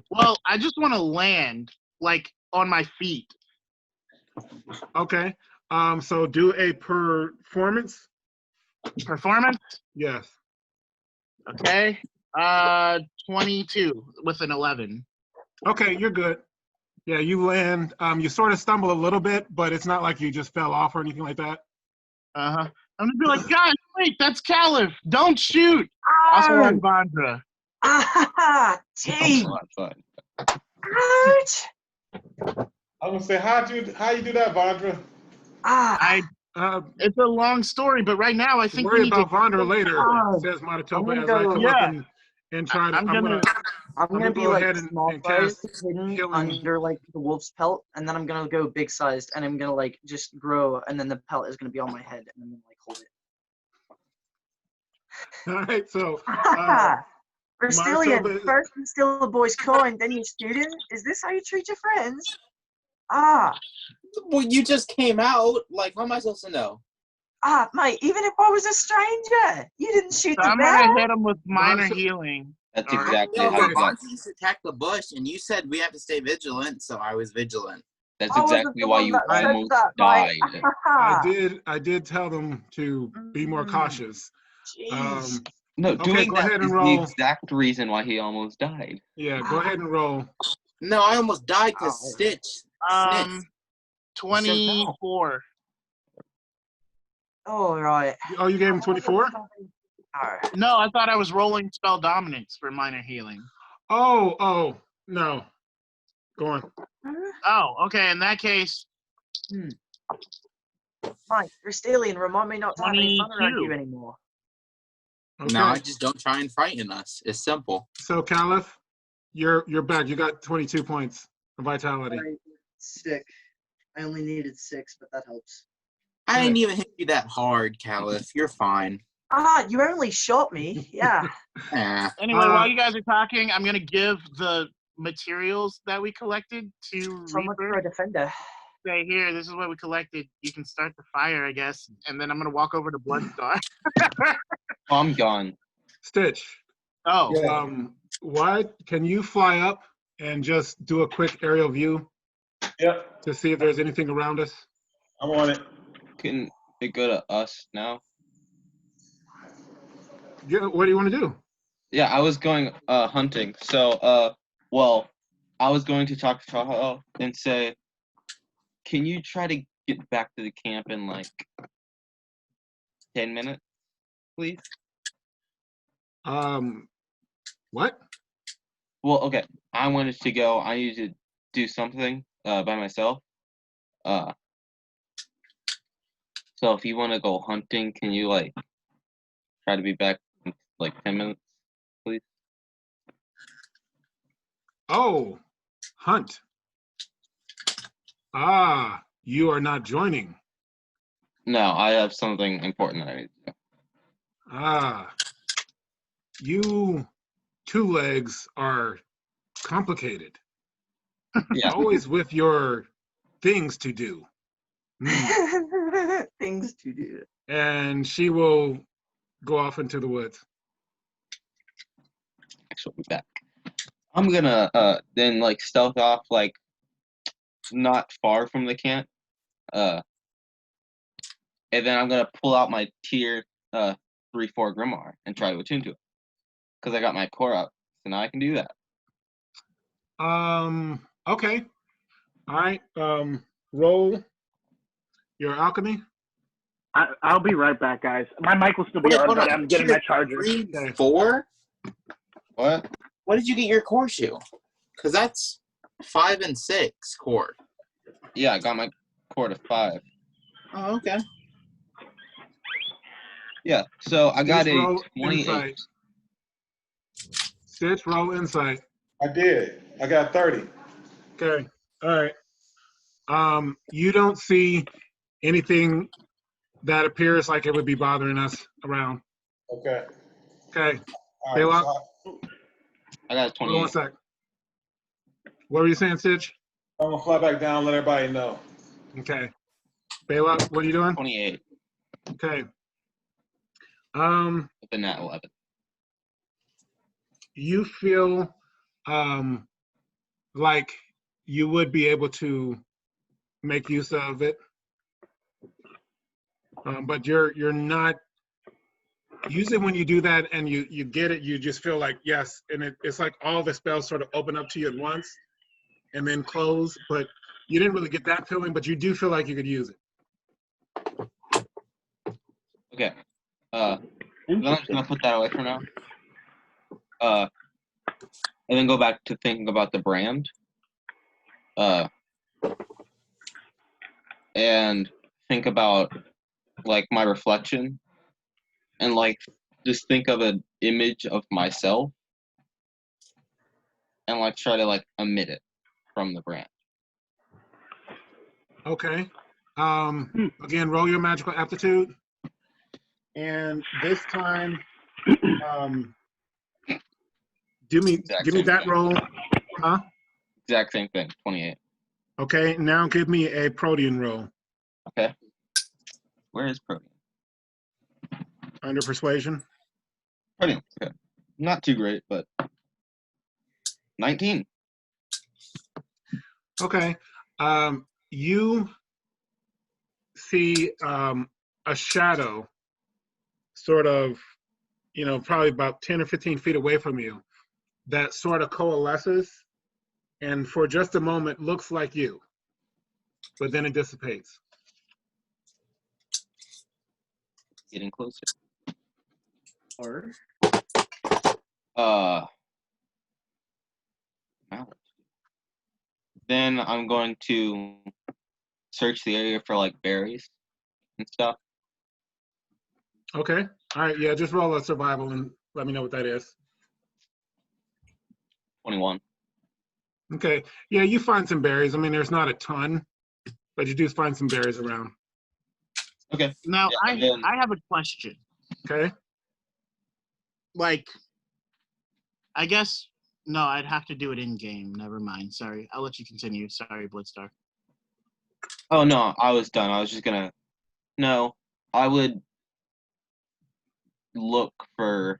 Well, I just want to land, like, on my feet. Okay, so do a performance. Performance? Yes. Okay. 22 with an 11. Okay, you're good. Yeah, you land. You sort of stumble a little bit, but it's not like you just fell off or anything like that. Uh-huh. I'm gonna be like, guys, wait, that's Kaliff. Don't shoot. Also on Vandra. Ah, team. Fine. Ouch. I'm gonna say how you do that, Vandra? Ah. It's a long story, but right now I think we Worry need about to. Vandra later, Oh, says I'm Manitoba gonna as I go- come Yeah. up and try to. I'm gonna be go like ahead and small cast sized, hidden healing. under like the wolf's pelt, and then I'm gonna go big sized, and I'm gonna like just grow, and then the pelt is gonna be on my head, and I'm gonna like hold it. All right, so Rasitlian, Manitoba- first you steal a boy's coin, then you student. Is this how you treat your friends? Ah, Well, you just came out. Like, how am I supposed to know? mate, even if I was a stranger, you didn't shoot So the I'm bear. gonna hit him with minor Monster- healing. That's All right. exactly No, how but you got. Bonzi used to attack the bush, and you said we have to stay vigilant, so I was vigilant. That's I wasn't exactly the why one you that said almost that, died. mate. I did tell them to be more cautious. Jeez. No, Okay, doing go that ahead and is the roll. exact reason why he almost died. Yeah, go ahead and roll. No, I almost died because Oh. Stitch. Snitch. 24. All right. Oh, you gave him 24? Alright. No, I thought I was rolling spell dominance for minor healing. Oh, no. Go on. Oh, okay. In that case, Mike, Rasitlian, remind me not to have any fun around 22. you anymore. Okay. No, I just don't try and frighten us. It's simple. So, Kaliff, you're back. You got 22 points of vitality. Alright, sick. I only needed 6, but that helps. I didn't even hit you that hard, Kaliff. You're fine. Ah, you only shot me. Yeah. anyway, while you guys are talking, I'm gonna give the materials that we collected to So much for Reaper. a defender. Say, here, this is what we collected. You can start the fire, I guess, and then I'm gonna walk over to Bloodstar. Oh, I'm gone. Stitch, Oh, why can you fly up and just do a quick aerial view Yep, to see if there's anything around us? I'm on it. Can it go to us now? Yeah, what do you want to do? Yeah, I was going hunting. So well, I was going to talk to Tahoe and say, can you try to get back to the camp in like 10 minutes, please? What? Well, okay. I wanted to go. I need to do something by myself. So if you want to go hunting, can you like try to be back in like 10 minutes, please? Oh, hunt. Ah, you are not joining. No, I have something important that I need to do. Ah, you two legs are complicated. Yeah. Always with your things to do. Things to do. And she will go off into the woods. Actually, be back. I'm gonna then like stealth off like not far from the camp. And then I'm gonna pull out my tier 3-4 grimoire and try to attune to it. Because I got my core up. So now I can do that. Okay. All right. Roll your alchemy. I'll be right back, guys. My mic will still be Wait, on, hold but on. I'm getting my charger. 3, Okay. 4? What? What did you get your core to? Because that's 5 and 6 core. Yeah, I got my core to 5. Oh, okay. Yeah, so I got Stitch, a roll 28. insight. Stitch, roll insight. I did. I got 30. Okay. All right. You don't see anything that appears like it would be bothering us around. Okay. Okay. All Belac, right. I got a hold on 28. a sec. What were you saying, Stitch? So I'm gonna fly back down and let everybody know. Okay. Belac, what are you doing? 28 Okay. with the nat 11. You feel like you would be able to make use of it, but you're not. Usually, when you do that and you get it, you just feel like yes, and it's like all the spells sort of open up to you at once, and then close. But you didn't really get that feeling, but you do feel like you could use it. Okay. Then I'm just gonna put that away for now. And then go back to thinking about the brand. And think about like my reflection, and like just think of an image of myself, and like try to like emit it from the brand. Okay. Again, roll your magical aptitude, and this time, give me same that thing. roll, huh? Exact same thing. 28. Okay. Now give me a protean roll Okay. Where is protein? under persuasion. Protein. Okay. Not too great, but 19. Okay. You see a shadow sort of, probably about 10 or 15 feet away from you that sort of coalesces and for just a moment looks like you, but then it dissipates. Getting closer. Or Then I'm going to search the area for like berries and stuff. Okay. All right. Yeah, just roll a survival and let me know what that is. 21. Okay. Yeah, you find some berries. I mean, there's not a ton, but you do find some berries around. Okay. Now, Yeah, I have a question. Okay. Like, I guess, no, I'd have to do it in game. Never mind. Sorry. I'll let you continue. Sorry, Bloodstar. Oh no, I was done. I was just gonna. No, I would look for.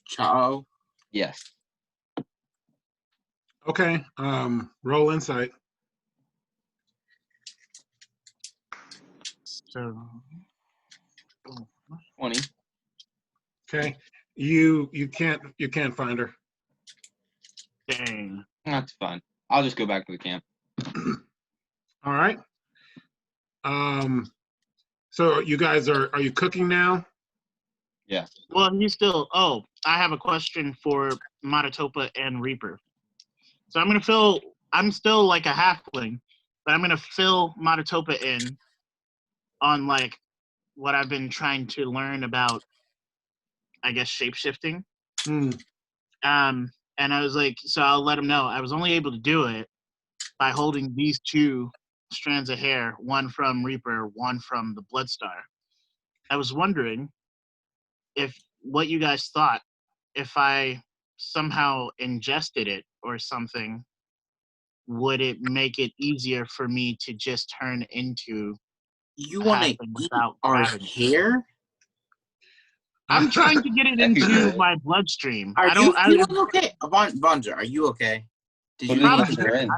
Ciao. Yes. Okay. Roll insight. So, 20. Okay. You can't find her. dang. That's fine. I'll just go back to the camp. All right. So you guys are you cooking now? Yeah. Well, he's still. Oh, I have a question for Matatopa and Reaper. So I'm still like a halfling, but I'm gonna fill Matatopa in on like what I've been trying to learn about, I guess, shape-shifting. And I was like, so I'll let him know. I was only able to do it by holding these two strands of hair, one from Reaper, one from the Bloodstar. I was wondering what you guys thought if I somehow ingested it or something, would it make it easier for me to just turn into You a want to halfling eat without our grabbing it? hair? I'm trying to get it into Everywhere. my bloodstream. Are I don't. you okay? Vandra, are you okay? Did Put you it in Probably. the syringe.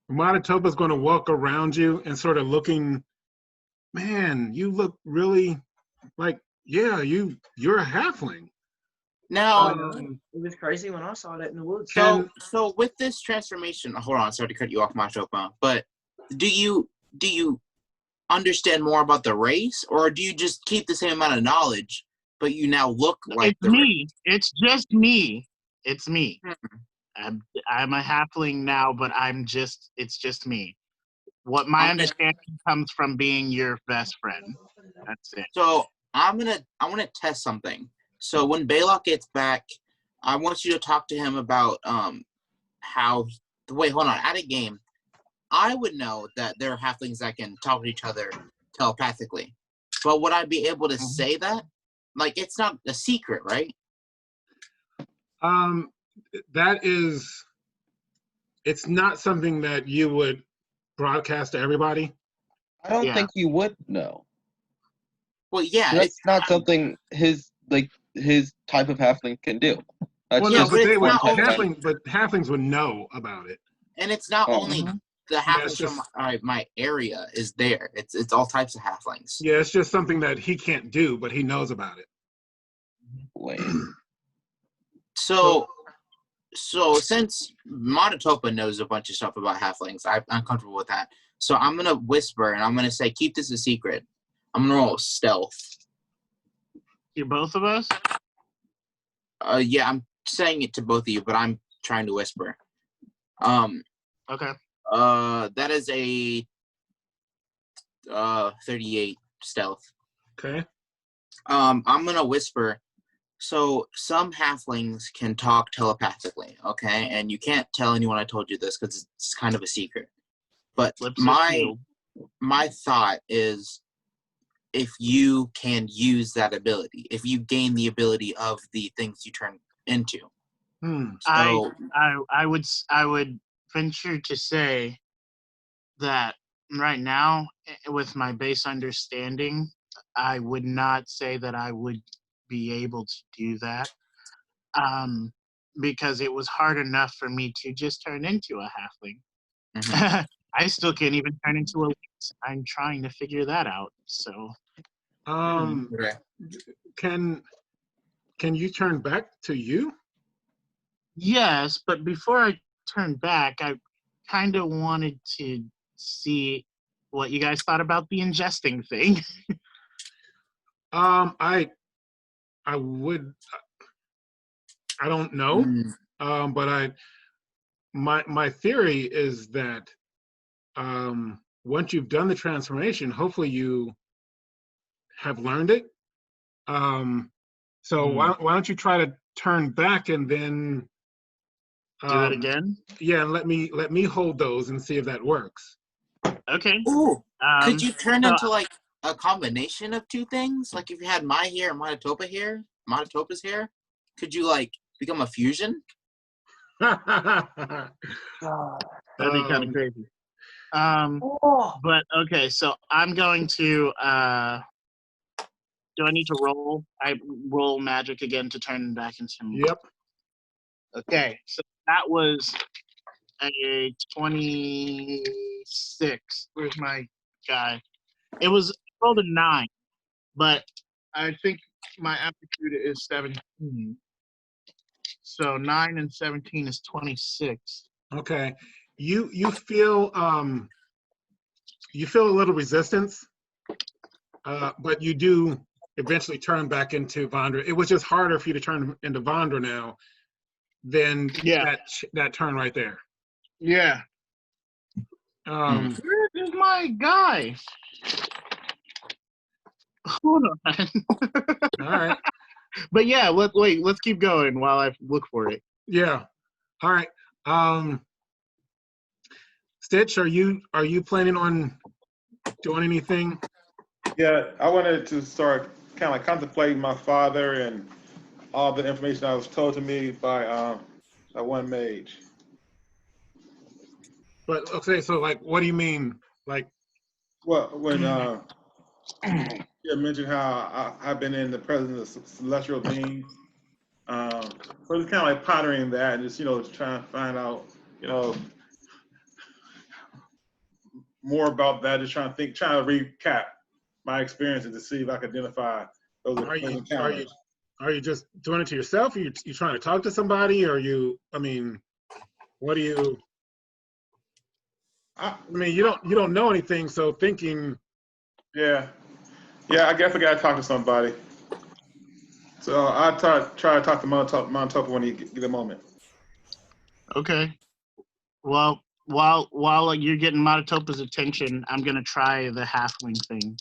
Manitoba's going to walk around you and sort of looking, man, you look really like, yeah, you're a halfling. now? It was crazy when I saw that in the woods. So with this transformation, hold on, sorry to cut you off, Manitoba, but do you understand more about the race, or do you just keep the same amount of knowledge, but you now look like It's me. It's just me. It's me. Hmm. I'm a halfling now, but it's just me. What my Okay. understanding comes from being your best friend. That's it. So I want to test something. So when Belac gets back, I want you to talk to him about how. Wait, hold on. At a game, I would know that there are halflings that can talk to each other telepathically, but would I be able to say that? Like, it's not a secret, right? It's not something that you would broadcast to everybody. I don't Yeah. think you would know. Well, yeah, That's not something his type of halfling can do. That's Well, Yeah, no, just but they would. not only- Halflings would know about it. and it's not Oh. only the Yeah, halflings it's just- from my area is there. It's all types of halflings. Yeah, it's just something that he can't do, but he knows about it. lame. So since Manitoba knows a bunch of stuff about halflings, I'm comfortable with that. So I'm gonna whisper and I'm gonna say, keep this a secret. I'm gonna roll stealth. You both of us? Yeah, I'm saying it to both of you, but I'm trying to whisper. Okay. That is a 38 stealth. Okay. I'm gonna whisper. So some halflings can talk telepathically, okay? And you can't tell anyone I told you this because it's kind of a secret. But Lips are sealed. my thought is, if you can use that ability, if you gain the ability of the things you turn into. So I would venture to say that right now, with my base understanding, I would not say that I would be able to do that, because it was hard enough for me to just turn into a halfling. mhm. I still can't even turn into a lynx. I'm trying to figure that out. So Okay. Can you turn back to you? yes, but before I turn back, I kind of wanted to see what you guys thought about the ingesting thing. I would. I don't know. Mm. But my theory is that once you've done the transformation, hopefully you have learned it. So why don't you try to turn back and then Do it again? Yeah, and let me hold those and see if that works. Okay. Ooh, could you turn so- into like a combination of two things? Like if you had my hair and Manitoba's hair, could you like become a fusion? That'd be kind of crazy. But okay, so I'm going to. Do I need to roll? I roll magic again to turn back into. Yep. Okay, so that was a 26. Where's my guy? It was rolled a 9, but I think my aptitude is 17. So 9 and 17 is 26. Okay. You feel a little resistance, but you do eventually turn back into Vandra. It was just harder for you to turn into Vandra now than that turn right there. Yeah. Where is my guy? Hold on. All right. But yeah, let's keep going while I look for it. Yeah. All right. Stitch, are you planning on doing anything? Yeah, I wanted to start kind of like contemplating my father and all the information that was told to me by one mage. But okay, so like, what do you mean? Like, Well, when you mentioned how I've been in the presence of celestial beings, so it's kind of like pondering that and just trying to find out more about that. Just trying to recap my experiences to see if I can identify those encounters. Are you just doing it to yourself? Are you trying to talk to somebody? Or I mean, what do you? I mean, you don't know anything, so thinking. Yeah, I guess I gotta talk to somebody. So I try to talk to Montopa when he get a moment. Okay. Well, while you're getting Monotopa's attention, I'm gonna try the halfling thing.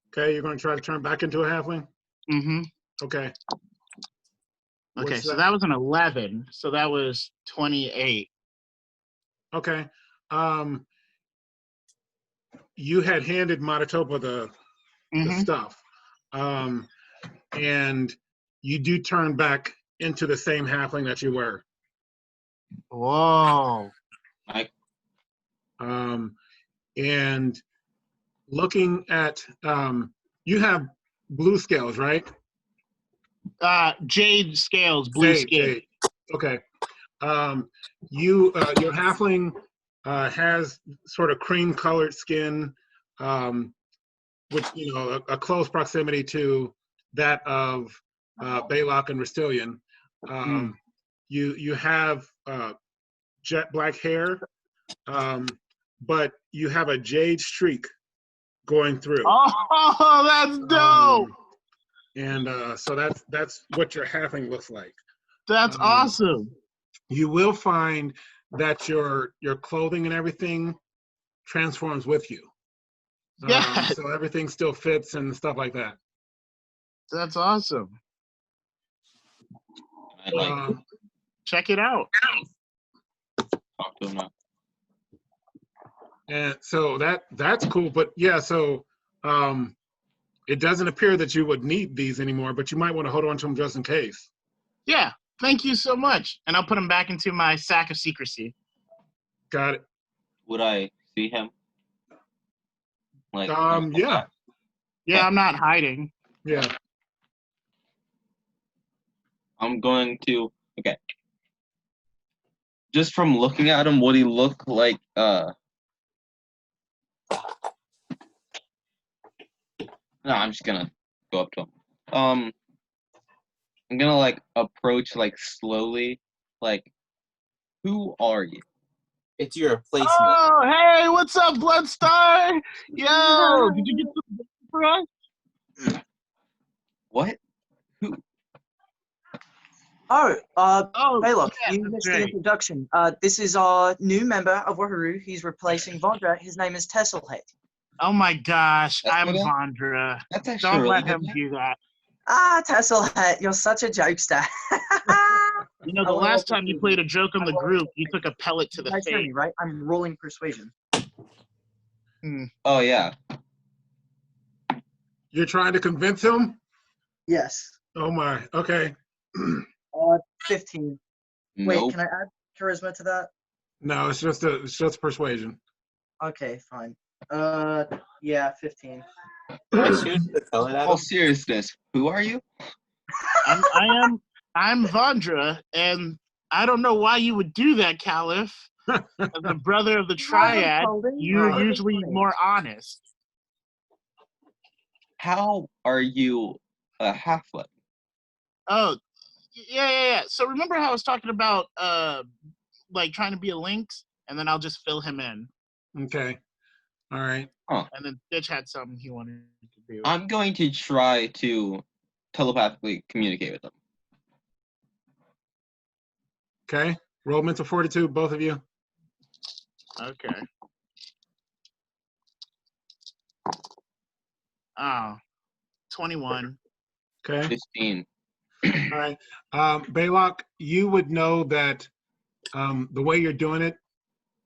Okay, you're gonna try to turn back into a halfling? Mm-hmm. Okay. Okay, so that was an 11. So that was 28. Okay. You had handed Monotopa the stuff. And you do turn back into the same halfling that you were. Whoa. And looking at, you have blue scales, right? Jade scales, blue scales. Jade. Okay. Your halfling has sort of cream-colored skin, which a close proximity to that of Belac and Rasitlian. You have jet black hair, but you have a jade streak going through. Oh, that's dope! So that's what your halfling looks like. That's awesome. You will find that your clothing and everything transforms with you. Yeah. So everything still fits and stuff like that. That's awesome. Check it out. Talk to him now. And so that's cool. But yeah, so it doesn't appear that you would need these anymore, but you might want to hold on to them just in case. Yeah. Thank you so much. And I'll put them back into my sack of secrecy. Got it. Would I see him? Like, yeah. Yeah, I'm not hiding. Yeah. I'm going to, okay. Just from looking at him, would he look like, no, I'm just gonna go up to him. I'm gonna, like, approach, like, slowly, like, who are you? It's your replacement. Oh, hey, what's up, Bloodstar? Yo, did you get some for us? What? Who? Hey, look, yeah, you missed the introduction. This is our new member of Wahuru. He's replacing Vandra. His name is Tesselhead. Oh my gosh, That's I'm what Vandra. That's actually Don't really let good him name. do that. Ah, Tesselhead, you're such a jokester. You know, the last time you played a joke on the group, you took a pellet to the Nice hearing face. me, right? I'm rolling persuasion. Oh, yeah. You're trying to convince him? Yes. Oh my. Okay. 15. Nope. Wait, can I add charisma to that? No, it's just persuasion. Okay, fine. Yeah, 15. All seriousness, who are you? I'm Vandra, and I don't know why you would do that, Kaliff. As the brother of the Triad, you're usually more honest. How are you a halfling? Oh, yeah. So remember how I was talking about, like, trying to be a lynx, and then I'll just fill him in. Okay. All right. Huh. And then Stitch had something he wanted to do. I'm going to try to telepathically communicate with them. Okay. Roll mental fortitude, both of you. Okay. Oh, 21. Okay. 15. All right. Belac, you would know that the way you're doing it,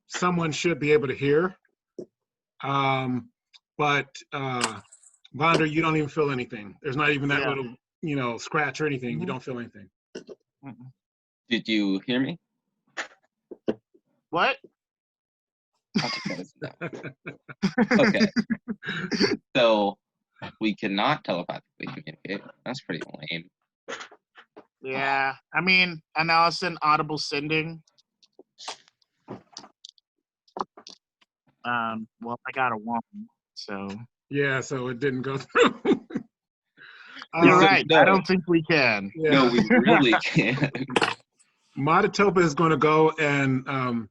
someone should be able to hear. But Vandra, you don't even feel anything. There's not even that little, scratch or anything. You don't feel anything. Did you hear me? What? Okay. So we cannot telepathically communicate. That's pretty lame. Yeah. I mean, and now it's an audible sending. Well, I got a 1, so. Yeah, so it didn't go through. You're right. No. I don't think we can. Yeah. No, we really can't. Matatopa is going to go and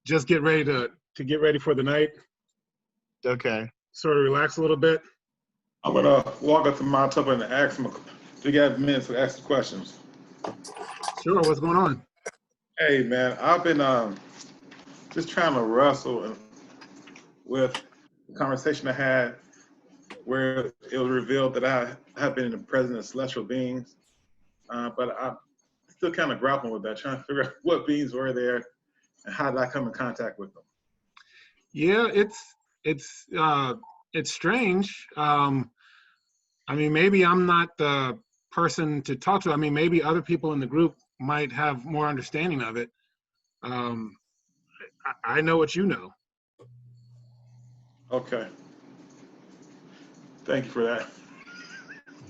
just get ready to get ready for the night. Okay. Sort of relax a little bit. I'm gonna walk up to Matatopa and ask him. Do you have minutes to ask the questions? Sure. What's going on? Hey man, I've been just trying to wrestle with the conversation I had where it was revealed that I have been in the presence of celestial beings, but I'm still kind of grappling with that, trying to figure out what beings were there and how did I come in contact with them. Yeah, it's strange. I mean, maybe I'm not the person to talk to. I mean, maybe other people in the group might have more understanding of it. I know what you know. Okay. Thank you for that.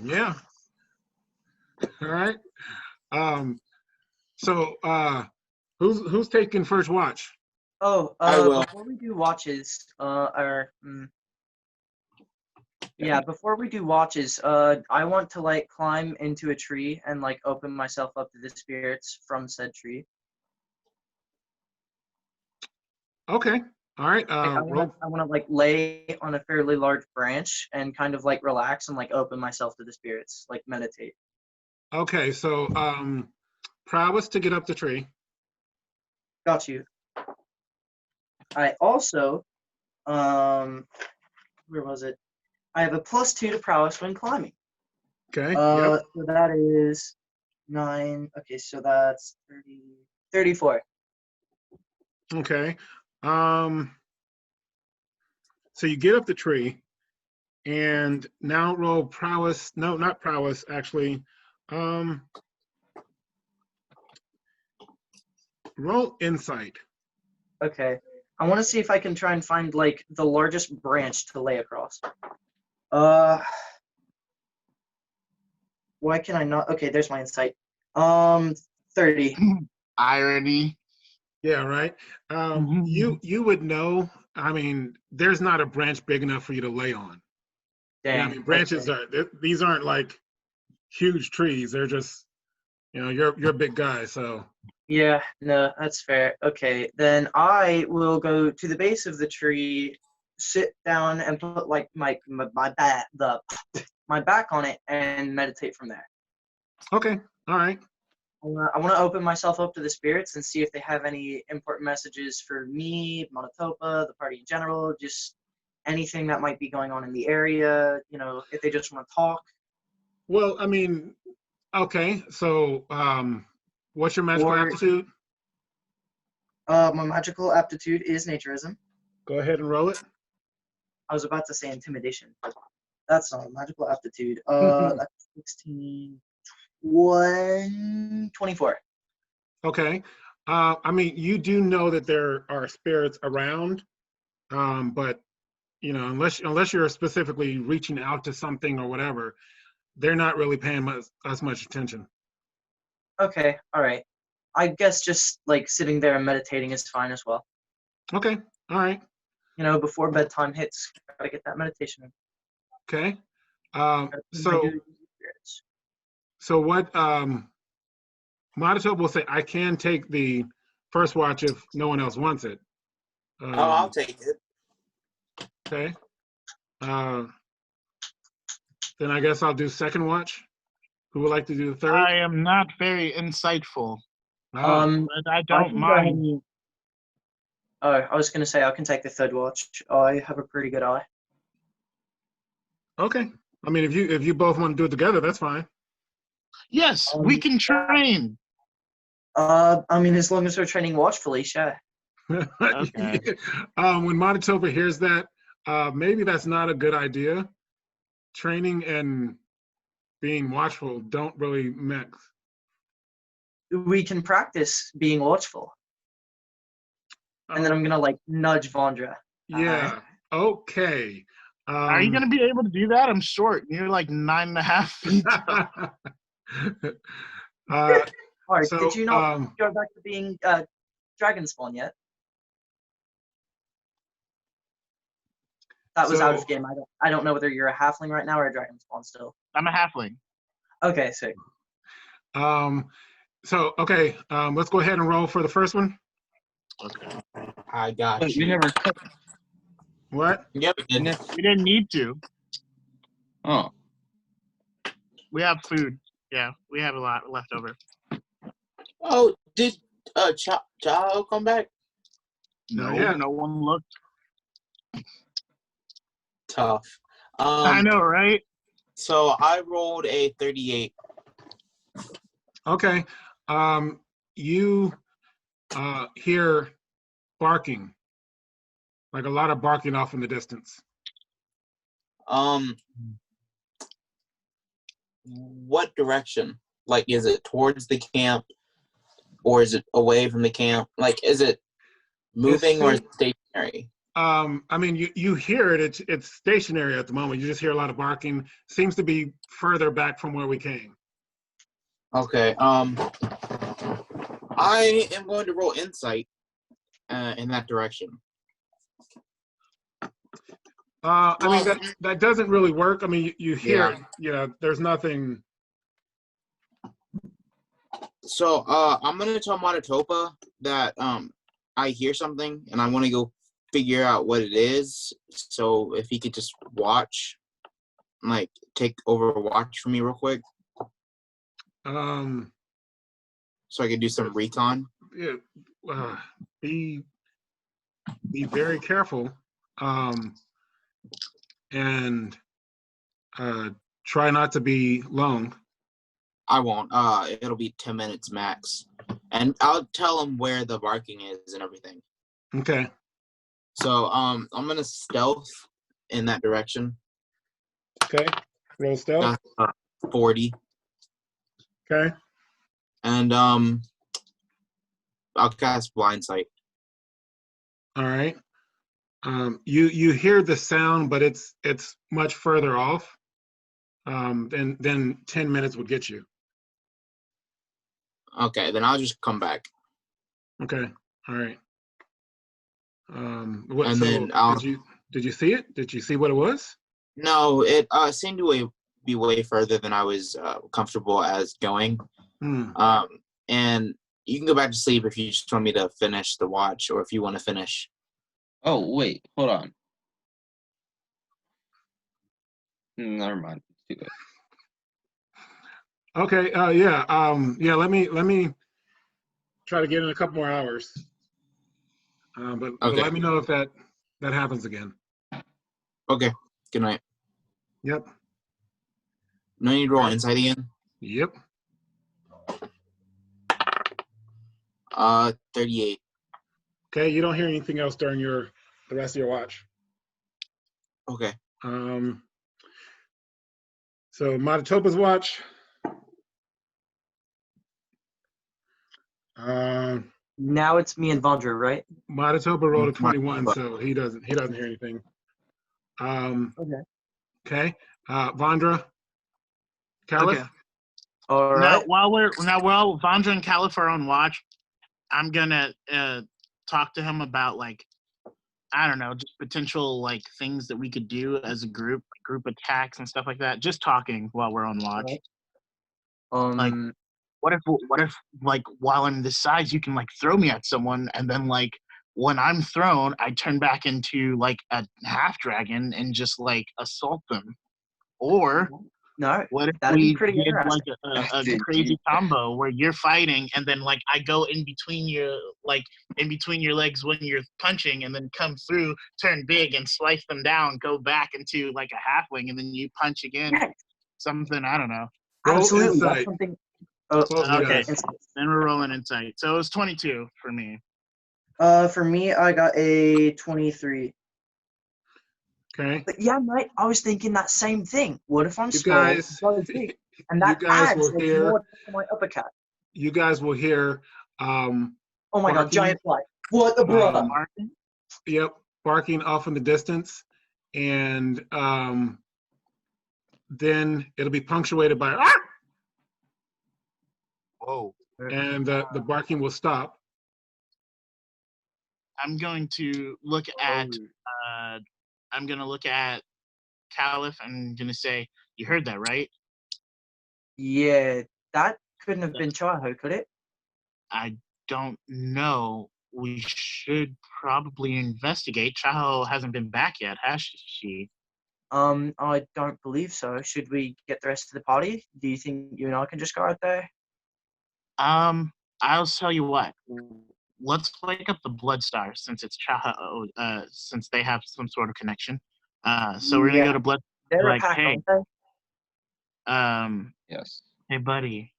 Yeah. All right. So who's taking first watch? Oh, I will. before we do watches, before we do watches, I want to like climb into a tree and like open myself up to the spirits from said tree. Okay. All right. I want to like lay on a fairly large branch and kind of like relax and like open myself to the spirits, like meditate. Okay. So prowess to get up the tree. Got you. I also, where was it? I have a +2 to prowess when climbing. Okay. Yep. So that is 9. Okay, so that's 30, 34. Okay. So you get up the tree, and now roll prowess. No, not prowess. Actually, roll insight. Okay. I want to see if I can try and find like the largest branch to lay across. Why can I not? Okay, there's my insight. 30. Irony. Yeah. Right. You would know. I mean, there's not a branch big enough for you to lay on. Dang. Yeah, I mean, branches these aren't like huge trees. They're just, you're a big guy, so. Yeah, no, that's fair. Okay, then I will go to the base of the tree, sit down, and put like my back on it and meditate from there. Okay. All right. I want to open myself up to the spirits and see if they have any important messages for me, Matatopa, the party in general, just anything that might be going on in the area, if they just want to talk. Well, I mean, okay. So, what's your magical aptitude? My magical aptitude is naturism. Go ahead and roll it. I was about to say intimidation, but that's not a magical aptitude. That's 16, 24. Okay. I mean, you do know that there are spirits around, but unless you're specifically reaching out to something or whatever, they're not really paying us much attention. Okay. All right. I guess just like sitting there and meditating is fine as well. Okay. All right. Before bedtime hits, gotta get that meditation in. Okay. So what Matatopa will say, I can take the first watch if no one else wants it. I'll take it. Okay. Then I guess I'll do second watch. Who would like to do the third? I am not very insightful. But I don't mind. I was gonna say I can take the third watch. I have a pretty good eye. Okay. I mean, if you both want to do it together, that's fine. Yes, we can train. I mean, as long as we're training watchfully, sure. Okay. When Matatopa hears that, maybe that's not a good idea. Training and being watchful don't really mix. We can practice being watchful. And then I'm gonna like nudge Vandra. Yeah. Okay. Are you gonna be able to do that? I'm short. You're like 9.5 feet tall. All right. So, did you not go back to being dragon spawn yet? That was out of game. I don't know whether you're a halfling right now or a dragon spawn still. I'm a halfling. Okay, sick. So okay, let's go ahead and roll for the first one. Okay. I got But you. you never cooked. What? Yep. Didn't it? We didn't need to. Oh. We have food. Yeah, we have a lot left over. Oh, did Chao come back? Not No, yet. no one looked. Tough. I know, right? So I rolled a 38. Okay. You hear barking, like a lot of barking off in the distance. What direction? Like, is it towards the camp, or is it away from the camp? Like, is it moving or stationary? I mean, you hear it. It's stationary at the moment. You just hear a lot of barking. Seems to be further back from where we came. Okay. I am going to roll insight in that direction. I mean, that doesn't really work. I mean, you hear it. You know, there's nothing. So I'm gonna tell Matatopa that I hear something and I want to go figure out what it is. So if he could just watch, like take over watch for me real quick, so I could do some recon. Yeah, be very careful, and try not to be long. I won't. It'll be 10 minutes max, and I'll tell him where the barking is and everything. Okay. So I'm gonna stealth in that direction. Okay. Roll stealth. That's 40. Okay. And I'll cast blind sight. All right. You hear the sound, but it's much further off. Than 10 minutes would get you. Okay, then I'll just come back. Okay. All right. And So then I'll. did you see it? Did you see what it was? No, it seemed to be way further than I was comfortable as going. And you can go back to sleep if you just want me to finish the watch, or if you want to finish. Oh, wait. Hold on. Never mind. Too late. Okay. Yeah. Let me try to get in a couple more hours. But let me know if that happens again. Okay. Good night. Yep. No need to roll insight again. Yep. 38. Okay. You don't hear anything else during the rest of your watch. Okay. So Matatopa's watch. Now it's me and Vandra, right? Matatopa rolled a 21, so he doesn't hear anything. Okay. Vandra. Kaliff. Okay. All right. While Vandra and Kaliff are on watch, I'm gonna talk to him about, like, I don't know, just potential like things that we could do as a group attacks and stuff like that. Just talking while we're on watch. Like, what if like while I'm this size, you can like throw me at someone, and then like when I'm thrown, I turn back into like a half dragon and just like assault them. Or no, what if that'd we be pretty did interesting. like a crazy combo where you're fighting and then like I go in between your legs when you're punching, and then come through, turn big and slice them down, go back into like a halfling, and then you punch again. Yes. Something, I don't know. Roll Absolutely. insight. That's something. Both of you Okay. guys. Then we're rolling insight. So it was 22 for me. For me, I got a 23. Okay. But yeah, mate, I was thinking that same thing. What if I'm You small, guys- so big, and that you guys adds will like, hear- more to my uppercut? You guys will hear. Oh my god, barking. giant fly. What the bruh? Barking? Yep, barking off in the distance, and then it'll be punctuated by "Arr!" Whoa. and the barking will stop. I'm going to look at Kaliff. I'm gonna say, you heard that, right? Yeah, that couldn't have been Chaho, could it? I don't know. We should probably investigate. Chaho hasn't been back yet, has she? I don't believe so. Should we get the rest of the party? Do you think you and I can just go out there? I'll tell you what. Let's wake up the Bloodstar since it's Chaho. Since they have some sort of connection. So we're gonna go to Blood. They're Like, a pack, hey, aren't they? Yes. hey, buddy.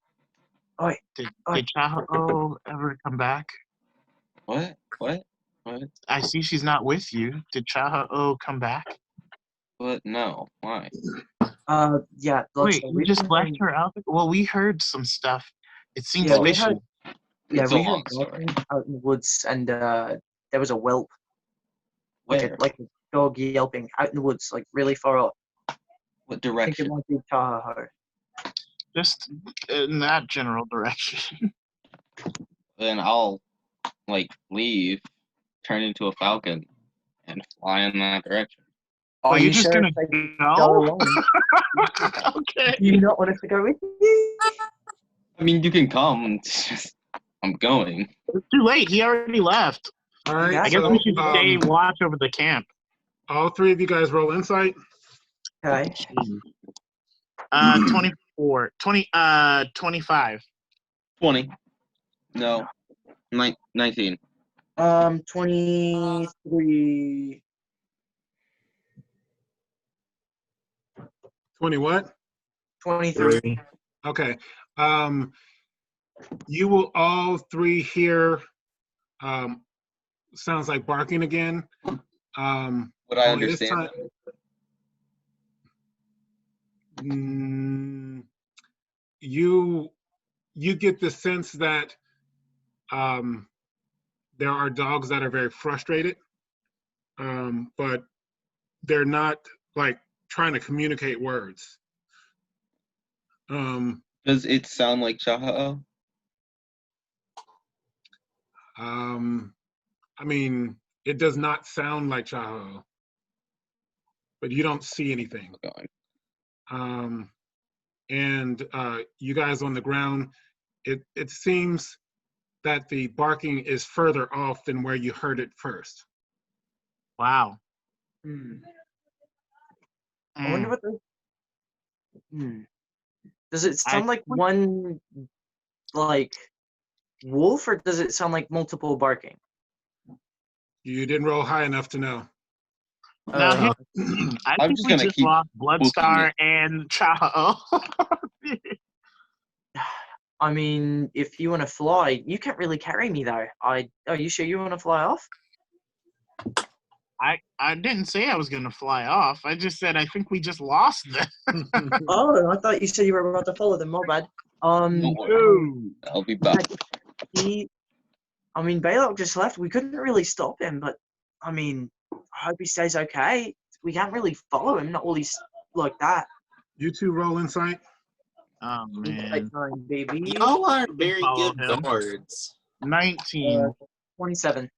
Oi, Did oi. Chaho ever come back? What? I see she's not with you. Did Chaho come back? What? No. Why? Yeah. Wait, Bloodstar, you just left her out? Well, we heard some stuff. It seems Yeah, we fishy. heard. Yeah, It's a we heard long story. barking out in the woods, and there was a whelp, Where? like a dog yelping out in the woods, like really far off. What I think it direction? might be Chaho. Just in that general direction. Then I'll leave, turn into a falcon, and fly in that direction. Oh, you're just sure gonna if they go? along? Okay. Do you not want us to go with you? I mean, you can come. It's just I'm going. It's too late. He already left. All right. Yeah, I guess so, we should stay watch over the camp. all three of you guys roll insight. Okay. 24. 25. 20. No. 19. 23. 20 what? 23. Okay. You will all three hear sounds like barking again. Would I Only this understand? time, you get the sense that there are dogs that are very frustrated, but they're not like trying to communicate words. Does it sound like Chaho? I mean, it does not sound like Chaho, but you don't see anything. And you guys on the ground, it seems that the barking is further off than where you heard it first. Wow. I wonder what the. Does it sound like would- one, like, wolf, or does it sound like multiple barking? You didn't roll high enough to know. Now, Uh, I I'm think just we gonna just keep lost Bloodstar booking and Chaho. I mean, if you want to fly, you can't really carry me though. Are you sure you want to fly off? I didn't say I was gonna fly off. I just said I think we just lost them. Oh, I thought you said you were about to follow them. My bad. Don't worry. I'll be back. Belac just left. We couldn't really stop him, but I mean, I hope he stays okay. We can't really follow him. Not all he's like that. You two roll insight. Oh Insight man. 9, baby. Y'all are very Follow good him. guards. 19. 27.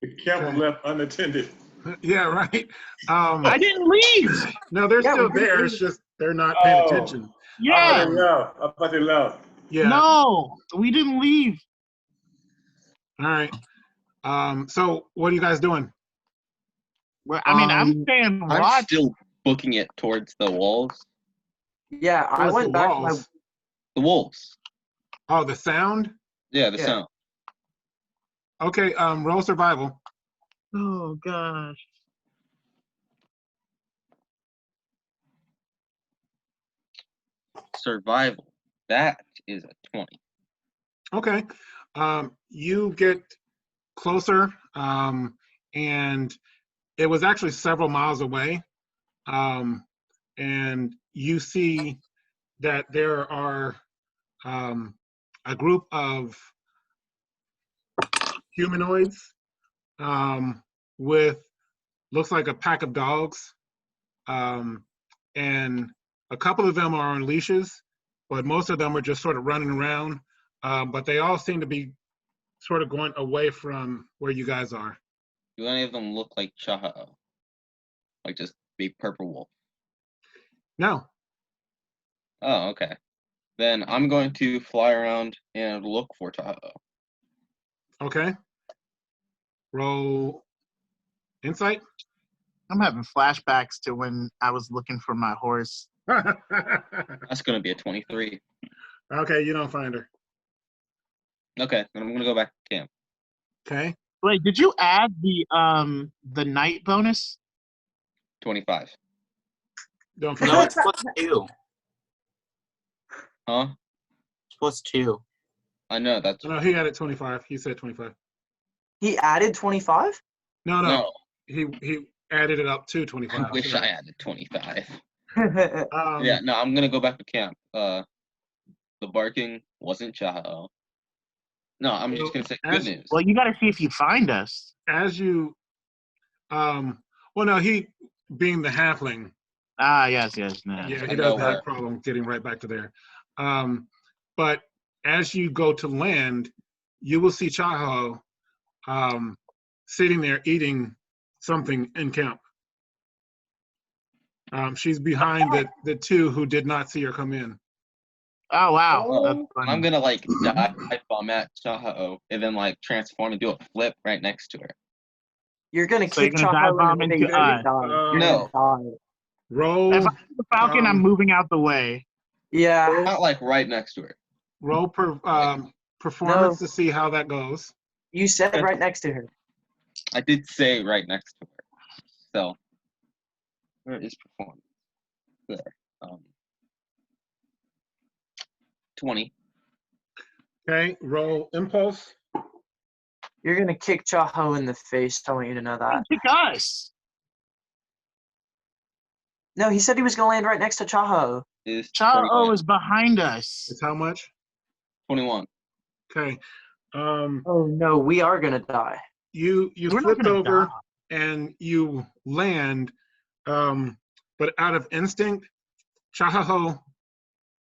The camp was left unattended. Yeah, right. I didn't leave. No, they're Yeah, still we- there. It's just they're not paying Oh. attention. Yeah. I thought they left. Yeah. No, we didn't leave. All right. So what are you guys doing? Well, I mean, I'm Um, staying I'm watch. still booking it towards the walls. Yeah, I Where's went the back. walls? The wolves. Oh, the sound? Yeah, the Yeah. sound. Okay, roll survival. Oh gosh. Survival. That is a 20. Okay. You get closer, and it was actually several miles away. And you see that there are a group of humanoids with looks like a pack of dogs, and a couple of them are on leashes, but most of them are just sort of running around. But they all seem to be sort of going away from where you guys are. Do any of them look like Chaho? Like just big purple wolf? No. Oh, okay. Then I'm going to fly around and look for Chaho. Okay. Roll insight. I'm having flashbacks to when I was looking for my horse. That's going to be a 23. Okay, you don't find her. Okay, then I'm going to go back to camp. Okay. Wait, did you add the night bonus? 25. Don't find No, her. it's +2. Huh? It's +2. I know, that's... No, he added 25. He said 25. He added 25? No. No, He added it up to I 25. wish I added 25. Um, Yeah, no, I'm going to go back to camp. The barking wasn't Chaho. No, I'm just going to say good as- news. Well, you got to see if you find us. As you, well, no, he being the halfling, Ah, yes. No. yeah, he I doesn't know have where. a problem getting right back to there. But as you go to land, you will see Chaho sitting there eating something in camp. She's behind the two who did not see her come in. Oh, wow. Oh. That's funny. I'm going to, like, dive bomb at Chaho and then, like, transform and do a flip right next to her. You're gonna So you're kick gonna dive Chaho bomb in the into face. You're us. gonna die. You're No. gonna die. Roll, If I'm the Falcon, I'm um, moving out the way. Yeah. Not, like, right next to her. roll performance to see how that goes. You said right next to her. I did say right next to her. So, where is performance? There. 20. Okay, roll impulse. You're gonna kick Chaho in the face. I want you to know that. Kick us. No, he said he was gonna land right next to Chaho. Is Chaho 21. is behind us. It's how much? 21. Okay. Oh no, we are gonna die. You We're not flipped gonna over die. and you land, but out of instinct, Chaho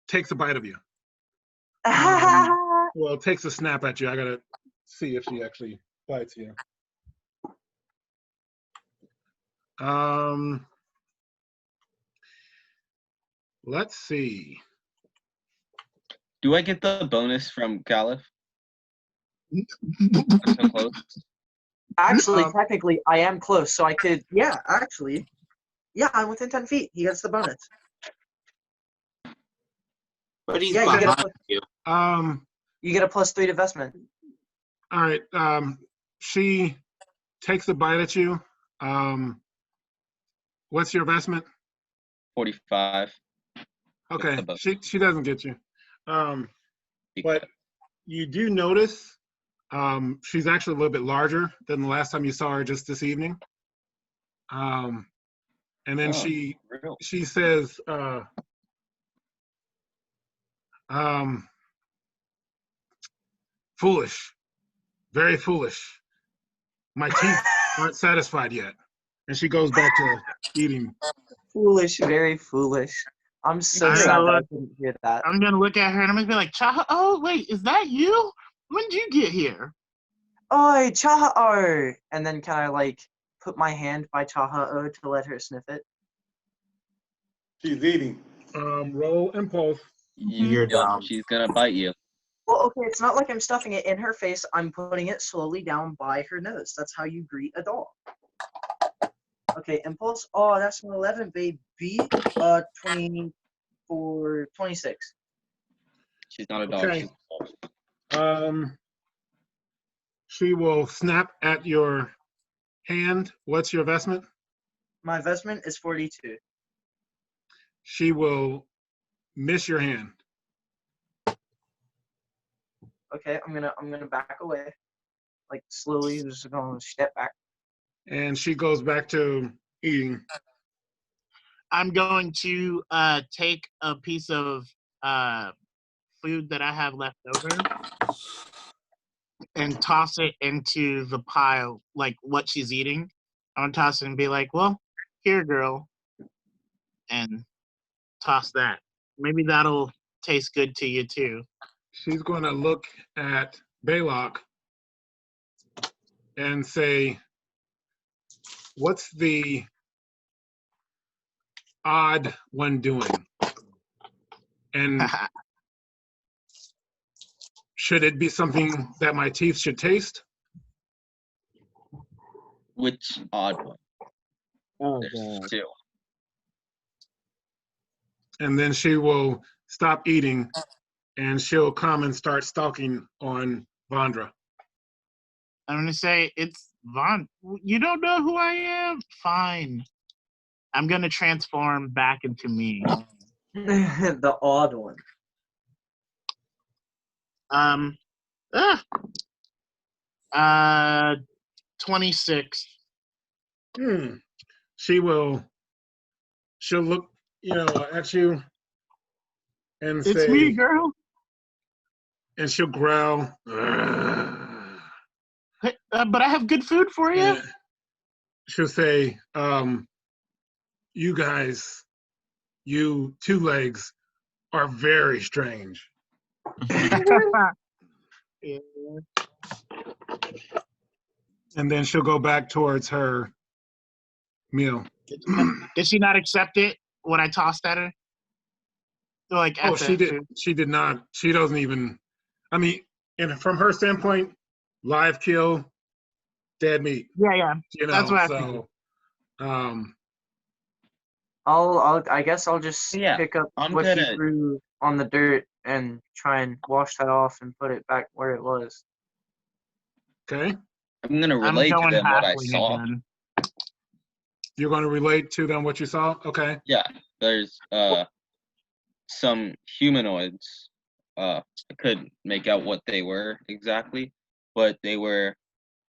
takes a bite of you. Well, takes a snap at you. I gotta see if she actually bites you. Let's see. Do I get the bonus from Kaliff? I'm so close. Actually, technically, I am close, so I could. Yeah, actually, yeah, I'm within 10 feet. He gets the bonus. But he's Yeah, you get a behind you. You get a +3 to investment. All right. She takes a bite at you. What's your investment? 45. Okay. the bonus. She doesn't get you. But you do notice she's actually a little bit larger than the last time you saw her just this evening. And then Oh, real. she says, foolish, very foolish. My teeth aren't satisfied yet. And she goes back to eating. Foolish, very foolish. I'm so I sad know that I what- couldn't hear that. I'm gonna look at her and I'm gonna be like, Chaho, oh wait, is that you? When did you get here? Oi, Chaho! And then can I like put my hand by Chaho to let her sniff it? She's eating. Roll impulse. You're Yep, dumb. she's gonna bite you. Well, okay, it's not like I'm stuffing it in her face. I'm putting it slowly down by her nose. That's how you greet a dog. Okay, impulse. Oh, that's an 11, baby. 24, 26. She's not a dog. Okay. She's a wolf. She will snap at your hand. What's your investment? My investment is 42. She will miss your hand. Okay, I'm gonna back away, like slowly, just gonna step back. And she goes back to eating. I'm going to take a piece of food that I have left over. and toss it into the pile, like what she's eating. I'm gonna toss it and be like, "Well, here, girl," and toss that. Maybe that'll taste good to you too. She's going to look at Belac and say, "What's the odd one doing? And should it be something that my teeth should taste?" Which odd one? Oh There's two. And then she will stop eating and she'll come and start stalking on Vandra. I'm gonna say it's Von. You don't know who I am? Fine. I'm gonna transform back into me. The odd one. Ah, 26. She'll look, at you and It's say, me, girl. and she'll growl. Hey, but I have good food for you. And she'll say, you guys, you two legs are very strange. Yeah. And then she'll go back towards her meal. Did she not accept it when I tossed at her? So like, Oh, she did. She did not. She doesn't even. I mean, and from her standpoint, live kill, dead meat. Yeah. That's what I so. I guess I'll just pick up what she threw on the dirt and try and wash that off and put it back where it was. Okay. I'm gonna relate to them what I saw. Again. You're going to relate to them what you saw? Okay. Yeah, there's some humanoids. I couldn't make out what they were exactly, but they were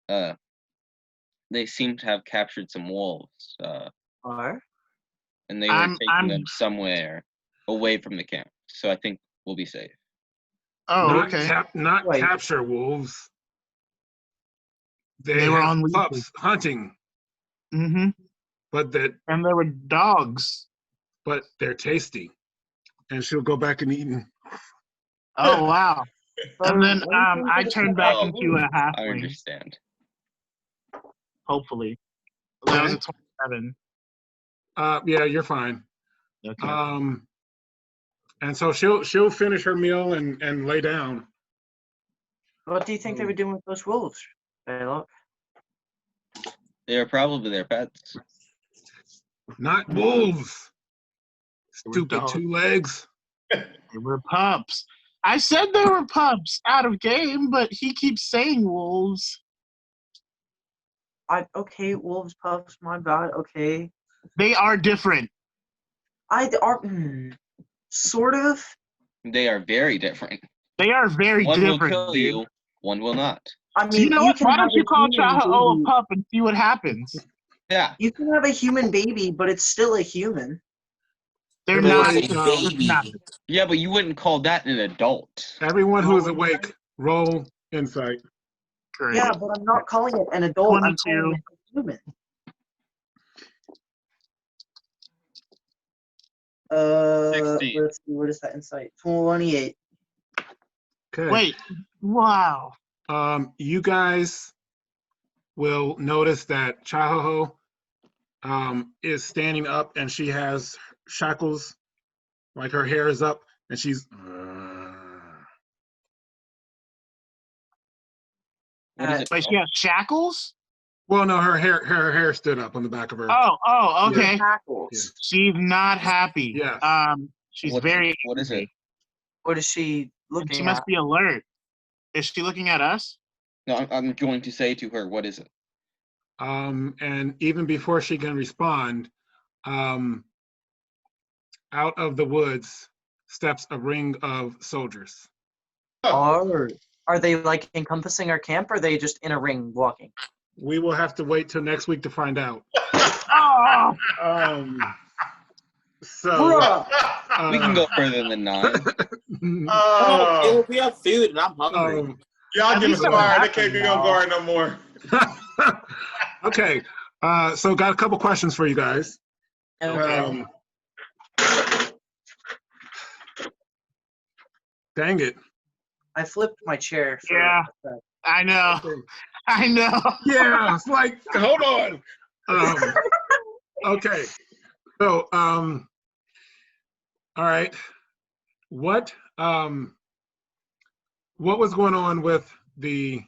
they seem to have captured some wolves. And they were taking them somewhere away from the camp. So I think we'll be safe. Oh, okay. Not capture wolves. They were on pups hunting. Mm-hmm. And they were dogs. But they're tasty. And she'll go back and eat them. Oh, wow. And then I turned back into a halfling. I understand. Hopefully. That was a 27. Yeah, you're fine. Okay. And so she'll finish her meal and lay down. What do you think they were doing with those wolves? They are probably their pets. Not wolves. Stupid two legs. They were pups. I said they were pups out of game, but he keeps saying wolves. Okay, wolves, pups, my bad, okay. They are different. Sort of. They are very different. They are very different. One will kill you, one will not. I mean, you know what? Why don't you call Chaho a pup and see what happens? Yeah. You can have a human baby, but it's still a human. They're not a baby. Yeah, but you wouldn't call that an adult. Everyone who is awake, roll insight. Great. Yeah, but I'm not calling it an adult. 22. I'm calling it a human. Let's see, what is that insight? 28. Okay. Wait. Wow. You guys will notice that Chahoho is standing up and she has shackles, like her hair is up and she's Wait, she has shackles? Well, no, her hair stood up on the back of her. Oh, okay. Yeah. She's not happy. Yeah. She's very What is it? What is she looking at? She must be alert. Is she looking at us? No, I'm going to say to her, what is it? And even before she can respond, out of the woods steps a ring of soldiers. Are they like encompassing our camp, or are they just in a ring walking? We will have to wait till next week to find out. So we can go further than 9. We have food and I'm hungry. Y'all At get least I'm inspired. They happy can't be now. on guard no more. Okay. So got a couple questions for you guys. Okay. Dang it. I flipped my chair. For Yeah. a sec. I know. Okay. I know. Yeah, it's like, hold on. Okay. So, all right. What was going on with the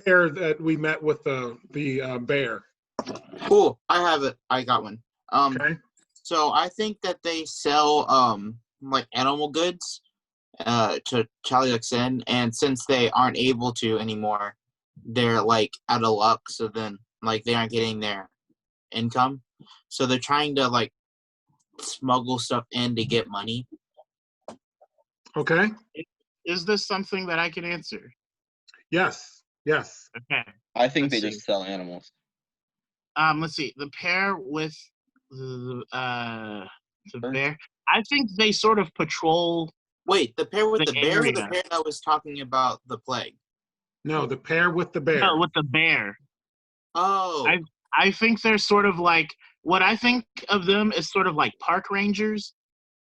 pair that we met with the bear? Cool. I have it. I got one. Okay. So I think that they sell like animal goods to Chaluk'Sen, and since they aren't able to anymore, they're like out of luck. So then like they aren't getting their income. So they're trying to like smuggle stuff in to get money. Okay. Is this something that I can answer? Yes. Yes. Okay. I think Let's they see. just sell animals. Let's see. The pair with the Birds. bear. I think they sort of patrol. Wait, the pair with The the bear or the area. pair that was talking about the plague? No, the pair with the bear. No, with the bear. Oh, I think they're sort of like, what I think of them is sort of like park rangers,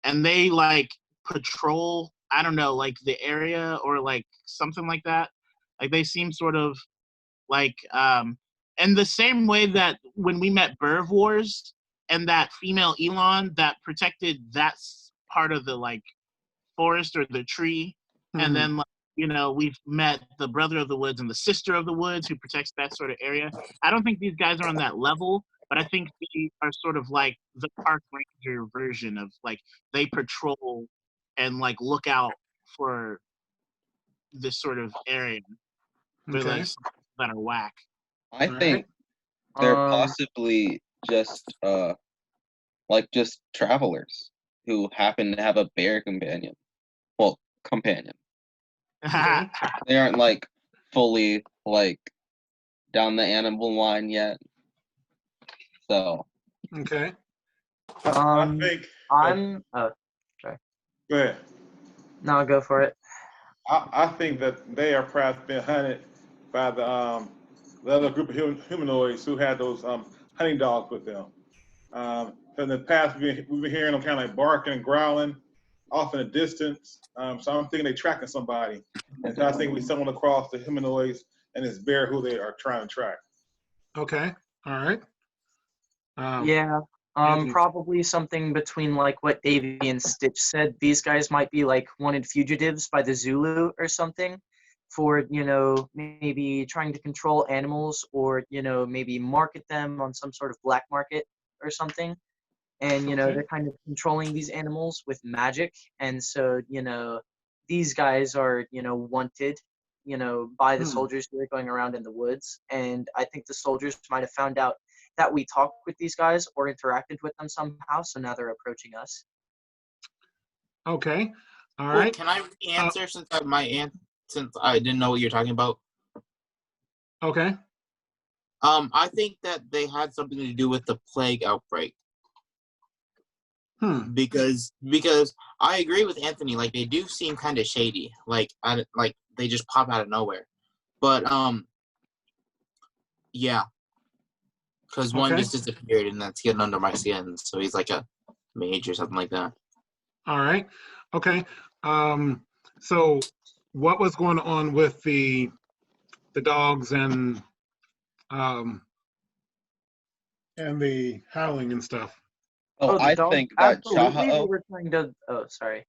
and they like patrol, I don't know, like the area or like something like that. Like they seem sort of like in the same way that when we met Burv Wars and that female Elon that protected that part of the like forest or the tree, and then like, you know, we've met the brother of the woods and the sister of the woods who protects that sort of area. I don't think these guys are on that level, but I think they are sort of like the park ranger version of like they patrol and like look out for this sort of area for Okay. like that are whack. I All think right. they're Um, possibly just like just travelers who happen to have a bear companion. Well, companion. Okay. They aren't like fully like down the animal line yet. So Okay. I think. I'm. Go ahead. No, go for it. I think that they are perhaps being hunted by the other group of humanoids who had those hunting dogs with them. In the past, we've been hearing them kind of like barking and growling off in the distance. So I'm thinking they're tracking somebody. And so I think we stumbled across the humanoids and this bear who they are trying to track. Okay. All right. Yeah. Anthony. Probably something between like what Davey and Stitch said. These guys might be like wanted fugitives by the Zulu or something for, you know, maybe trying to control animals or, you know, maybe market them on some sort of black market or something. And, you know, Okay. they're kind of controlling these animals with magic. And so, you know, these guys are, you know, wanted, you know, by the soldiers who are going around in the woods. And I think the soldiers might have found out that we talked with these guys or interacted with them somehow. So now they're approaching us. Okay. All cool. right. Can I answer since I didn't know what you're talking about? Okay. I think that they had something to do with the plague outbreak. Because I agree with Anthony. Like they do seem kind of shady. Like they just pop out of nowhere. But yeah. Because one Okay. just disappeared, and that's getting under my skin. So he's like a mage or something like that. All right. Okay. So what was going on with the dogs and the howling and stuff? Oh, the I dog. think that Absolutely, we Chaha'o. were trying to. Oh, sorry.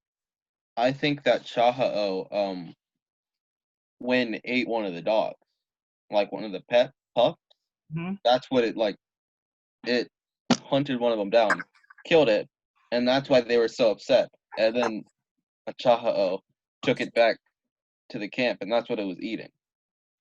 I think that Chaha'o when ate one of the dogs, like one of the pet pups. Mhm. That's what it hunted one of them down, killed it, and that's why they were so upset. And then a Chaha'o took it back to the camp, and that's what it was eating.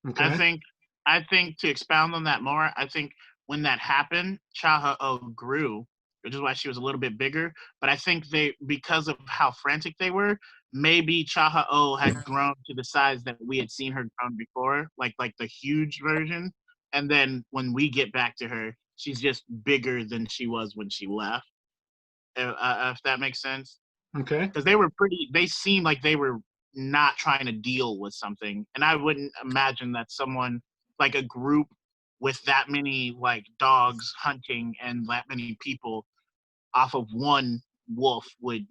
Okay. I think to expound on that more, I think when that happened, Chaha'o grew, which is why she was a little bit bigger. But I think because of how frantic they were, maybe Chaha'o had grown to the size that we had seen her grown before, like the huge version. And then when we get back to her, she's just bigger than she was when she left. If that makes sense. Okay. Because they seemed like they were not trying to deal with something. And I wouldn't imagine that someone, like a group with that many like dogs hunting and that many people off of one wolf would,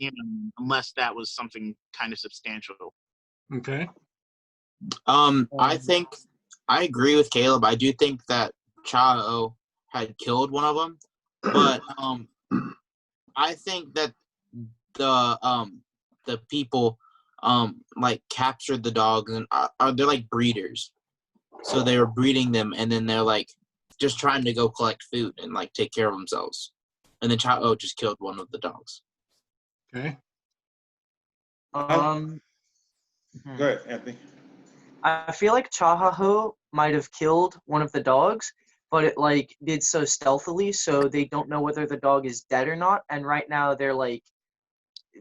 unless that was something kind of substantial. Okay. I think I agree with Caleb. I do think that Chao had killed one of them, but I think that the people like captured the dogs and they're like breeders, so they were breeding them, and then they're like just trying to go collect food and like take care of themselves, and then Chao just killed one of the dogs. Okay. Go ahead, Anthony. I feel like Chahaho might have killed one of the dogs, but it like did so stealthily, so they don't know whether the dog is dead or not. And right now they're like,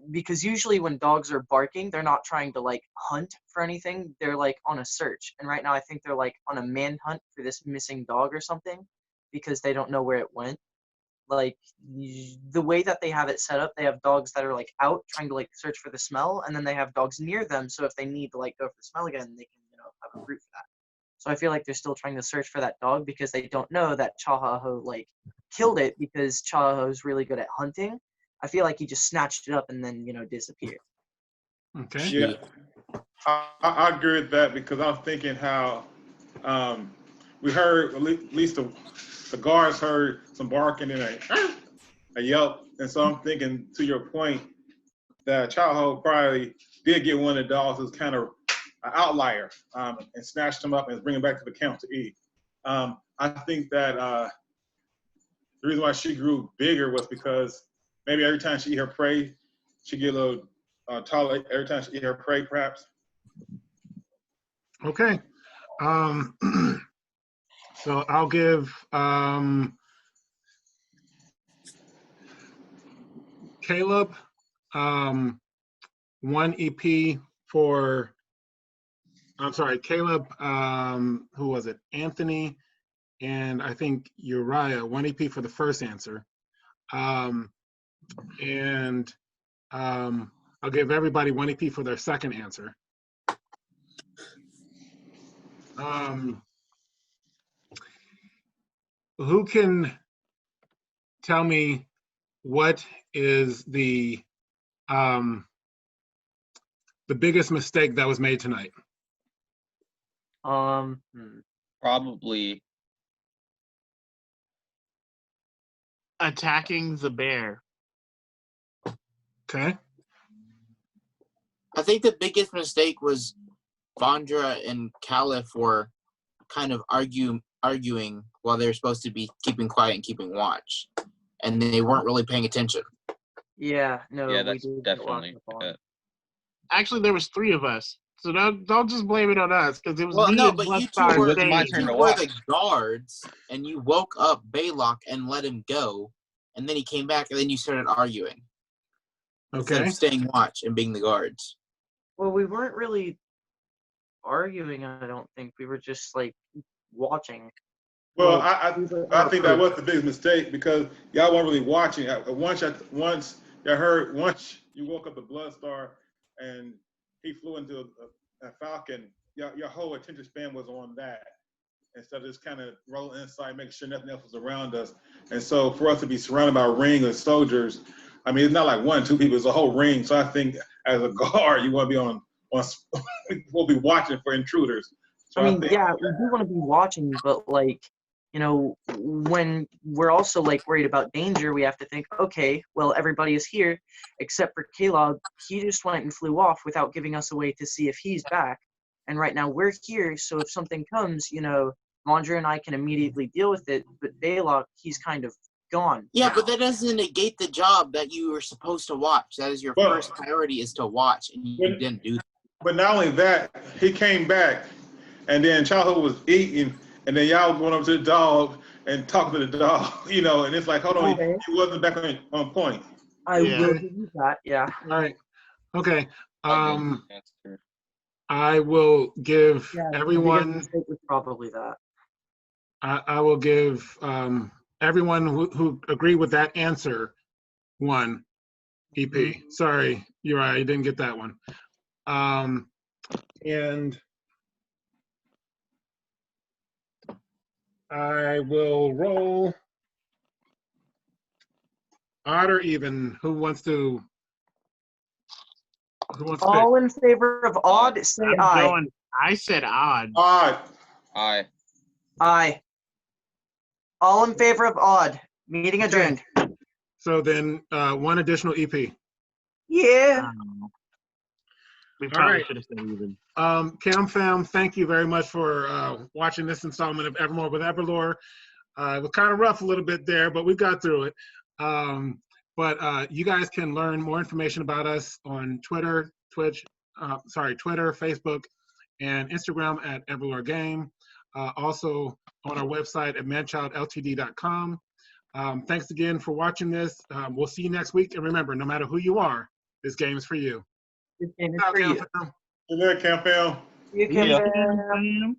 because usually when dogs are barking, they're not trying to like hunt for anything. They're like on a search. And right now I think they're like on a manhunt for this missing dog or something, because they don't know where it went. Like the way that they have it set up, they have dogs that are like out trying to like search for the smell, and then they have dogs near them, so if they need to like go for the smell again, they can have a route for that. So I feel like they're still trying to search for that dog because they don't know that Chahaho like killed it, because Chahaho's really good at hunting. I feel like he just snatched it up and then disappeared. Okay. Yeah, I agree with that, because I was thinking how we heard, at least the guards heard some barking and a yelp, and so I'm thinking, to your point, that Chao probably did get one of the dogs who's kind of an outlier, and snatched him up and bring him back to the camp to eat. I think that the reason why she grew bigger was because maybe every time she eat her prey, she get a little taller every time she eat her prey, perhaps. Okay. So I'll give Caleb 1 EP for, I'm sorry, Caleb, who was it? Anthony, and I think Uriah, 1 EP for the first answer. And I'll give everybody 1 EP for their second answer. Who can tell me what is the biggest mistake that was made tonight? Probably Attacking the bear. Okay. I think the biggest mistake was Vandra and Kaliff were kind of arguing while they were supposed to be keeping quiet and keeping watch, and they weren't really paying attention. Yeah, no, yeah, we that's did get definitely locked up on. Actually, there was 3 of us, so don't just blame it on us, because it was Well, me no, and but you two Bloodstar. were, wasn't my you turn two to were the watch. guards, and you woke up Belac and let him go, and then he came back, and then you started arguing instead Okay. of staying watch and being the guards. Well, we weren't really arguing, I don't think. We were just like watching. Well, Well, I think that was the biggest mistake, because y'all weren't really watching. Once you woke up the Bloodstar and he flew into a falcon, your whole attention span was on that, instead of just kind of rolling inside, making sure nothing else was around us. And so for us to be surrounded by a ring of soldiers, I mean, it's not like 1, 2 people, it's a whole ring. So I think as a guard, you want to be we'll be watching for intruders. So I mean, yeah, we do want to be watching, but like, when we're also like worried about danger, we have to think, okay, well, everybody is here except for Caleb. He just went and flew off without giving us a way to see if he's back. And right now we're here, so if something comes, Vandra and I can immediately deal with it. But Belac, he's kind of gone. Yeah, now. but that doesn't negate the job that you were supposed to watch. That is your first priority, is to watch, and you didn't do that. But not only that, he came back, and then childhood was eating, and then y'all went up to the dog and talking to the dog, and it's like, hold on, Okay. he wasn't back on point. I will give you that, yeah. All right. Okay. Answer. I will give Yeah, everyone. the biggest mistake was probably that. I will give everyone who agreed with that answer 1. EP. Sorry, Uriah, you didn't get that one. And I will roll odd or even. Who wants to pick? All in favor of odd, say aye. I said odd. Odd. Aye. Aye. All in favor of odd. Meeting adjourned. So then one additional EP. Yeah. We probably right. should have said even. Cam Fam, thank you very much for watching this installment of Evermore with EverLore. It was kind of rough a little bit there, but we got through it. But you guys can learn more information about us on Twitter, Twitter, Facebook, and Instagram at EverLore Game. Also on our website at ManChildLTD.com. Thanks again for watching this. We'll see you next week. And remember, no matter who you are, this game is for you. This game is Ciao, for Cam you. Fam. Good night, Campbell. You can. Yeah.